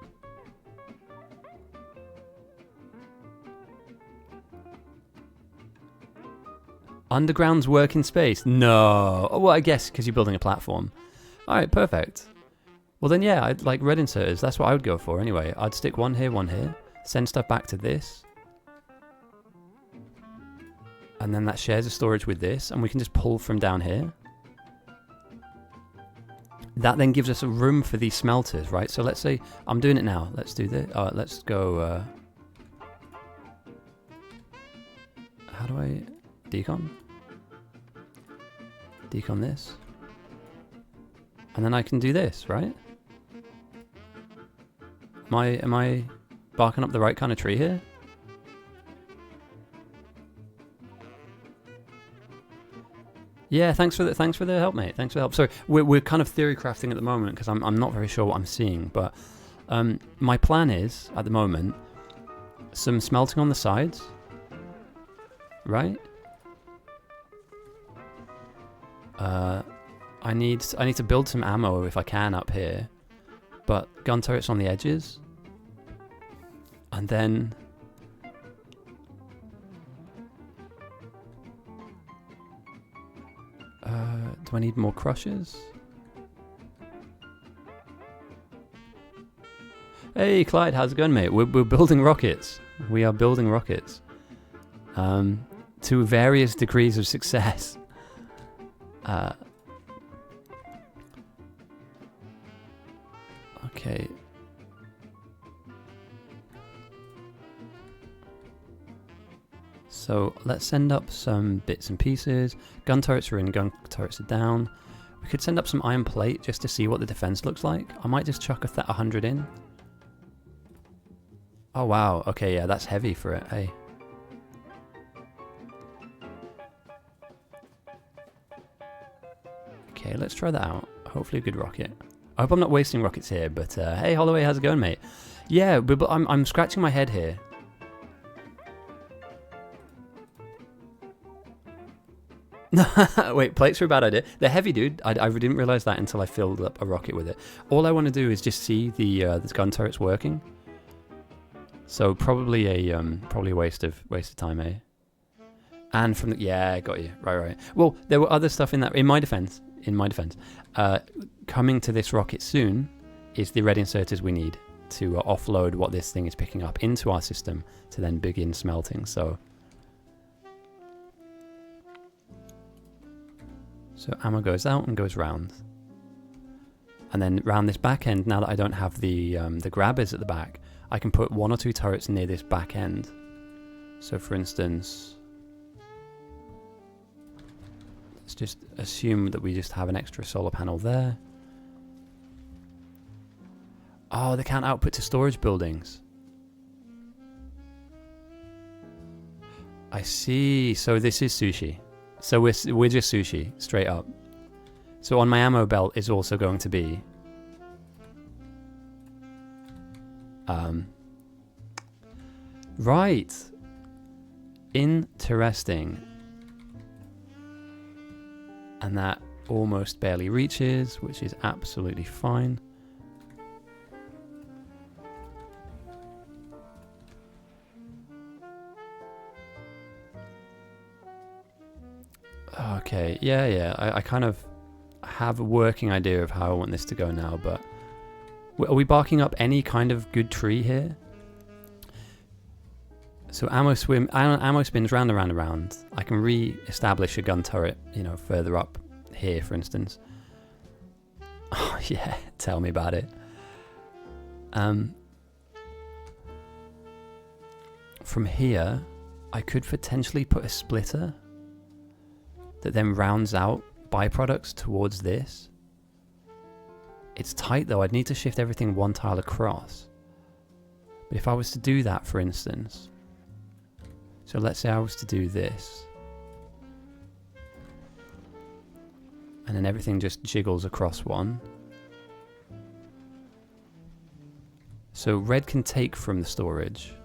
Undergrounds work in space? No. Oh, well, I guess because you're building a platform. All right, perfect. Well then, yeah, I'd like red inserters. That's what I would go for anyway. I'd stick one here, send stuff back to this. And then that shares a storage with this, and we can just pull from down here. That then gives us a room for these smelters, right? So let's say, I'm doing it now. Let's do this. Let's go, how do I decon? Decon this. And then I can do this, right? Am I barking up the right kind of tree here? Yeah, thanks for the help, mate. Thanks for the help. Sorry, we're kind of theory crafting at the moment because I'm not very sure what I'm seeing, but my plan is at the moment some smelting on the sides, right? I need to build some ammo if I can up here, but gun turrets on the edges, and then do I need more crushers? Hey Clyde, how's it going, mate? We're building rockets. We are building rockets. To various degrees of success. Okay. So let's send up some bits and pieces. Gun turrets are in, gun turrets are down. We could send up some iron plate just to see what the defense looks like. I might just chuck 100 in. Oh wow, okay, yeah, that's heavy for it, hey. Okay, let's try that out. Hopefully a good rocket. I hope I'm not wasting rockets here, but hey Holloway, how's it going, mate? Yeah, but I'm scratching my head here. Wait, plates are a bad idea. They're heavy, dude. I didn't realize that until I filled up a rocket with it. All I want to do is just see the gun turrets working. So probably a waste of time, eh? And from the, yeah, got you. Right. Well, there were other stuff in that. In my defense, coming to this rocket soon is the red inserters we need to offload what this thing is picking up into our system to then begin smelting. So ammo goes out and goes round. And then round this back end, now that I don't have the grabbers at the back, I can put 1 or 2 turrets near this back end. So for instance, let's just assume that we just have an extra solar panel there. Oh, they can't output to storage buildings. I see. So this is sushi. So we're just sushi, straight up. So on my ammo belt is also going to be right. Interesting. And that almost barely reaches, which is absolutely fine. Okay, yeah. I kind of have a working idea of how I want this to go now, but are we barking up any kind of good tree here? So ammo spins round and round and round. I can re-establish a gun turret, further up here, for instance. Oh yeah, tell me about it. From here, I could potentially put a splitter that then rounds out byproducts towards this. It's tight though, I'd need to shift everything 1 tile across. But if I was to do that, for instance, so let's say I was to do this, and then everything just jiggles across one. So red can take from the storage.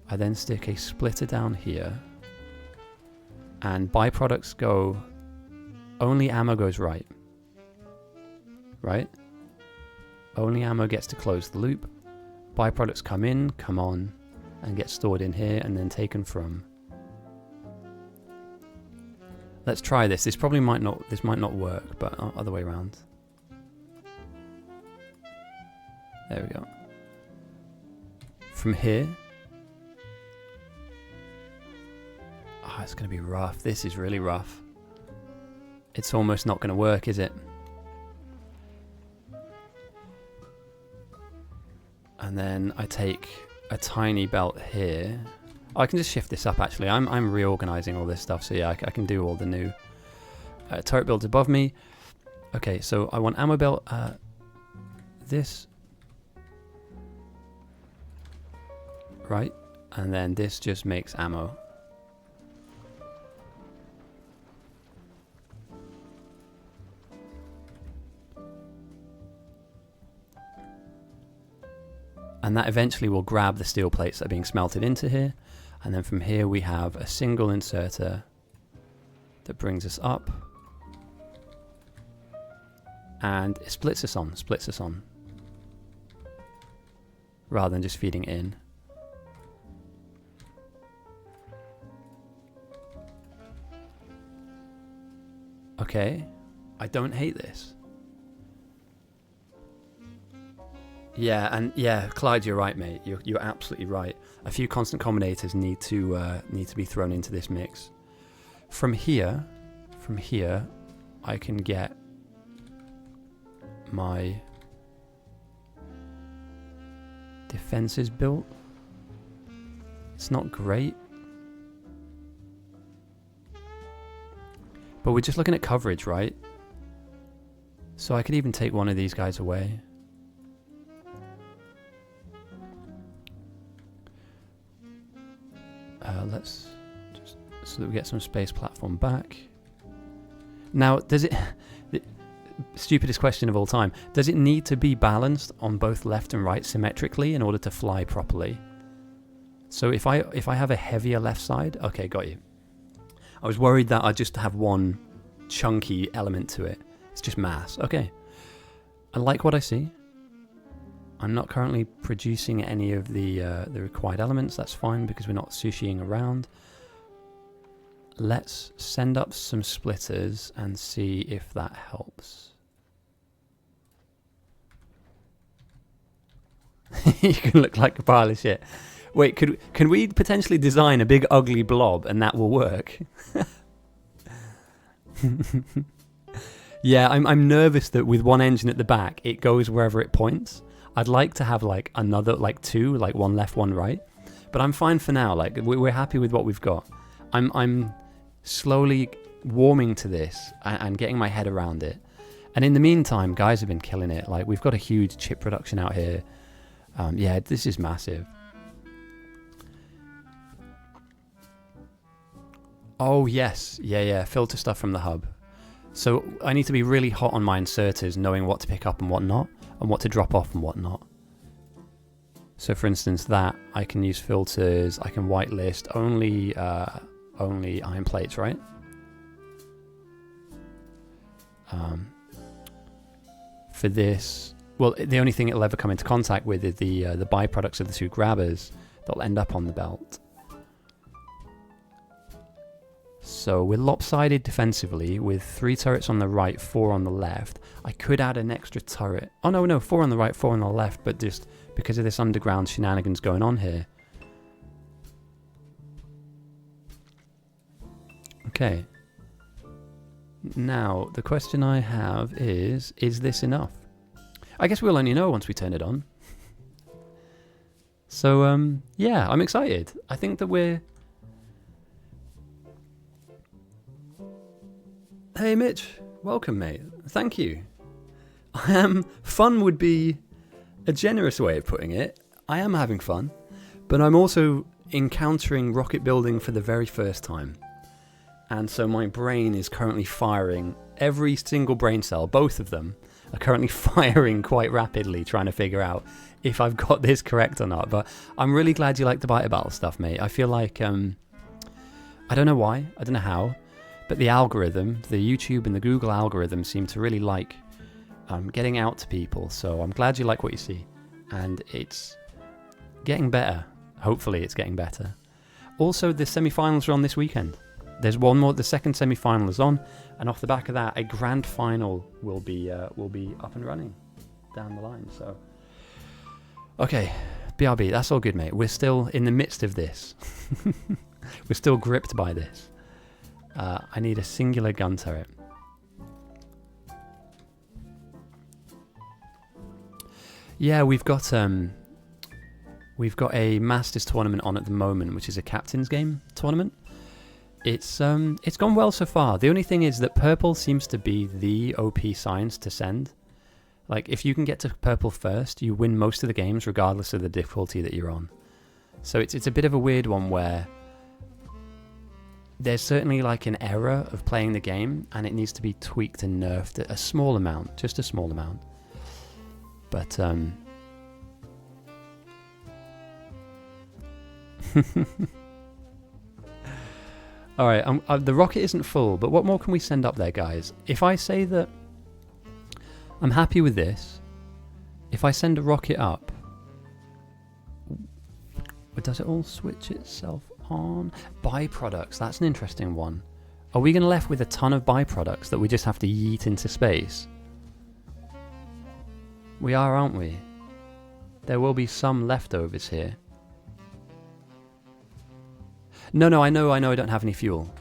I then stick a splitter down here, and byproducts go, only ammo goes right. Right? Only ammo gets to close the loop. Byproducts come in, come on, and get stored in here and then taken from. Let's try this. This might not work, but other way around. There we go. From here. Oh, it's going to be rough. This is really rough. It's almost not going to work, is it? And then I take a tiny belt here. Oh, I can just shift this up actually. I'm reorganizing all this stuff, so yeah, I can do all the new turret builds above me. Okay, so I want ammo belt. This. Right, and then this just makes ammo. And that eventually will grab the steel plates that are being smelted into here. And then from here we have a single inserter that brings us up. And it splits us on, rather than just feeding it in. Okay, I don't hate this. Yeah, and yeah, Clyde, you're right, mate. You're absolutely right. A few constant combinators need to be thrown into this mix. From here, I can get my defenses built. It's not great, but we're just looking at coverage, right? So I could even take one of these guys away. Let's just, so that we get some space platform back. Now, does it, the stupidest question of all time, does it need to be balanced on both left and right symmetrically in order to fly properly? So if I have a heavier left side, okay, got you. I was worried that I'd just have one chunky element to it. It's just mass. Okay. I like what I see. I'm not currently producing any of the required elements. That's fine because we're not sushiing around. Let's send up some splitters and see if that helps. You can look like a pile of shit. Wait, can we potentially design a big ugly blob and that will work? Yeah, I'm nervous that with one engine at the back, it goes wherever it points. I'd like to have like another, like two, like one left, one right. But I'm fine for now. Like we're happy with what we've got. I'm slowly warming to this and getting my head around it. And in the meantime, guys have been killing it. Like we've got a huge chip production out here. Yeah, this is massive. Oh yes, yeah, filter stuff from the hub. So I need to be really hot on my inserters, knowing what to pick up and what not, and what to drop off and what not. So for instance, that I can use filters. I can whitelist only iron plates, right? For this, well, the only thing it'll ever come into contact with is the byproducts of the two grabbers that'll end up on the belt. So we're lopsided defensively with 3 turrets on the right, 4 on the left. I could add an extra turret. Oh no, 4 on the right, 4 on the left, but just because of this underground shenanigans going on here. Okay. Now, the question I have is this enough? I guess we'll only know once we turn it on. So, yeah, I'm excited. I think that we're... Hey Mitch, welcome mate. Thank you. Fun would be a generous way of putting it. I am having fun, but I'm also encountering rocket building for the very first time. And so my brain is currently firing. Every single brain cell, both of them, are currently firing quite rapidly, trying to figure out if I've got this correct or not. But I'm really glad you like the biter battle stuff, mate. I feel like, I don't know why, I don't know how, but the algorithm, the YouTube and the Google algorithm seem to really like getting out to people. So I'm glad you like what you see. And it's getting better. Hopefully it's getting better. Also, the semi-finals are on this weekend. There's one more, the second semi-final is on. And off the back of that, a grand final will be up and running down the line. So, okay, BRB, that's all good, mate. We're still in the midst of this. We're still gripped by this. I need a singular gun turret. Yeah, we've got a Masters tournament on at the moment, which is a captain's game tournament. It's gone well so far. The only thing is that purple seems to be the OP science to send. Like, if you can get to purple first, you win most of the games regardless of the difficulty that you're on. So it's a bit of a weird one where there's certainly like an error of playing the game and it needs to be tweaked and nerfed a small amount, just a small amount. But all right, the rocket isn't full, but what more can we send up there, guys? If I say that I'm happy with this. If I send a rocket up, does it all switch itself on? Byproducts, that's an interesting one. Are we going to left with a ton of byproducts that we just have to yeet into space? We are, aren't we? There will be some leftovers here. No, I know I don't have any fuel.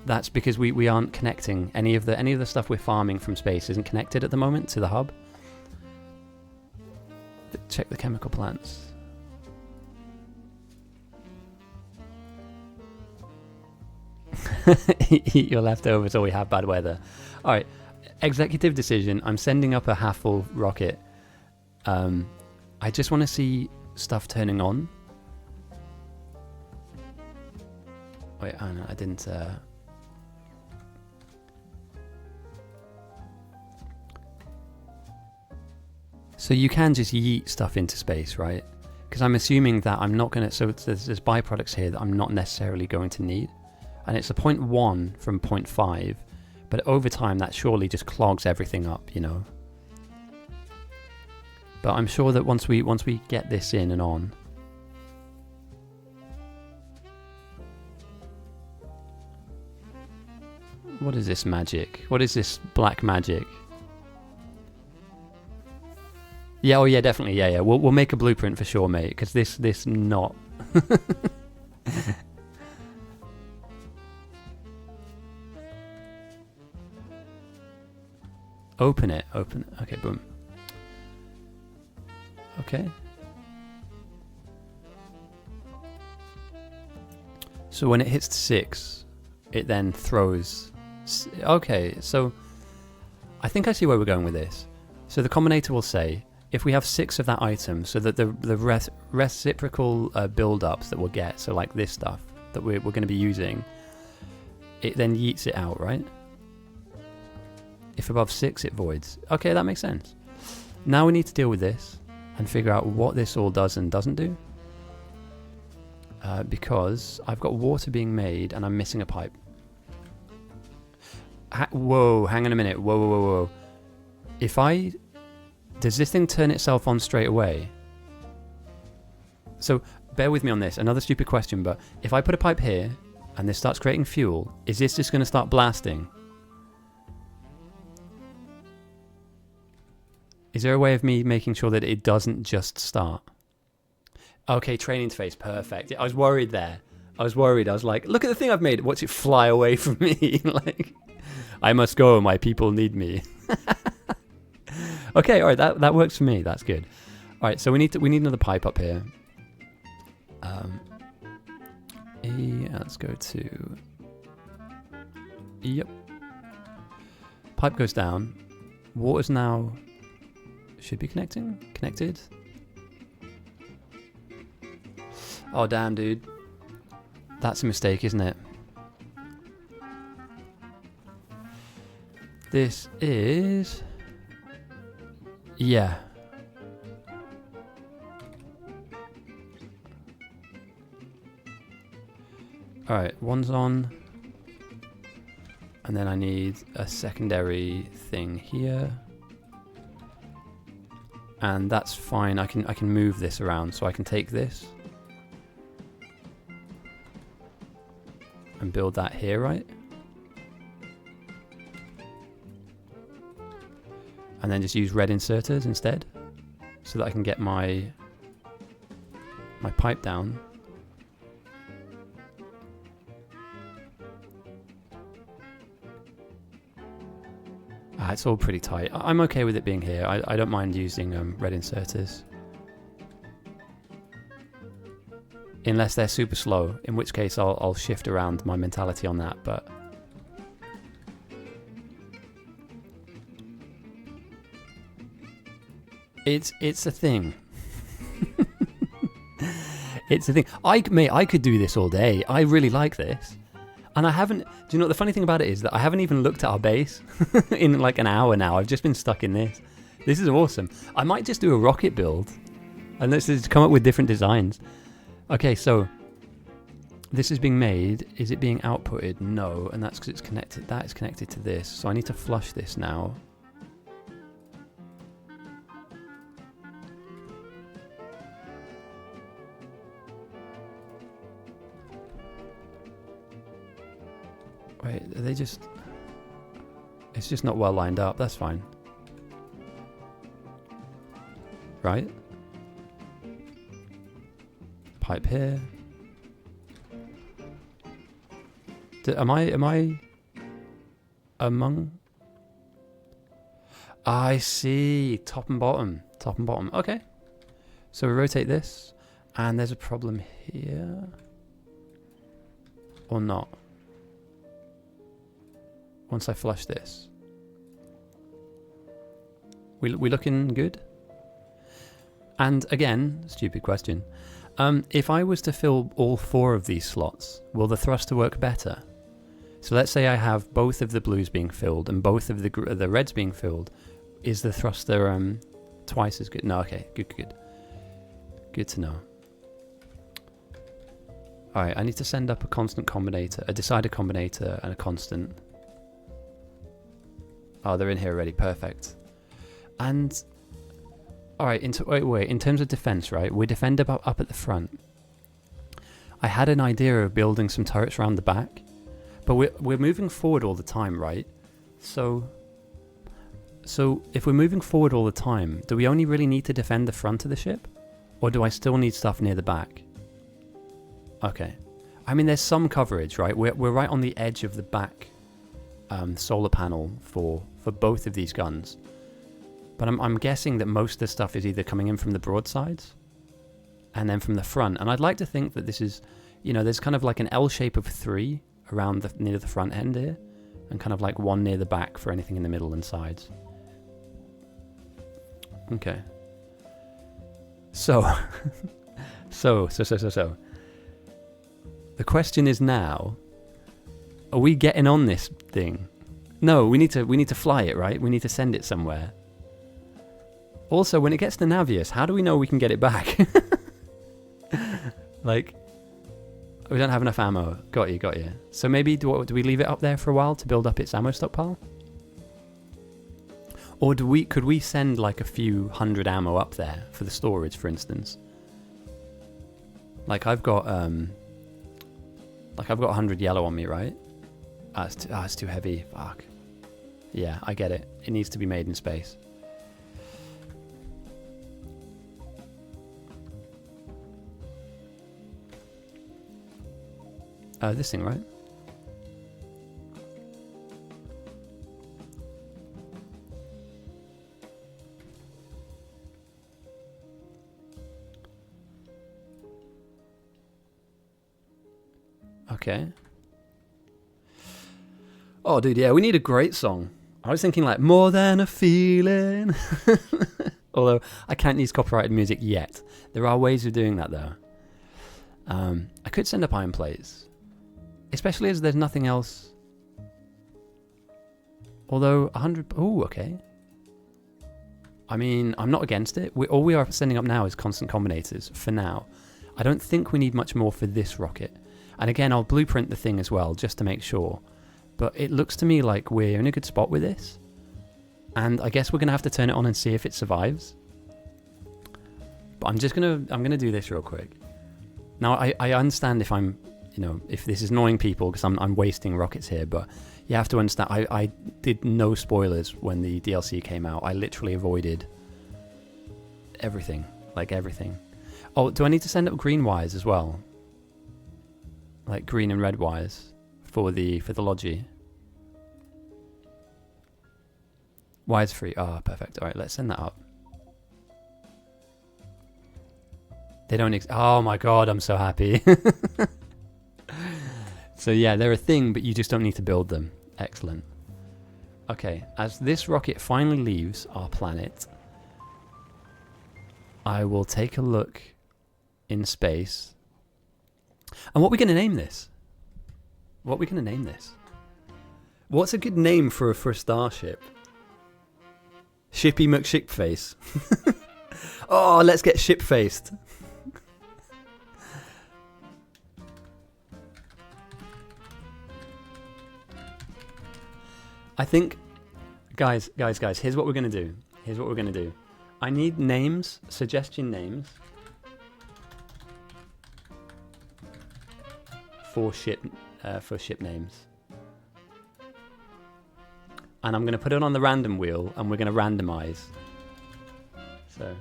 That's because we aren't connecting. Any of the stuff we're farming from space isn't connected at the moment to the hub. Check the chemical plants. Eat your leftovers or we have bad weather. Alright, executive decision. I'm sending up a half-full rocket. I just want to see stuff turning on. Wait, oh no, I didn't... So you can just yeet stuff into space, right? Because I'm assuming that I'm not going to... So there's byproducts here that I'm not necessarily going to need. And it's a 0.1 from 0.5. But over time, that surely just clogs everything up, you know? But I'm sure that once we get this in and on... What is this magic? What is this black magic? Yeah, oh yeah, definitely, yeah. We'll make a blueprint for sure, mate, because this not... Open it. Okay, boom. Okay. So when it hits 6, it then throws... Okay, so I think I see where we're going with this. So the combinator will say, if we have 6 of that item, so that the reciprocal build-ups that we'll get, so like this stuff that we're going to be using, it then yeets it out, right? If above 6, it voids. Okay, that makes sense. Now we need to deal with this and figure out what this all does and doesn't do. Because I've got water being made and I'm missing a pipe. Whoa, hang on a minute. Whoa. If I... Does this thing turn itself on straight away? So, bear with me on this. Another stupid question, but if I put a pipe here and this starts creating fuel, is this just going to start blasting? Is there a way of me making sure that it doesn't just start? Okay, train interface, perfect. I was worried there. I was like, look at the thing I've made. Watch it fly away from me. Like, I must go. My people need me. Okay, all right. That works for me. That's good. All right. So we need another pipe up here. Let's go to. Yep. Pipe goes down. Water's now should be connected. Oh damn, dude. That's a mistake, isn't it? This is... Yeah. Alright, one's on. And then I need a secondary thing here. And that's fine. I can move this around, so I can take this and build that here, right? And then just use red inserters instead, so that I can get my pipe down. It's all pretty tight. I'm okay with it being here. I don't mind using red inserters. Unless they're super slow, in which case I'll shift around my mentality on that, but... It's a thing. It's a thing. I could do this all day. I really like this. And I haven't... Do you know what the funny thing about it is? That I haven't even looked at our base in like an hour now. I've just been stuck in this. This is awesome. I might just do a rocket build. And let's just come up with different designs. Okay, so... This is being made. Is it being outputted? No. And that's because it's connected. That is connected to this. So I need to flush this now. it's just not well lined up. That's fine. Right? Pipe here. Am I among? I see. Top and bottom. Top and bottom. Okay. So we rotate this, and there's a problem here. Or not. Once I flush this. We looking good? And again, stupid question. If I was to fill all 4 of these slots, will the thruster work better? So let's say I have both of the blues being filled and both of the reds being filled. Is the thruster twice as good? No, okay, good. Good to know. Alright, I need to send up a constant combinator, a decider combinator, and a constant. Oh, they're in here already, perfect. And, alright, wait, in terms of defense, right, we defend up at the front. I had an idea of building some turrets around the back, but we're moving forward all the time, right? So if we're moving forward all the time, do we only really need to defend the front of the ship? Or do I still need stuff near the back? Okay. I mean, there's some coverage, right? We're right on the edge of the back solar panel for both of these guns. But I'm guessing that most of the stuff is either coming in from the broadsides and then from the front. And I'd like to think that this is, there's kind of like an L shape of 3 around near the front end here, and kind of like 1 near the back for anything in the middle and sides. Okay. So, so. The question is now, are we getting on this thing? No, we need to fly it, right? We need to send it somewhere. Also, when it gets to Navius, how do we know we can get it back? Like, we don't have enough ammo. Got you. So maybe, do we leave it up there for a while to build up its ammo stockpile? Or could we send like a few hundred ammo up there for the storage, for instance? Like I've got 100 yellow on me, right? It's too heavy. Fuck. Yeah, I get it. It needs to be made in space. This thing, right? Okay. Oh, dude, yeah, we need a great song. I was thinking like, more than a feeling. Although, I can't use copyrighted music yet. There are ways of doing that, though. I could send up iron plates. Especially as there's nothing else. Although, 100... Oh, okay. I mean, I'm not against it. All we are sending up now is constant combinators, for now. I don't think we need much more for this rocket. And again, I'll blueprint the thing as well, just to make sure. But it looks to me like we're in a good spot with this. And I guess we're going to have to turn it on and see if it survives. But I'm going to do this real quick. Now, I understand if I'm, if this is annoying people, because I'm wasting rockets here, but you have to understand, I did no spoilers when the DLC came out. I literally avoided everything, like everything. Oh, do I need to send up green wires as well? Like green and red wires for the Logi. Wires free. Oh, perfect. All right, let's send that up. They don't. Oh my god, I'm so happy. So yeah, they're a thing, but you just don't need to build them. Excellent. Okay, as this rocket finally leaves our planet, I will take a look in space. And what are we going to name this? What are we going to name this? What's a good name for a starship? Shippy McShipface. Oh, let's get ship-faced. I think, guys, here's what we're going to do. I need names, suggestion names. For ship names. and I'm going to put it on the random wheel, and we're going to randomize. So,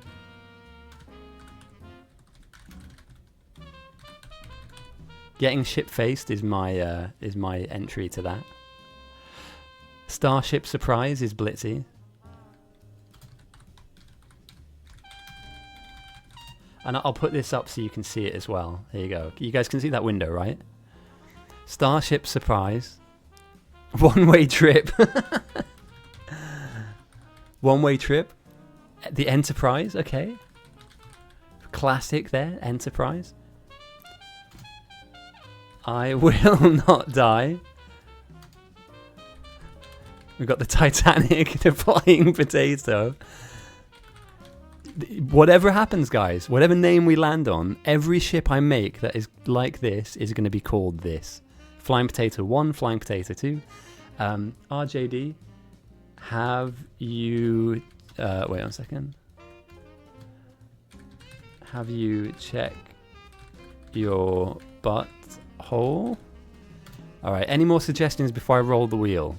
getting ship-faced is my entry to that. Starship Surprise is Blitzy. And I'll put this up so you can see it as well. There you go. You guys can see that window, right? Starship Surprise. One-way trip. One-way trip. The Enterprise, okay. Classic there, Enterprise. I will not die. We've got the Titanic, the Flying Potato. Whatever happens, guys, whatever name we land on, every ship I make that is like this is going to be called this. Flying Potato 1, Flying Potato 2. RJD, have you... wait 1 second. Have you checked your butthole? Alright, any more suggestions before I roll the wheel?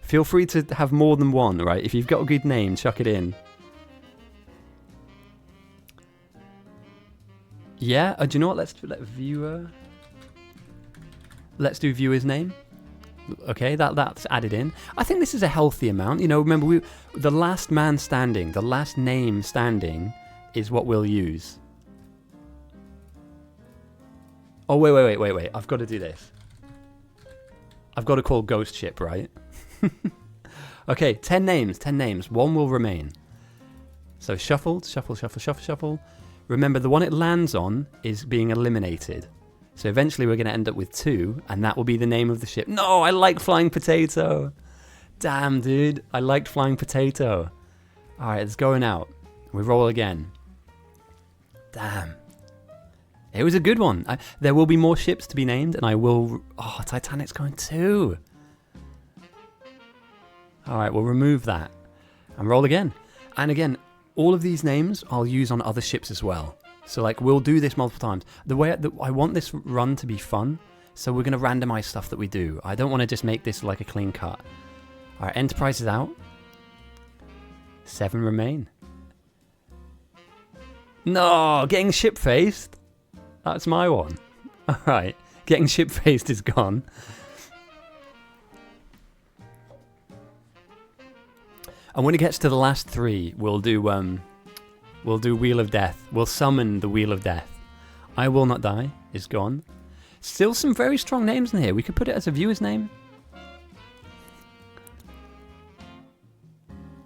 Feel free to have more than one, right? If you've got a good name, chuck it in. Yeah, do you know what? Let's do viewer. Let's do viewer's name. Okay, that's added in. I think this is a healthy amount. You know, remember the last man standing, the last name standing is what we'll use. Oh, wait. I've got to do this. I've got to call Ghost Ship, right? Okay, 10 names. One will remain. So shuffle. Remember, the one it lands on is being eliminated. So eventually we're going to end up with 2, and that will be the name of the ship. No, I like Flying Potato. Damn, dude. I liked Flying Potato. All right, it's going out. We roll again. Damn. It was a good one. There will be more ships to be named, and I will... Oh, Titanic's going too. All right, we'll remove that. And roll again. And again... All of these names I'll use on other ships as well. So like we'll do this multiple times. The way I want this run to be fun, so we're going to randomize stuff that we do. I don't want to just make this like a clean cut. All right, Enterprise is out. 7 remain. No, getting ship-faced. That's my one. All right, getting ship-faced is gone. And when it gets to the last 3, we'll do Wheel of Death. We'll summon the Wheel of Death. I Will Not Die is gone. Still some very strong names in here. We could put it as a viewer's name.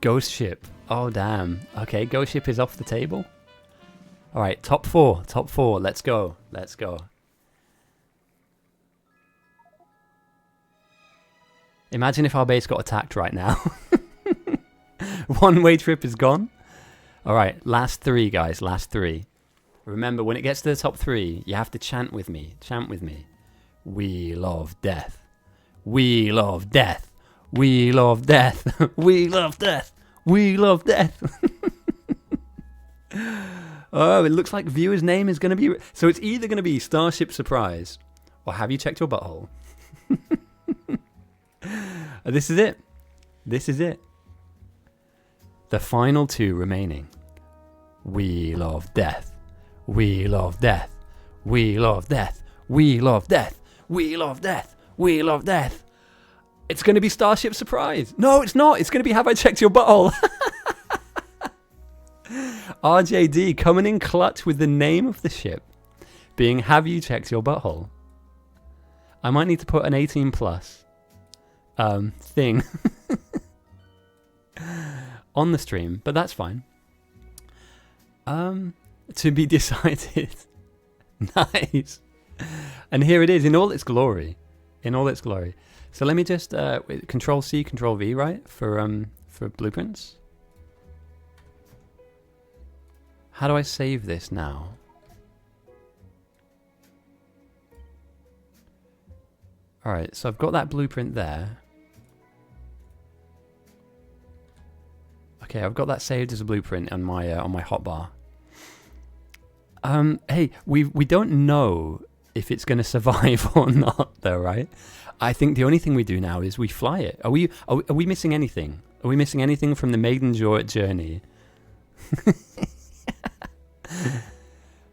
Ghost Ship. Oh, damn. Okay, Ghost Ship is off the table. All right, top 4. Let's go. Imagine if our base got attacked right now. One-way trip is gone. All right, last 3, guys. Last 3. Remember, when it gets to the top 3, you have to chant with me. We love death. We love death. We love death. We love death. We love death. Oh, it looks like viewer's name is going to be... So it's either going to be Starship Surprise or Have You Checked Your Butthole? This is it. The final 2 remaining. We love death. We love death. We love death. We love death. We love death. We love death. It's going to be Starship Surprise. No, it's not. It's going to be Have I Checked Your Butthole? RJD coming in clutch with the name of the ship being Have You Checked Your Butthole? I might need to put an 18 plus thing on the stream, but that's fine. To be decided. Nice. And here it is in all its glory. So let me just Control C, Control V, right? For blueprints. How do I save this now? All right, so I've got that blueprint there. Okay, I've got that saved as a blueprint on my hotbar. Hey, we don't know if it's going to survive or not, though, right? I think the only thing we do now is we fly it. Are we missing anything? Are we missing anything from the maiden journey?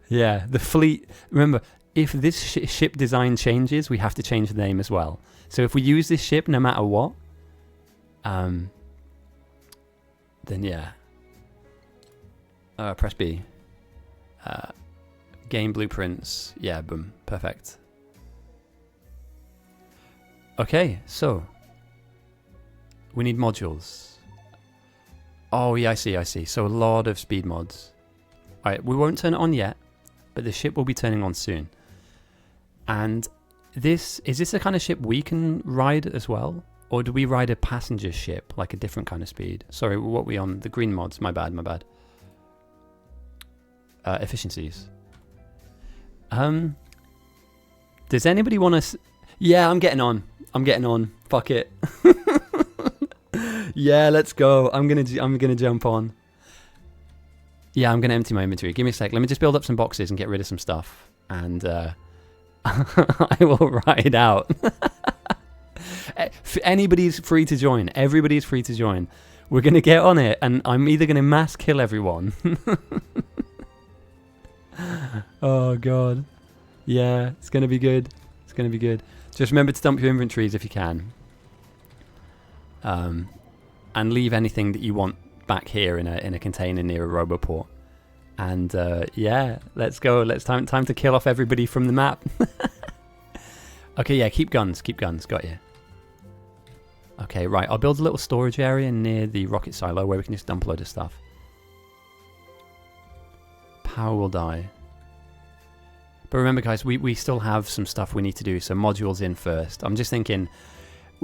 Yeah, the fleet. Remember, if this ship design changes, we have to change the name as well. So if we use this ship no matter what, then yeah. Press B. Game blueprints. Yeah, boom. Perfect. Okay, so we need modules. Oh yeah, I see. So a lot of speed mods. Alright, we won't turn it on yet, but the ship will be turning on soon. And is this the kind of ship we can ride as well? Or do we ride a passenger ship, like a different kind of speed? Sorry, what are we on? The green mods, my bad. Efficiencies. Does anybody want to... Yeah, I'm getting on. Fuck it. Yeah, let's go. I'm gonna jump on. Yeah, I'm gonna empty my inventory. Give me a sec. Let me just build up some boxes and get rid of some stuff, and I will ride out. Anybody's free to join. Everybody's free to join. We're gonna get on it, and I'm either gonna mass kill everyone. Oh god. Yeah, it's gonna be good. Just remember to dump your inventories if you can. And leave anything that you want back here in a container near a roboport. And yeah, let's go. Time to kill off everybody from the map. Okay, yeah, keep guns. Got you. Okay, right. I'll build a little storage area near the rocket silo where we can just dump a load of stuff. Power will die. But remember, guys, we still have some stuff we need to do. So modules in first. I'm just thinking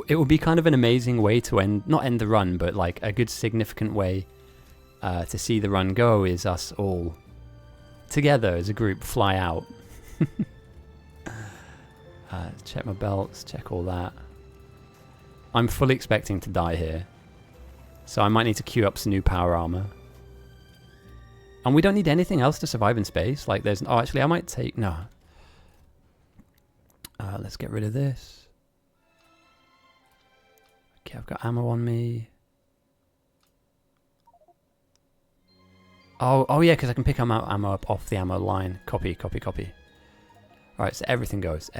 it would be kind of an amazing way to not end the run, but like a good significant way to see the run go is us all together as a group fly out. Check my belts, check all that. I'm fully expecting to die here. So I might need to queue up some new power armor. And we don't need anything else to survive in space. Like there's... Oh, actually, I might take... No. Let's get rid of this. Okay, I've got ammo on me. Oh yeah, because I can pick ammo up off the ammo line. Copy. Alright, so everything goes.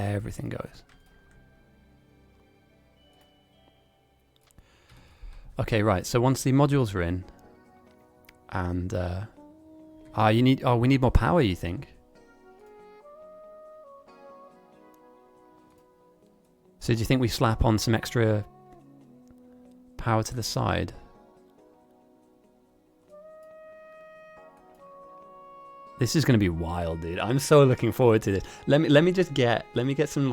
Okay, right. So once the modules are in, and we need more power, you think? So do you think we slap on some extra power to the side? This is going to be wild, dude. I'm so looking forward to this. Let me get some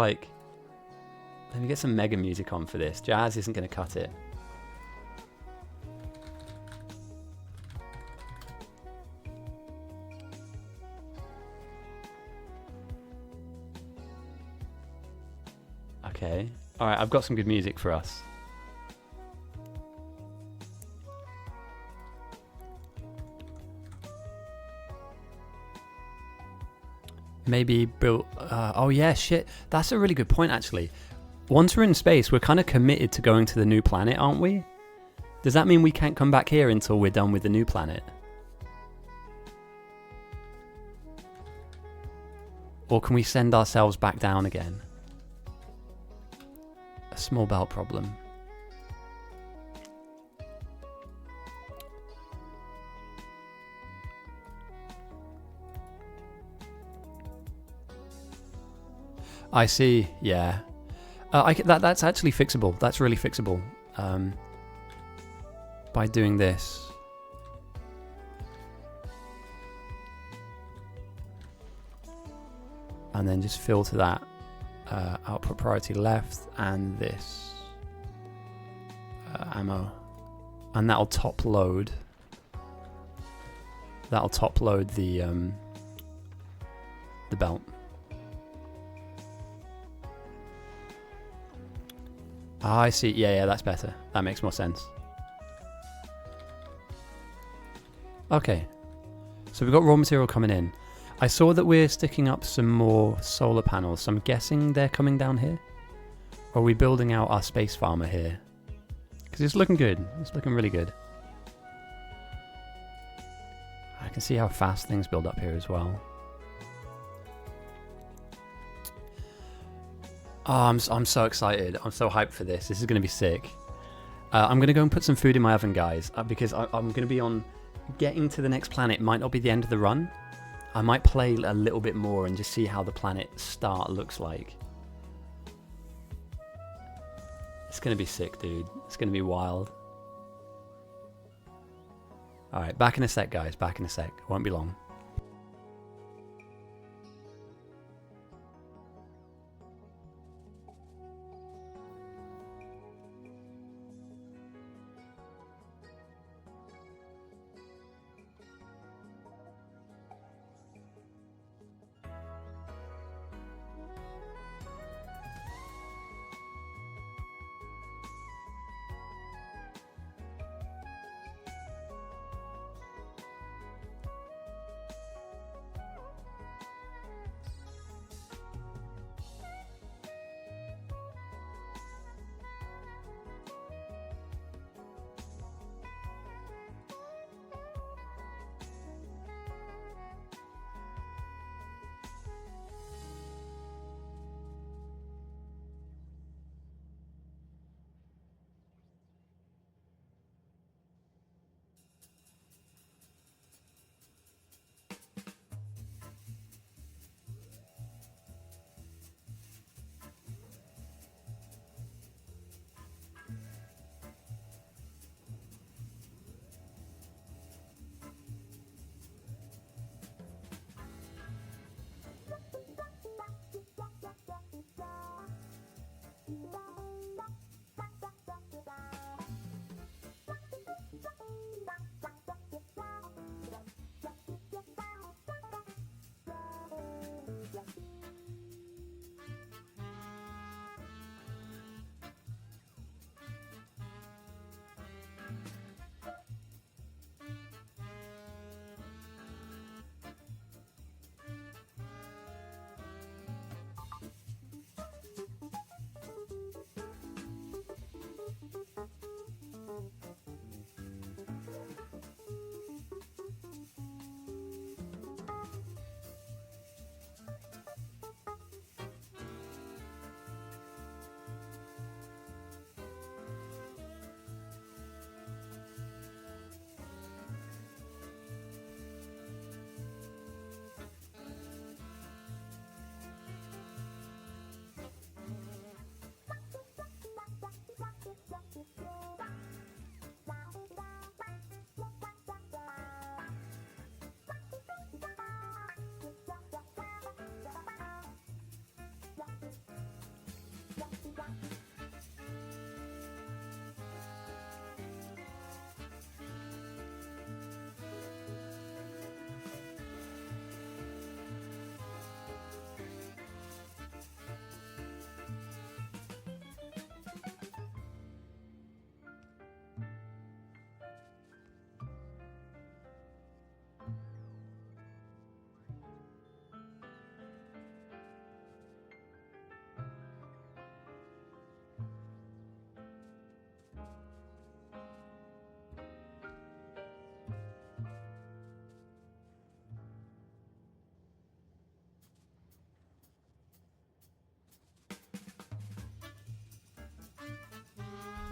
mega music on for this. Jazz isn't going to cut it. Okay. All right, I've got some good music for us. Maybe build... oh yeah, shit. That's a really good point, actually. Once we're in space, we're kind of committed to going to the new planet, aren't we? Does that mean we can't come back here until we're done with the new planet? Or can we send ourselves back down again? A small belt problem. I see, yeah. That's actually fixable. That's really fixable. By doing this. And then just filter that. Output priority left and this. Ammo. And that'll top load. That'll top load the belt. Ah, I see. Yeah, that's better. That makes more sense. Okay. So we've got raw material coming in. I saw that we're sticking up some more solar panels, so I'm guessing they're coming down here. Or are we building out our space farmer here? Because it's looking good. It's looking really good. I can see how fast things build up here as well. Oh, I'm so excited. I'm so hyped for this. This is going to be sick. I'm going to go and put some food in my oven, guys, because I'm going to be on... Getting to the next planet might not be the end of the run. I might play a little bit more and just see how the planet start looks like. It's going to be sick, dude. It's going to be wild. Alright, back in a sec, guys. Back in a sec. Won't be long.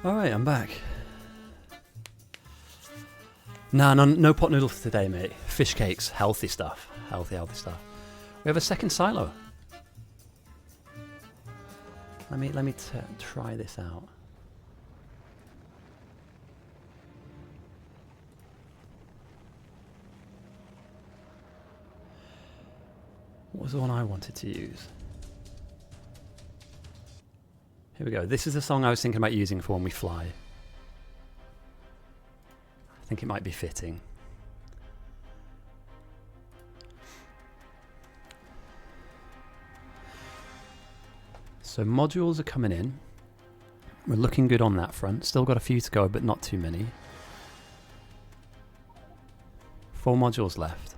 Alright, I'm back. Nah, no pot noodles today, mate. Fish cakes, healthy stuff. Healthy stuff. We have a second silo. Let me try this out. What was the one I wanted to use? Here we go. This is the song I was thinking about using for when we fly. I think it might be fitting. So modules are coming in. We're looking good on that front. Still got a few to go, but not too many. 4 modules left.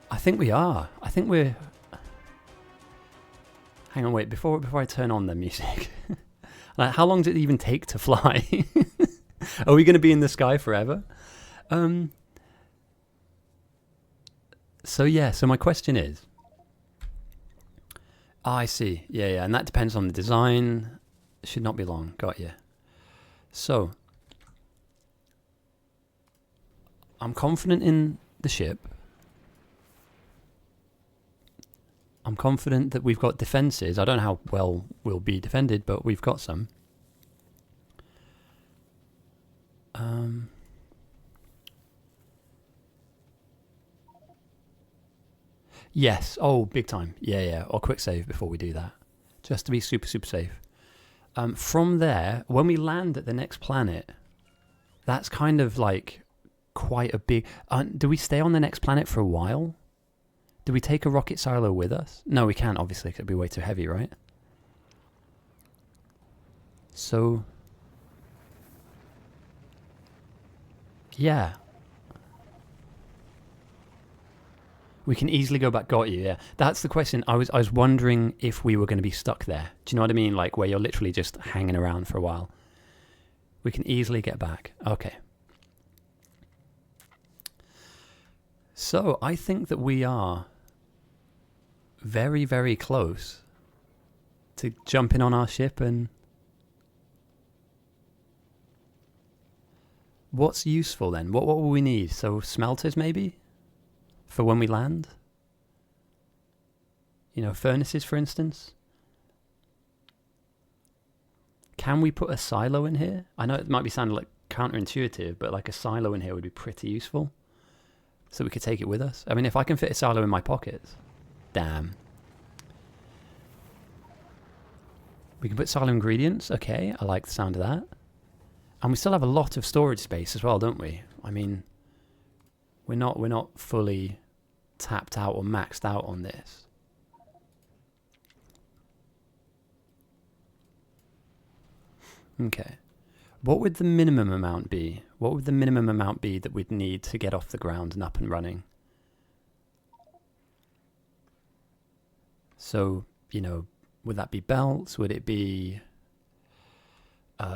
I think we are. I think we're... Hang on, wait, before I turn on the music. Like, how long does it even take to fly? Are we going to be in the sky forever? So my question is... I see. Yeah, and that depends on the design. Should not be long. Got you. So, I'm confident in the ship. I'm confident that we've got defenses. I don't know how well we'll be defended, but we've got some. Yes. Oh, big time. Yeah. Or quick save before we do that. Just to be super, super safe. From there, when we land at the next planet, that's kind of like quite a big... do we stay on the next planet for a while? Do we take a rocket silo with us? No, we can't, obviously, because it'd be way too heavy, right? So... yeah. We can easily go back. Got you, yeah. That's the question. I was wondering if we were going to be stuck there. Do you know what I mean? Like, where you're literally just hanging around for a while. We can easily get back. Okay. So, I think that we are very, very close to jumping on our ship and... what's useful then? What will we need? So, smelters maybe? For when we land? You know, furnaces, for instance? Can we put a silo in here? I know it might be sounding like counterintuitive, but like a silo in here would be pretty useful. So we could take it with us. I mean, if I can fit a silo in my pockets, damn. We can put silo ingredients. Okay, I like the sound of that. And we still have a lot of storage space as well, don't we? I mean, we're not fully tapped out or maxed out on this. Okay. What would the minimum amount be? What would the minimum amount be that we'd need to get off the ground and up and running? So, you know, would that be belts? Would it be, you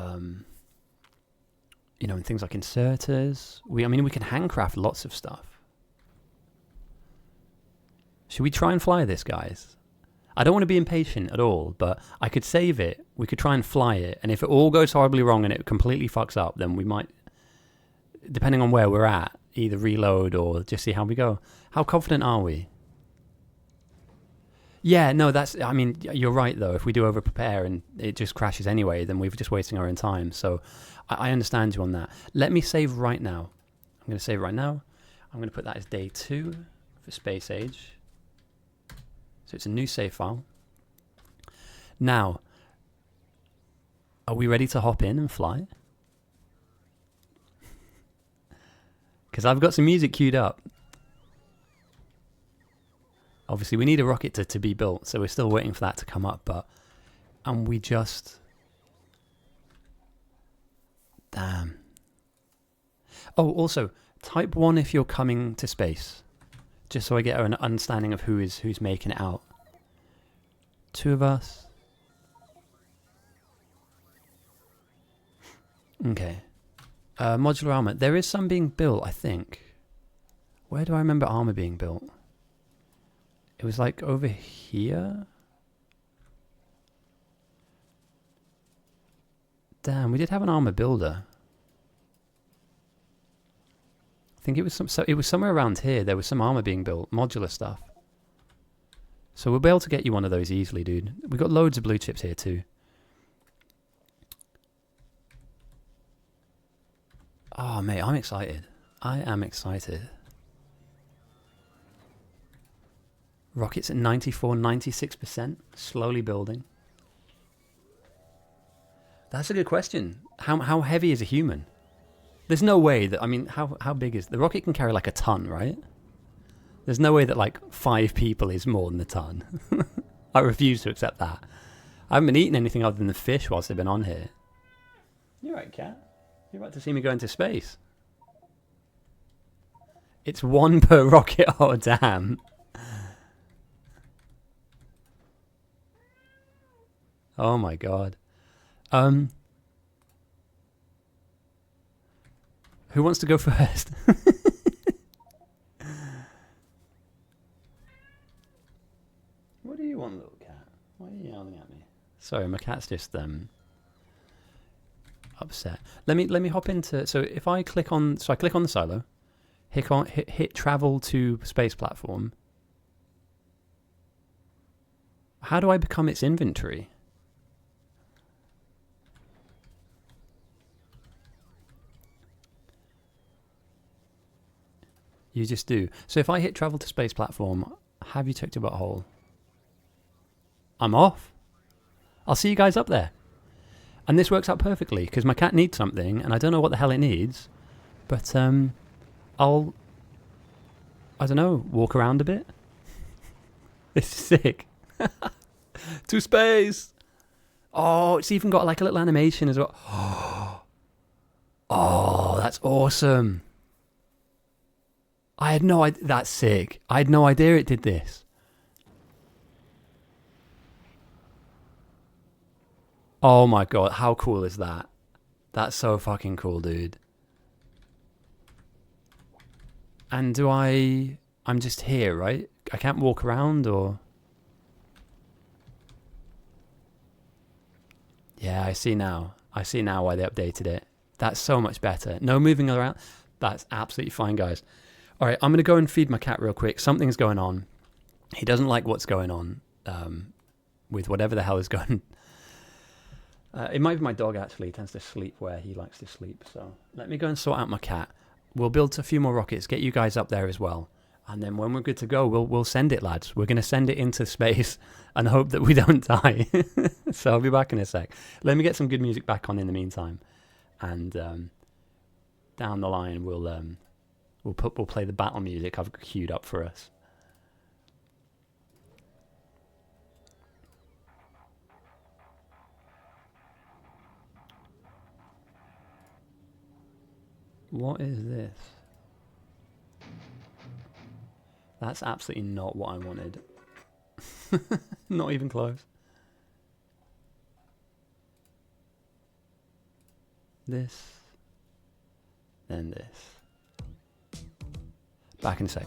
know, and things like inserters? I mean, we can handcraft lots of stuff. Should we try and fly this, guys? I don't want to be impatient at all, but I could save it. We could try and fly it. And if it all goes horribly wrong and it completely fucks up, then we might, depending on where we're at, either reload or just see how we go. How confident are we? Yeah, no, I mean, you're right, though. If we do over-prepare and it just crashes anyway, then we're just wasting our own time. So I understand you on that. Let me save right now. I'm going to save right now. I'm going to put that as day 2 for space age. So it's a new save file. Now, are we ready to hop in and fly? Because I've got some music queued up. Obviously, we need a rocket to be built, so we're still waiting for that to come up, but... and we just... damn. Oh, also, type 1 if you're coming to space. Just so I get an understanding of who's making it out. 2 of us. Okay. Modular armor. There is some being built, I think. Where do I remember armor being built? It was like over here? Damn, we did have an armor builder. I think it was it was somewhere around here. There was some armor being built, modular stuff. So we'll be able to get you one of those easily, dude. We've got loads of blue chips here too. Oh, mate, I'm excited. I am excited. Rockets at 94, 96%. Slowly building. That's a good question. How heavy is a human? There's no way that, I mean, how big is... the rocket can carry like a ton, right? There's no way that like 5 people is more than a ton. I refuse to accept that. I haven't been eating anything other than the fish whilst they've been on here. You're right, cat. You're about to see me go into space. It's 1 per rocket. Oh, damn. Oh my god. Who wants to go first? What do you want, little cat? Why are you yelling at me? Sorry, my cat's just upset. Let me hop into. So if I click on, I click on the silo, hit travel to space platform. How do I become its inventory? You just do. So if I hit travel to space platform, have you checked your butthole? I'm off. I'll see you guys up there. And this works out perfectly because my cat needs something and I don't know what the hell it needs. But I'll, I don't know, walk around a bit. This is sick. To space. Oh, it's even got like a little animation as well. Oh, that's awesome. I had no idea. That's sick. I had no idea it did this. Oh my god, how cool is that? That's so fucking cool, dude. And I'm just here, right? I can't walk around or... Yeah, I see now. I see now why they updated it. That's so much better. No moving around. That's absolutely fine, guys. All right, I'm going to go and feed my cat real quick. Something's going on. He doesn't like what's going on with whatever the hell is going on. It might be my dog, actually. He tends to sleep where he likes to sleep. So let me go and sort out my cat. We'll build a few more rockets, get you guys up there as well. And then when we're good to go, we'll send it, lads. We're going to send it into space and hope that we don't die. So I'll be back in a sec. Let me get some good music back on in the meantime. And down the line, we'll play the battle music I've queued up for us. What is this? That's absolutely not what I wanted. Not even close. This. Then this. Back in a sec.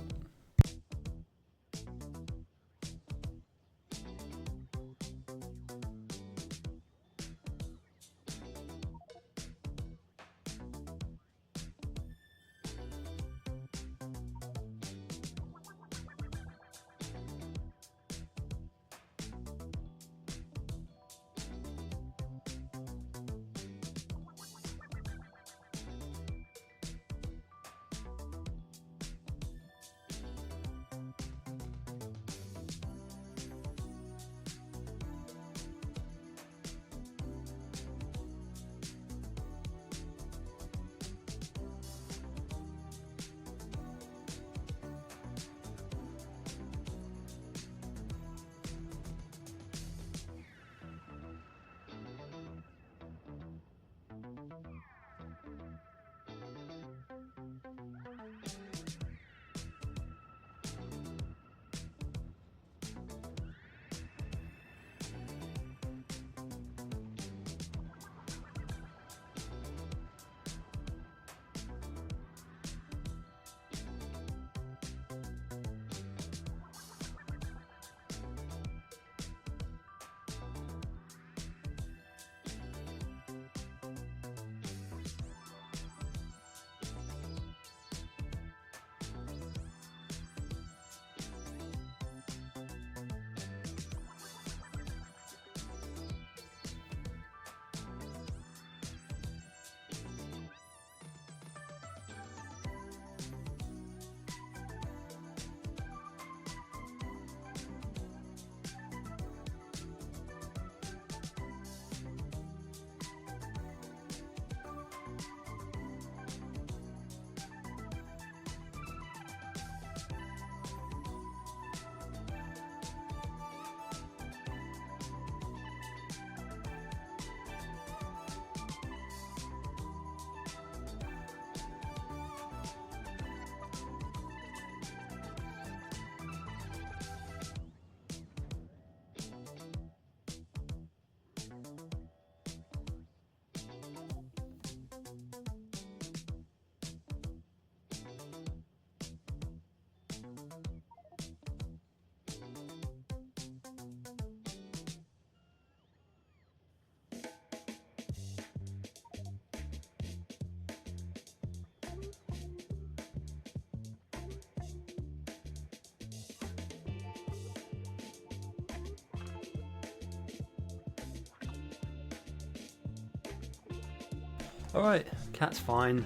Alright, cat's fine.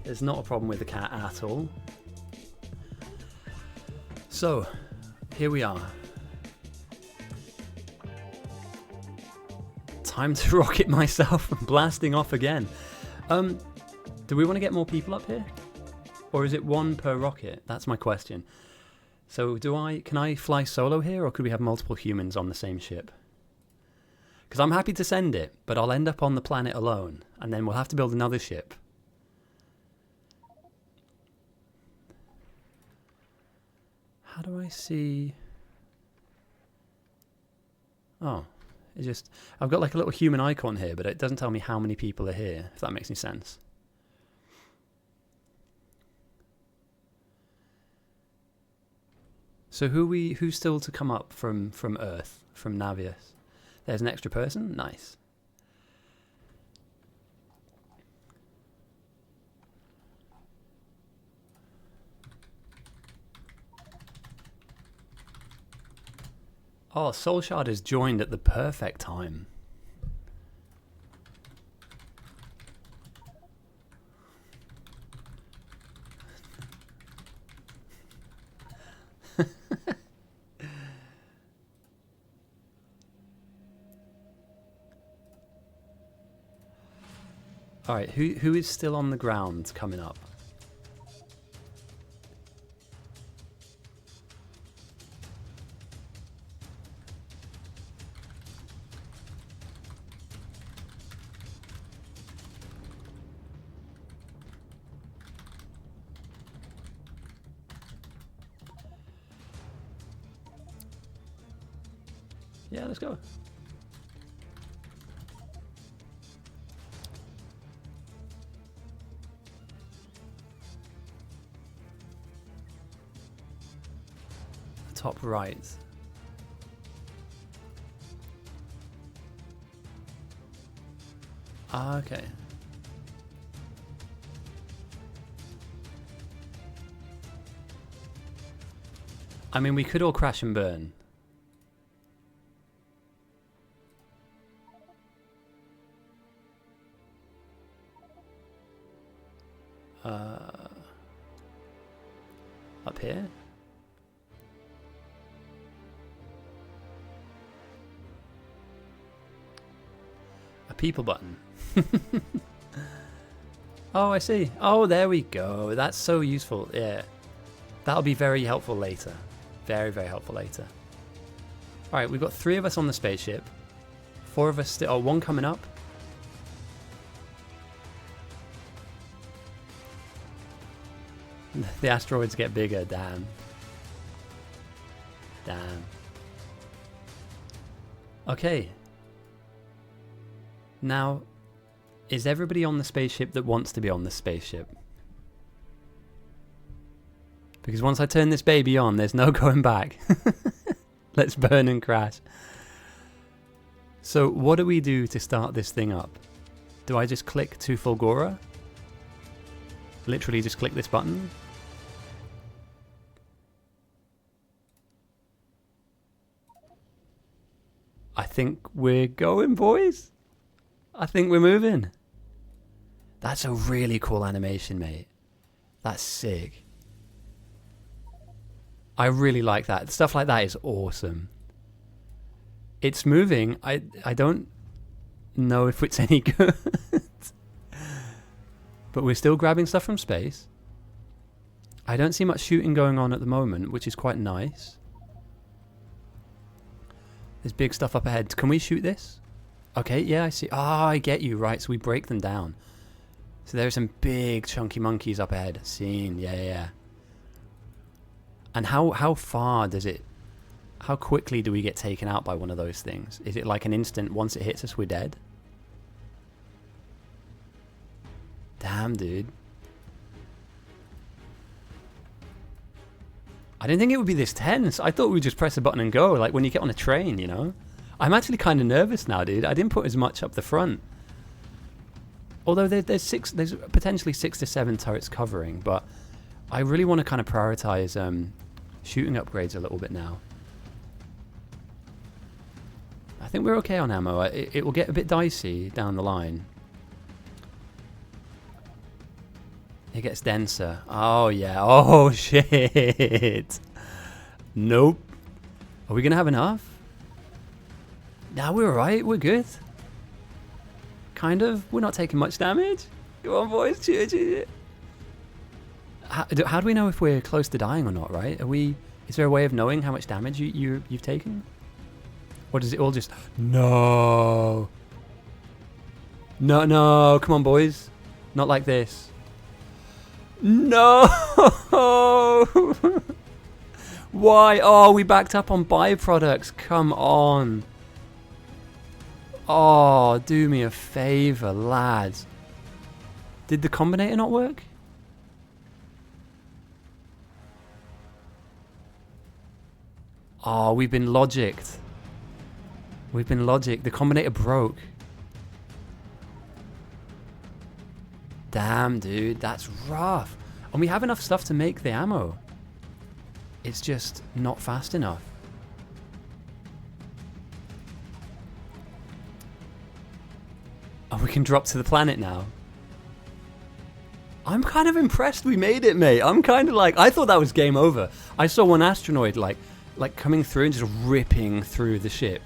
There's not a problem with the cat at all. So, here we are. Time to rocket myself and blasting off again. Do we want to get more people up here? Or is it one per rocket? That's my question. So can I fly solo here, or could we have multiple humans on the same ship? Because I'm happy to send it, but I'll end up on the planet alone, and then we'll have to build another ship. How do I see... Oh, it's just... I've got like a little human icon here, but it doesn't tell me how many people are here, if that makes any sense. So who's still to come up from Earth, from Navius? There's an extra person? Nice. Oh, Soul Shard has joined at the perfect time. Alright, who is still on the ground coming up? Yeah, let's go. Top right. Ah, okay. I mean, we could all crash and burn. Up here? A people button. Oh, I see. Oh, there we go. That's so useful. Yeah. That'll be very helpful later. Very, very helpful later. Alright, we've got 3 of us on the spaceship. 4 of us still... Oh, 1 coming up. The asteroids get bigger, damn. Damn. Okay. Now, is everybody on the spaceship that wants to be on the spaceship? Because once I turn this baby on, there's no going back. Let's burn and crash. So what do we do to start this thing up? Do I just click to Fulgora? Literally just click this button? I think we're going, boys. I think we're moving. That's a really cool animation, mate. That's sick. I really like that. Stuff like that is awesome. It's moving. I don't know if it's any good. But we're still grabbing stuff from space. I don't see much shooting going on at the moment, which is quite nice. There's big stuff up ahead. Can we shoot this? Okay, yeah, I see. Ah, I get you. Right, so we break them down. So there are some big chunky monkeys up ahead. Seen, yeah. And how far does it... How quickly do we get taken out by one of those things? Is it like an instant, once it hits us, we're dead? Damn, dude. I didn't think it would be this tense. I thought we'd just press a button and go, like when you get on a train, you know? I'm actually kind of nervous now, dude. I didn't put as much up the front. Although there's potentially 6 to 7 turrets covering, but I really want to kind of prioritize shooting upgrades a little bit now. I think we're okay on ammo. It will get a bit dicey down the line. It gets denser. Oh, yeah. Oh, shit. Nope. Are we going to have enough? Nah, we're alright. We're good. Kind of. We're not taking much damage. Come on, boys. Cheer, cheer. How do we know if we're close to dying or not, right? Are we... Is there a way of knowing how much damage you've taken? Or does it all just... No. No, no. Come on, boys. Not like this. No. Why? Oh, we backed up on byproducts. Come on. Oh, do me a favor, lads. Did the combinator not work? Oh, we've been logicked. We've been logicked. The combinator broke. Damn, dude. That's rough. And we have enough stuff to make the ammo. It's just not fast enough. Oh, we can drop to the planet now. I'm kind of impressed we made it, mate. I'm kind of like... I thought that was game over. I saw one asteroid, like coming through and just ripping through the ship.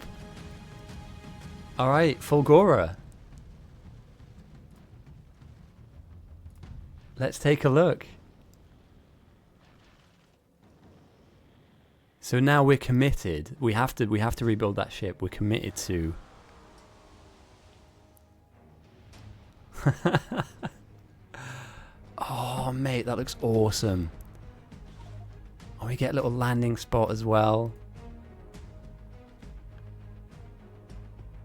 Alright, Fulgora. Let's take a look. So now we're committed. We have to rebuild that ship. We're committed to... Oh, mate, that looks awesome. Oh, we get a little landing spot as well.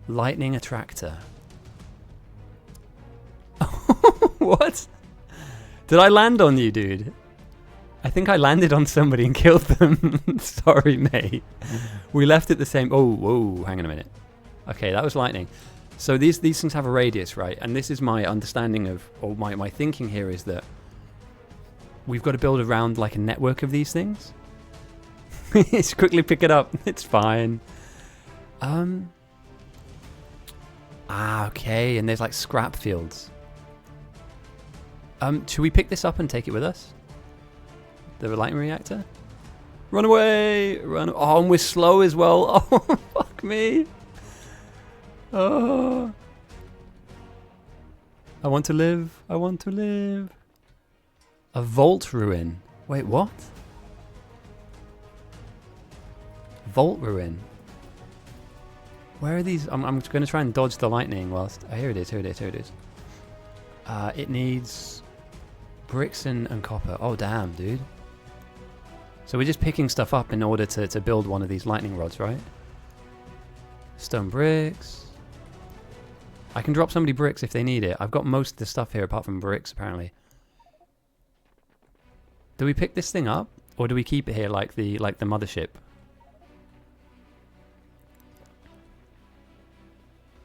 Lightning attractor. What? Did I land on you, dude? I think I landed on somebody and killed them. Sorry, mate. We left it the same... Oh, whoa, hang on a minute. Okay, that was lightning. So these things have a radius, right? And this is my understanding of... Or my thinking here is that we've got to build around like a network of these things. Just quickly pick it up. It's fine. Okay. And there's like scrap fields. Should we pick this up and take it with us? The lightning reactor? Run away! Run! Oh, and we're slow as well. Oh, fuck me. Oh. I want to live. I want to live. A vault ruin. Wait, what? Vault ruin. Where are these? I'm going to try and dodge the lightning whilst... Oh, here it is, here it is, here it is. It needs bricks and copper. Oh, damn, dude. So we're just picking stuff up in order to build one of these lightning rods, right? Stone bricks. I can drop somebody bricks if they need it. I've got most of the stuff here apart from bricks, apparently. Do we pick this thing up? Or do we keep it here like the mothership?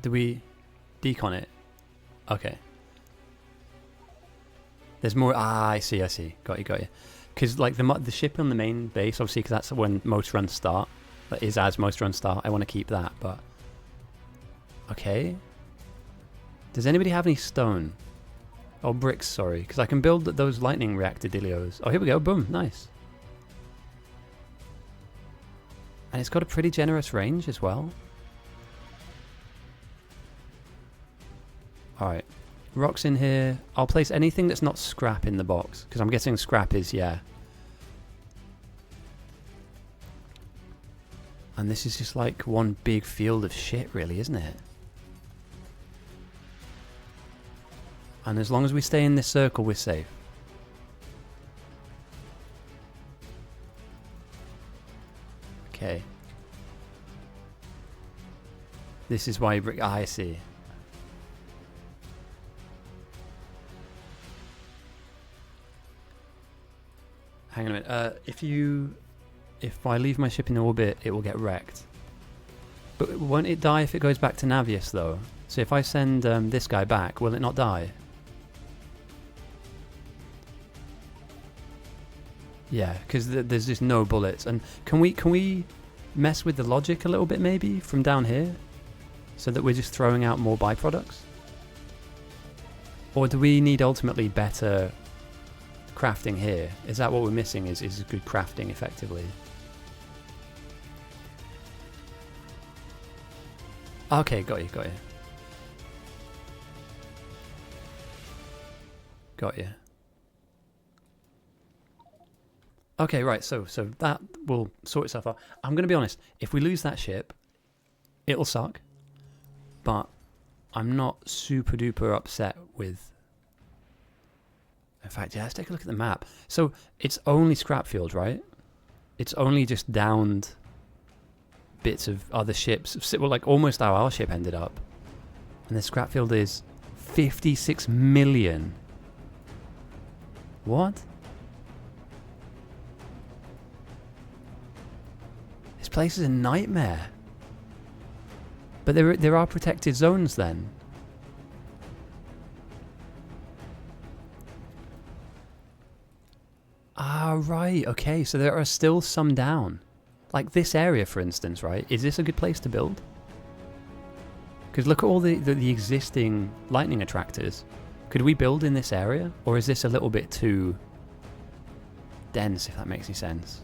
Do we decon it? Okay. There's more... Ah, I see, I see. Got you, got you. Because like the ship on the main base, obviously, because that's when most runs start. That is as most runs start. I want to keep that, but... Okay. Does anybody have any stone? Oh, bricks, sorry. Because I can build those lightning reactor dealios. Oh, here we go. Boom. Nice. And it's got a pretty generous range as well. Alright. Rocks in here. I'll place anything that's not scrap in the box. Because I'm guessing scrap is, yeah. And this is just like one big field of shit, really, isn't it? And as long as we stay in this circle, we're safe. Okay. This is why you bring... Ah, I see. Hang on a minute. If I leave my ship in orbit, it will get wrecked. But won't it die if it goes back to Navius, though? So if I send this guy back, will it not die? Yeah, because there's just no bullets. And can we mess with the logic a little bit, maybe, from down here? So that we're just throwing out more byproducts? Or do we need ultimately better crafting here. Is that what we're missing? Is good crafting effectively? Okay, got you. Got you. Okay, right, so that will sort itself out. I'm going to be honest, if we lose that ship, it'll suck. But I'm not super duper upset with... In fact, yeah, let's take a look at the map. So it's only scrap field, right? It's only just downed bits of other ships. Well, like almost how our ship ended up. And the scrap field is 56 million. What? This place is a nightmare. But there are protected zones then. Ah, right. Okay, so there are still some down. Like this area, for instance, right? Is this a good place to build? Because look at all the existing lightning attractors. Could we build in this area? Or is this a little bit too dense, if that makes any sense?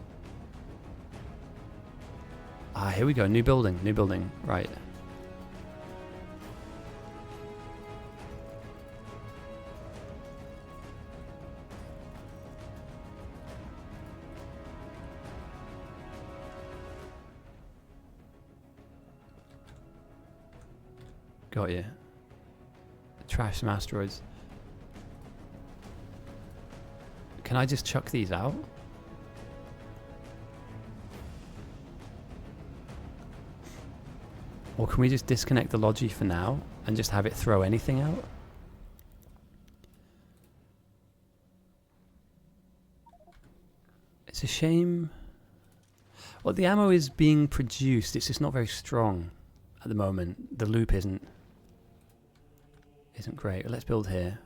Ah, here we go. New building. Right. Got you. Trash some asteroids. Can I just chuck these out? Or can we just disconnect the Logi for now and just have it throw anything out? It's a shame. Well, the ammo is being produced. It's just not very strong at the moment. The loop isn't great. Let's build here.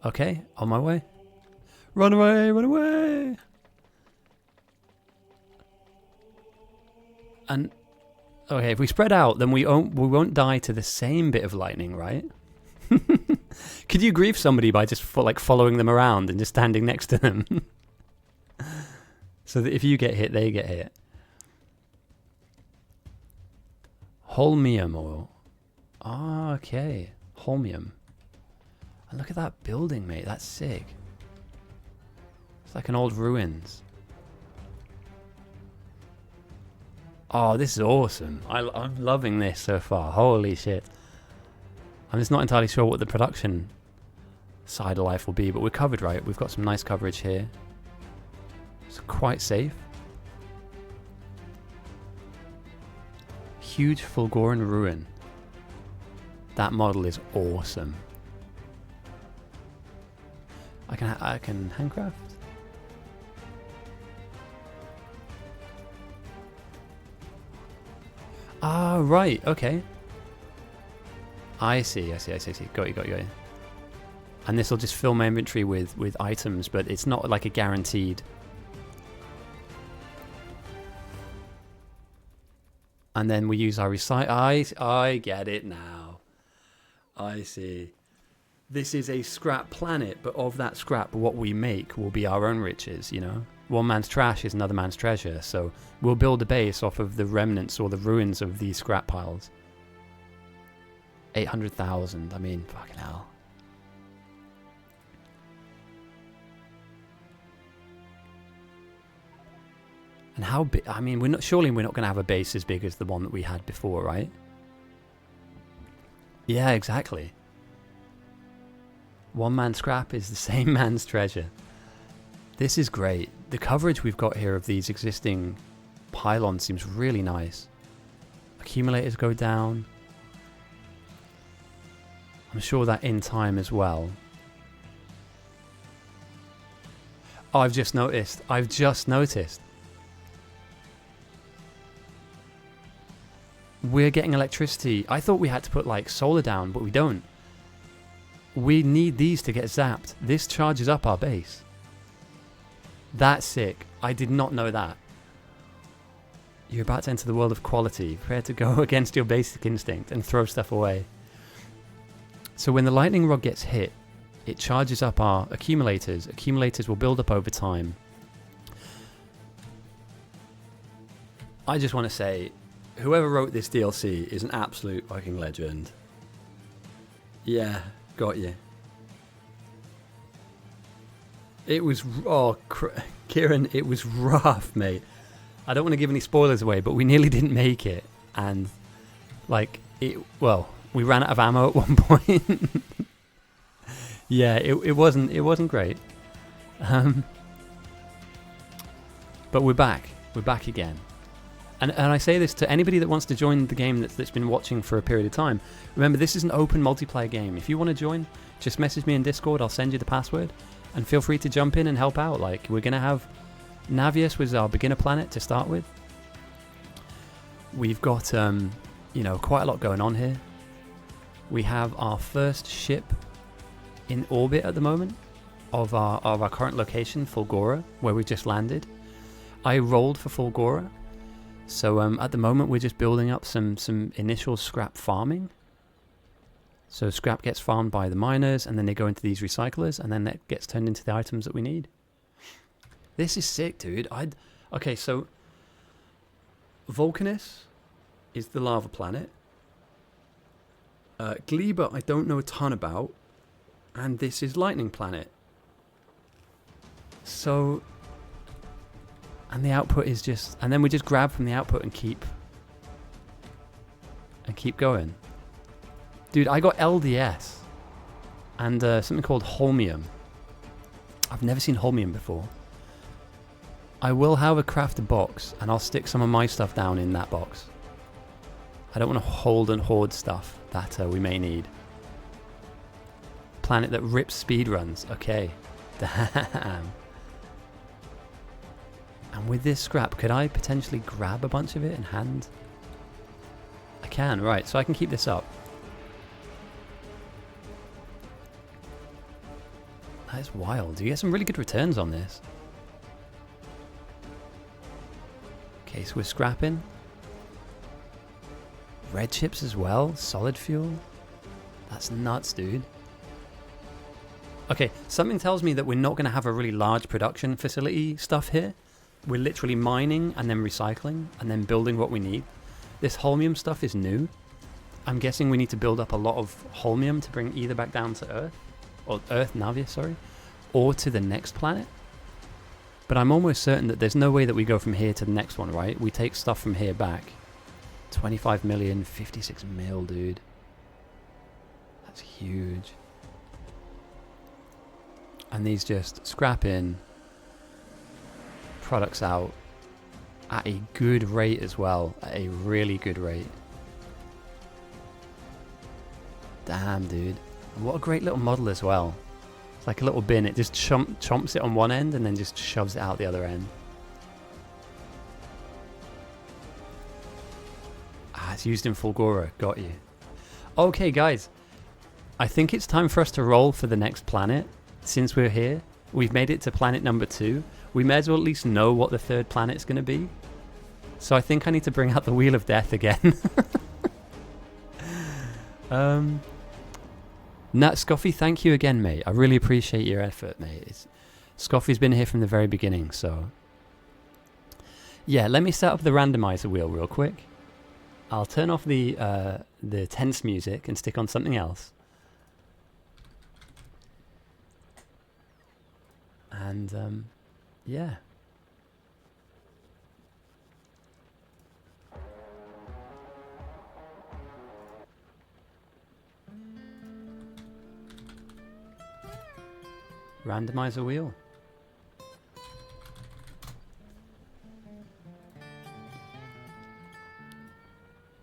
Okay, on my way. Run away, run away! And okay, if we spread out, then we won't die to the same bit of lightning, right? Could you grief somebody by just following them around and just standing next to them? So that if you get hit, they get hit. Holmium oil. Ah, okay. Holmium. And look at that building, mate. That's sick. It's like an old ruins. Oh, this is awesome. I'm loving this so far. Holy shit. I'm just not entirely sure what the production side of life will be, but we're covered, right? We've got some nice coverage here. It's quite safe. Huge Fulgoran ruin. That model is awesome. I can handcraft. Ah, right. Okay. I see. Got you. And this will just fill my inventory with items, but it's not like a guaranteed. And then we use our recycle. I get it now. I see. This is a scrap planet, but of that scrap, what we make will be our own riches, you know? One man's trash is another man's treasure, so we'll build a base off of the remnants or the ruins of these scrap piles. 800,000, I mean, fucking hell. And how big? I mean, surely we're not going to have a base as big as the one that we had before, right? Yeah, exactly. One man's scrap is the same man's treasure. This is great. The coverage we've got here of these existing pylons seems really nice. Accumulators go down. I'm sure that in time as well. Oh, I've just noticed. We're getting electricity. I thought we had to put like solar down, but we don't. We need these to get zapped. This charges up our base. That's sick. I did not know that. You're about to enter the world of quality. Prepare to go against your basic instinct and throw stuff away. So when the lightning rod gets hit, it charges up our accumulators. Accumulators will build up over time. I just want to say, whoever wrote this DLC is an absolute fucking legend. Yeah, got you. It was, Kieran, it was rough, mate. I don't want to give any spoilers away, but we nearly didn't make it. And, like, we ran out of ammo at one point. Yeah, it wasn't great. But we're back. We're back again. And I say this to anybody that wants to join the game that's been watching for a period of time. Remember, this is an open multiplayer game. If you want to join, just message me in Discord. I'll send you the password. And feel free to jump in and help out. Like, we're going to have... Navius was our beginner planet to start with. We've got, quite a lot going on here. We have our first ship in orbit at the moment of our current location, Fulgora, where we just landed. I rolled for Fulgora. So at the moment we're just building up some initial scrap farming. So scrap gets farmed by the miners, and then they go into these recyclers, and then that gets turned into the items that we need. This is sick, dude. Okay, so Vulcanus is the lava planet. Gleba I don't know a ton about, and this is Lightning Planet. So, and the output is just, and then we just grab from the output and keep going. Dude, I got LDS and something called holmium. I've never seen holmium before. I will, however, craft a box, and I'll stick some of my stuff down in that box. I don't want to hold and hoard stuff that we may need. Planet that rips speedruns. Okay. Damn. And with this scrap, could I potentially grab a bunch of it and hand? I can, right. So I can keep this up. That is wild. You get some really good returns on this. Okay, so we're scrapping. Red chips as well. Solid fuel. That's nuts, dude. Okay, something tells me that we're not going to have a really large production facility stuff here. We're literally mining and then recycling and then building what we need. This holmium stuff is new. I'm guessing we need to build up a lot of holmium to bring either back down to Earth, or Navia, sorry, or to the next planet. But I'm almost certain that there's no way that we go from here to the next one, right? We take stuff from here back. 25 million, 56 mil, dude. That's huge. And these just scrap in, products out at a good rate as well, at a really good rate. Damn, dude. And what a great little model as well. It's like a little bin. It just chomps it on one end and then just shoves it out the other end. Ah, it's used in Fulgora. Got you. Okay, guys. I think it's time for us to roll for the next planet. Since we're here, we've made it to planet number 2. We may as well at least know what the third planet's going to be. So I think I need to bring out the Wheel of Death again. Nat Scoffy, thank you again, mate. I really appreciate your effort, mate. Scoffy's been here from the very beginning, so... Yeah, let me set up the randomizer wheel real quick. I'll turn off the tense music and stick on something else. And, yeah. Randomizer wheel.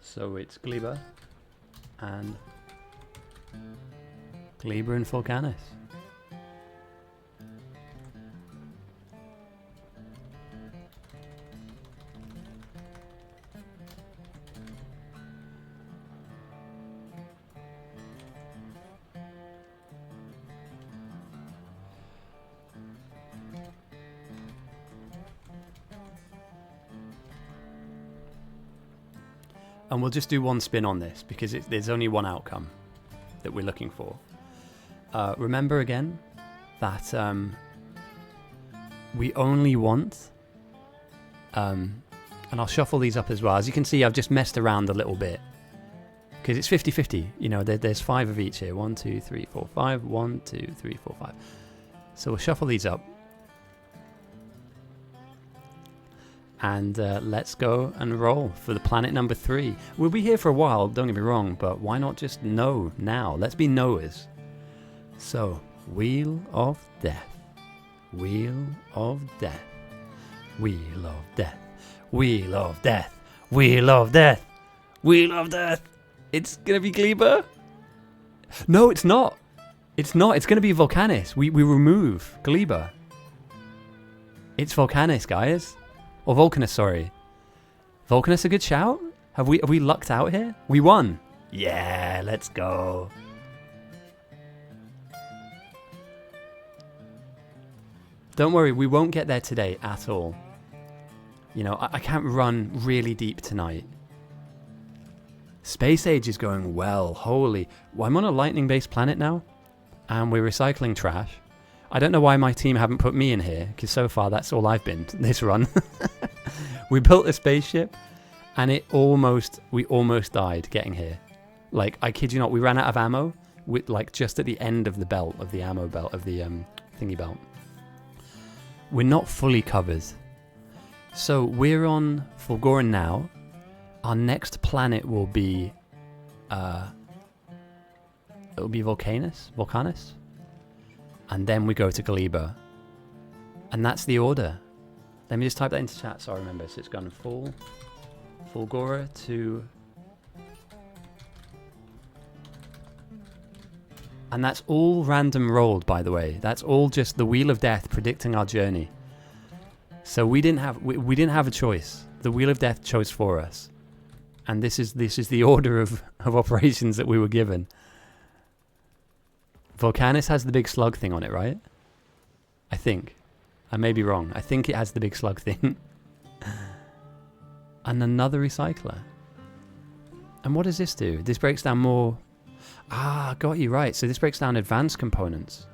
So it's Gleba and Vulcanus. And we'll just do one spin on this because there's only one outcome that we're looking for. remember again that we only want, and I'll shuffle these up as well. As you can see, I've just messed around a little bit because it's 50-50. You know, there's 5 of each here. 1, 2, 3, 4, 5. 1, 2, 3, 4, 5. So we'll shuffle these up. And let's go and roll for the planet number 3. We'll be here for a while, don't get me wrong, but why not just know now? Let's be knowers. So, Wheel of Death. Wheel of Death. Wheel of Death. Wheel of Death. Wheel of Death. Wheel of Death. It's going to be Gleba? No, it's not. It's not. It's going to be Volcanis. We remove Gleba. It's Volcanis, guys. Or Volcanus, sorry. Volcanus a good shout? Have we lucked out here? We won. Yeah, let's go. Don't worry, we won't get there today at all. You know, I can't run really deep tonight. Space Age is going well. Holy. Well, I'm on a lightning-based planet now. And we're recycling trash. I don't know why my team haven't put me in here, because so far that's all I've been this run. We built a spaceship, and we almost died getting here. Like, I kid you not, we ran out of ammo, with like just at the end of the belt, of the ammo belt, of the thingy belt. We're not fully covered. So we're on Fulgoran now. Our next planet will be, it'll be Volcanus. And then we go to Gleba. And that's the order. Let me just type that into chat so I remember. So it's gone Fulgora to... And that's all random rolled, by the way. That's all just the Wheel of Death predicting our journey. So we didn't have a choice. The Wheel of Death chose for us. And this is the order of operations that we were given. Volcanis has the big slug thing on it, right? I think. I may be wrong. I think it has the big slug thing. And another recycler. And what does this do? This breaks down more... Ah, got you right. So this breaks down advanced components.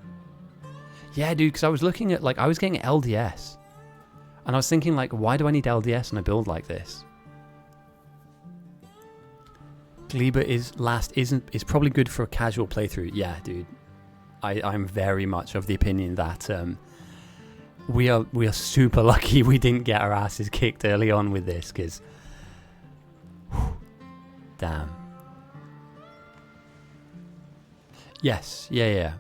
Yeah, dude, because I was looking at, like, I was getting LDS. And I was thinking, like, why do I need LDS in a build like this? Gleba is probably good for a casual playthrough. Yeah, dude. I'm very much of the opinion that we are super lucky we didn't get our asses kicked early on with this, because damn. Yes, yeah.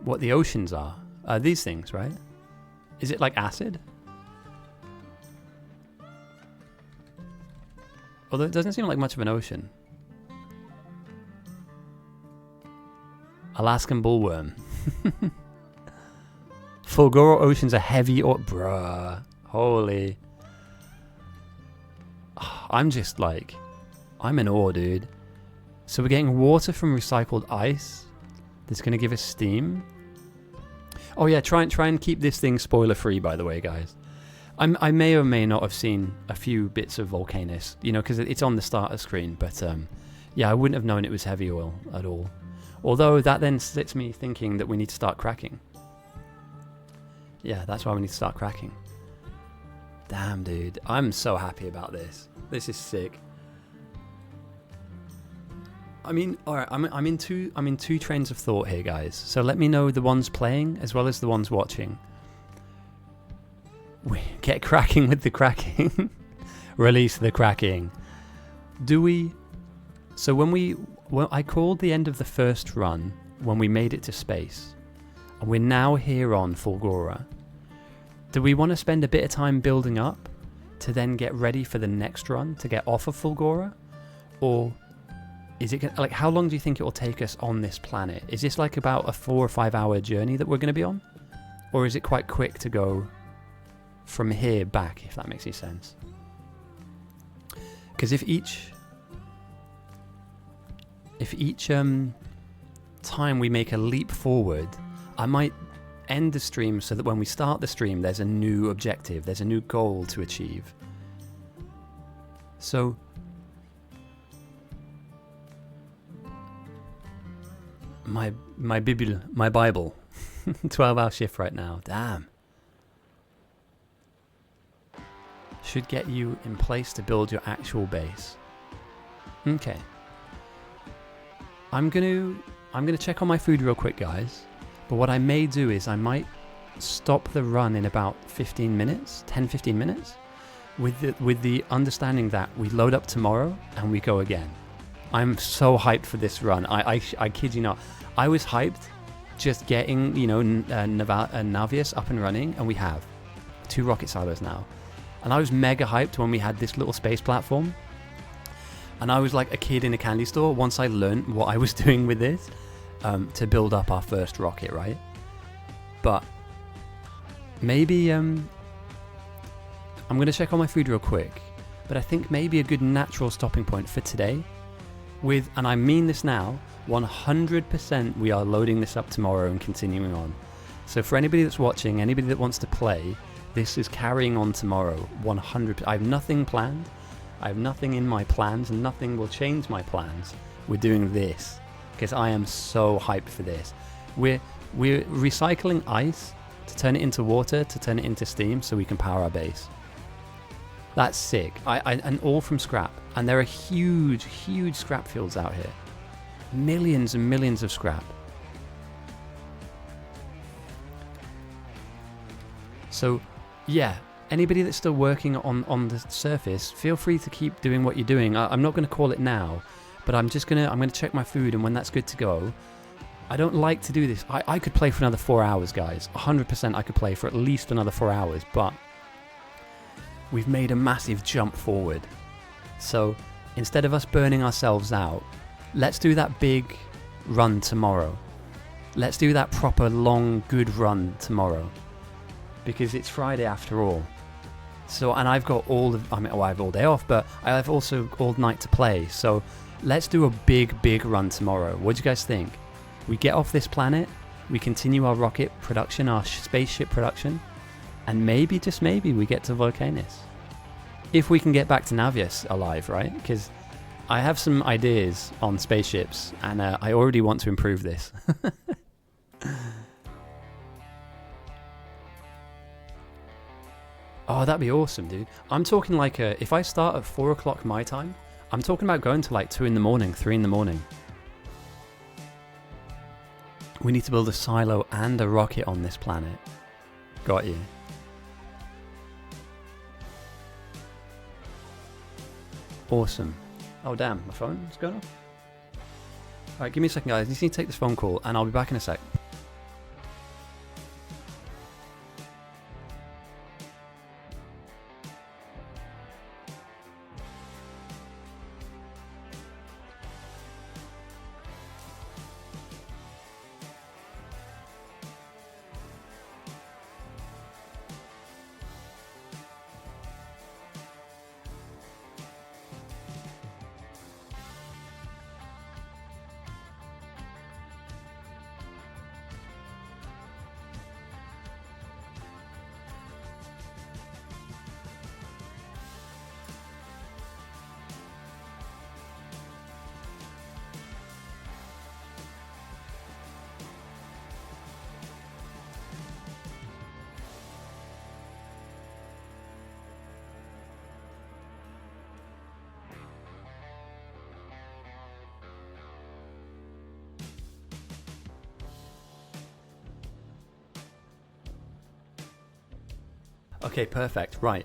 What the oceans are these things, right? Is it like acid? Although it doesn't seem like much of an ocean. Alaskan bullworm. Fulgora oceans are heavy or... Bruh. Holy. I'm just like... I'm in awe, dude. So we're getting water from recycled ice. That's going to give us steam. Oh yeah, try and keep this thing spoiler free, by the way, guys. I may or may not have seen a few bits of Volcanus, you know, because it's on the starter screen. But yeah, I wouldn't have known it was heavy oil at all. Although that then sets me thinking that we need to start cracking. Yeah, that's why we need to start cracking. Damn, dude. I'm so happy about this. This is sick. I mean, alright, I'm in two trains of thought here, guys. So let me know the ones playing as well as the ones watching. We get cracking with the cracking. Release the cracking. Do we... So when I called the end of the first run when we made it to space, and we're now here on Fulgora. Do we want to spend a bit of time building up to then get ready for the next run to get off of Fulgora? Or is it like, how long do you think it will take us on this planet? Is this like about a 4 or 5 hour journey that we're going to be on? Or is it quite quick to go from here back, if that makes any sense? Because if each time we make a leap forward, I might end the stream so that when we start the stream, there's a new objective, there's a new goal to achieve. So my Bible. 12-hour shift right now. Damn. Should get you in place to build your actual base. Okay. I'm gonna check on my food real quick, guys. But what I may do is I might stop the run in about 15 minutes, 10-15 minutes, with the understanding that we load up tomorrow and we go again. I'm so hyped for this run. I kid you not. I was hyped just getting, you know, Navius up and running, and we have 2 rocket silos now. And I was mega hyped when we had this little space platform. And I was like a kid in a candy store once I learned what I was doing with this to build up our first rocket, right? But maybe I'm going to check on my food real quick. But I think maybe a good natural stopping point for today with, and I mean this now, 100% we are loading this up tomorrow and continuing on. So for anybody that's watching, anybody that wants to play, this is carrying on tomorrow, 100%. I have nothing planned. I have nothing in my plans, and nothing will change my plans. We're doing this because I am so hyped for this. We're recycling ice to turn it into water, to turn it into steam, so we can power our base. That's sick. And all from scrap. And there are huge, huge scrap fields out here. Millions and millions of scrap. So, yeah, anybody that's still working on the surface, feel free to keep doing what you're doing. I'm not going to call it now, but I'm going to check my food, and when that's good to go, I don't like to do this. I could play for another 4 hours, guys. 100% I could play for at least another 4 hours, but we've made a massive jump forward. So instead of us burning ourselves out, let's do that big run tomorrow. Let's do that proper long good run tomorrow, because it's Friday after all. So, and I've got I have all day off, but I have also all night to play. So let's do a big run tomorrow. What do you guys think? We get off this planet, we continue our rocket production, our spaceship production, and maybe, just maybe, we get to Volcanus. If we can get back to Navius alive, right? Because I have some ideas on spaceships, and I already want to improve this. Oh, that'd be awesome, dude. I'm talking like if I start at 4 o'clock my time, I'm talking about going to like 2 in the morning, 3 in the morning. We need to build a silo and a rocket on this planet. Got you. Awesome. Oh, damn, my phone is going off. Alright, give me a second, guys. I just need to take this phone call, and I'll be back in a sec. Okay, perfect. Right.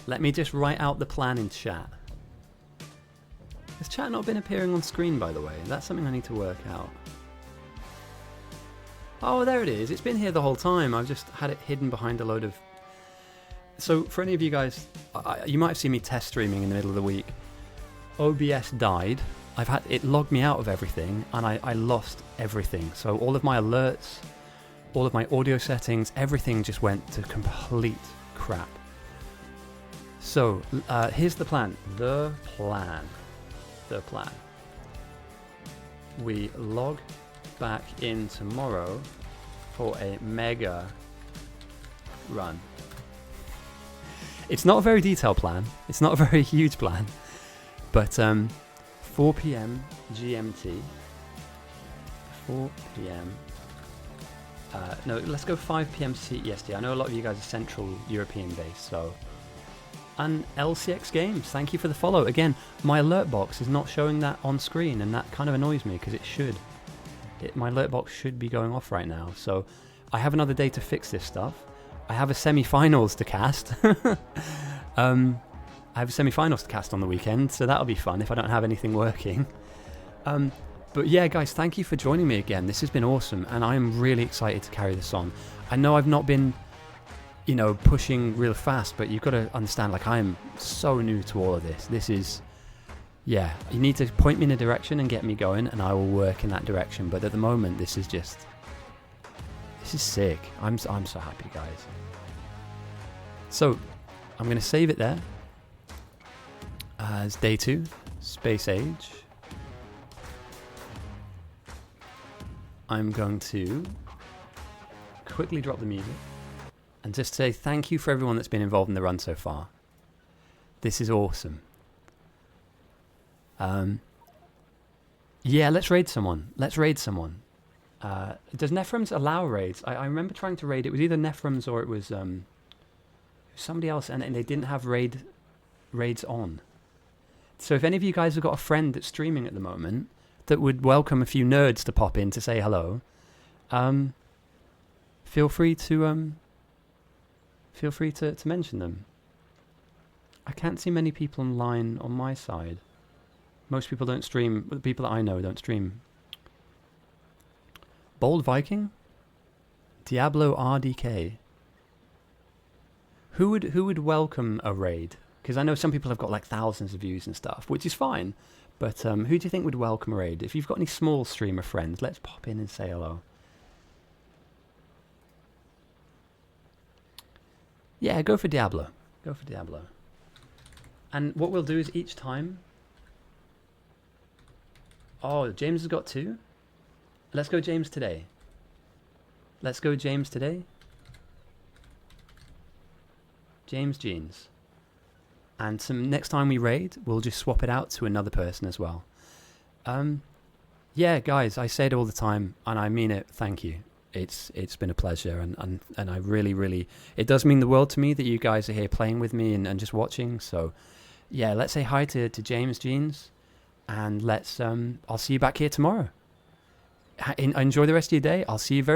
Let me just write out the plan in chat. Has chat not been appearing on screen, by the way? That's something I need to work out. Oh, there it is. It's been here the whole time. I've just had it hidden behind a load of... So, for any of you guys, you might have seen me test streaming in the middle of the week. OBS died. It logged me out of everything, and I lost everything. So all of my alerts, all of my audio settings, everything just went to complete crap. So here's the plan. The plan. We log back in tomorrow for a mega run. It's not a very detailed plan. It's not a very huge plan. But 4 p.m. GMT. 4 p.m. No, let's go 5 p.m. EST. I know a lot of you guys are Central European based, so. And LCX Games, thank you for the follow. Again, my alert box is not showing that on screen, and that kind of annoys me because it should. My alert box should be going off right now. So I have another day to fix this stuff. I have a semi-finals to cast. I have semi-finals to cast on the weekend, so that'll be fun if I don't have anything working. But yeah, guys, thank you for joining me again. This has been awesome, and I am really excited to carry this on. I know I've not been, you know, pushing real fast, but you've got to understand, like, I am so new to all of this. This is, yeah, you need to point me in a direction and get me going, and I will work in that direction. But at the moment, this is just, this is sick. I'm so happy, guys. So I'm going to save it there as day 2, Space Age. I'm going to quickly drop the music and just say thank you for everyone that's been involved in the run so far. This is awesome. Yeah, let's raid someone. Does Nephrons allow raids? I remember trying to raid. It was either Nephrons or it was somebody else, and they didn't have raids on. So if any of you guys have got a friend that's streaming at the moment that would welcome a few nerds to pop in to say hello, feel free to mention them. I can't see many people online on my side. Most people don't stream. The people that I know don't stream. Bold Viking, Diablo RDK. Who would welcome a raid? Because I know some people have got like thousands of views and stuff, which is fine. But who do you think would welcome a raid? If you've got any small streamer friends, let's pop in and say hello. Yeah, go for Diablo. Go for Diablo. And what we'll do is each time... Oh, James has got 2? Let's go James today. Let's go James today. James Jeans. And next time we raid, we'll just swap it out to another person as well. Yeah, guys, I say it all the time, and I mean it. Thank you. It's been a pleasure, and I really, it does mean the world to me that you guys are here playing with me and just watching. So, yeah, let's say hi to James Jeans, and let's I'll see you back here tomorrow. Enjoy the rest of your day. I'll see you very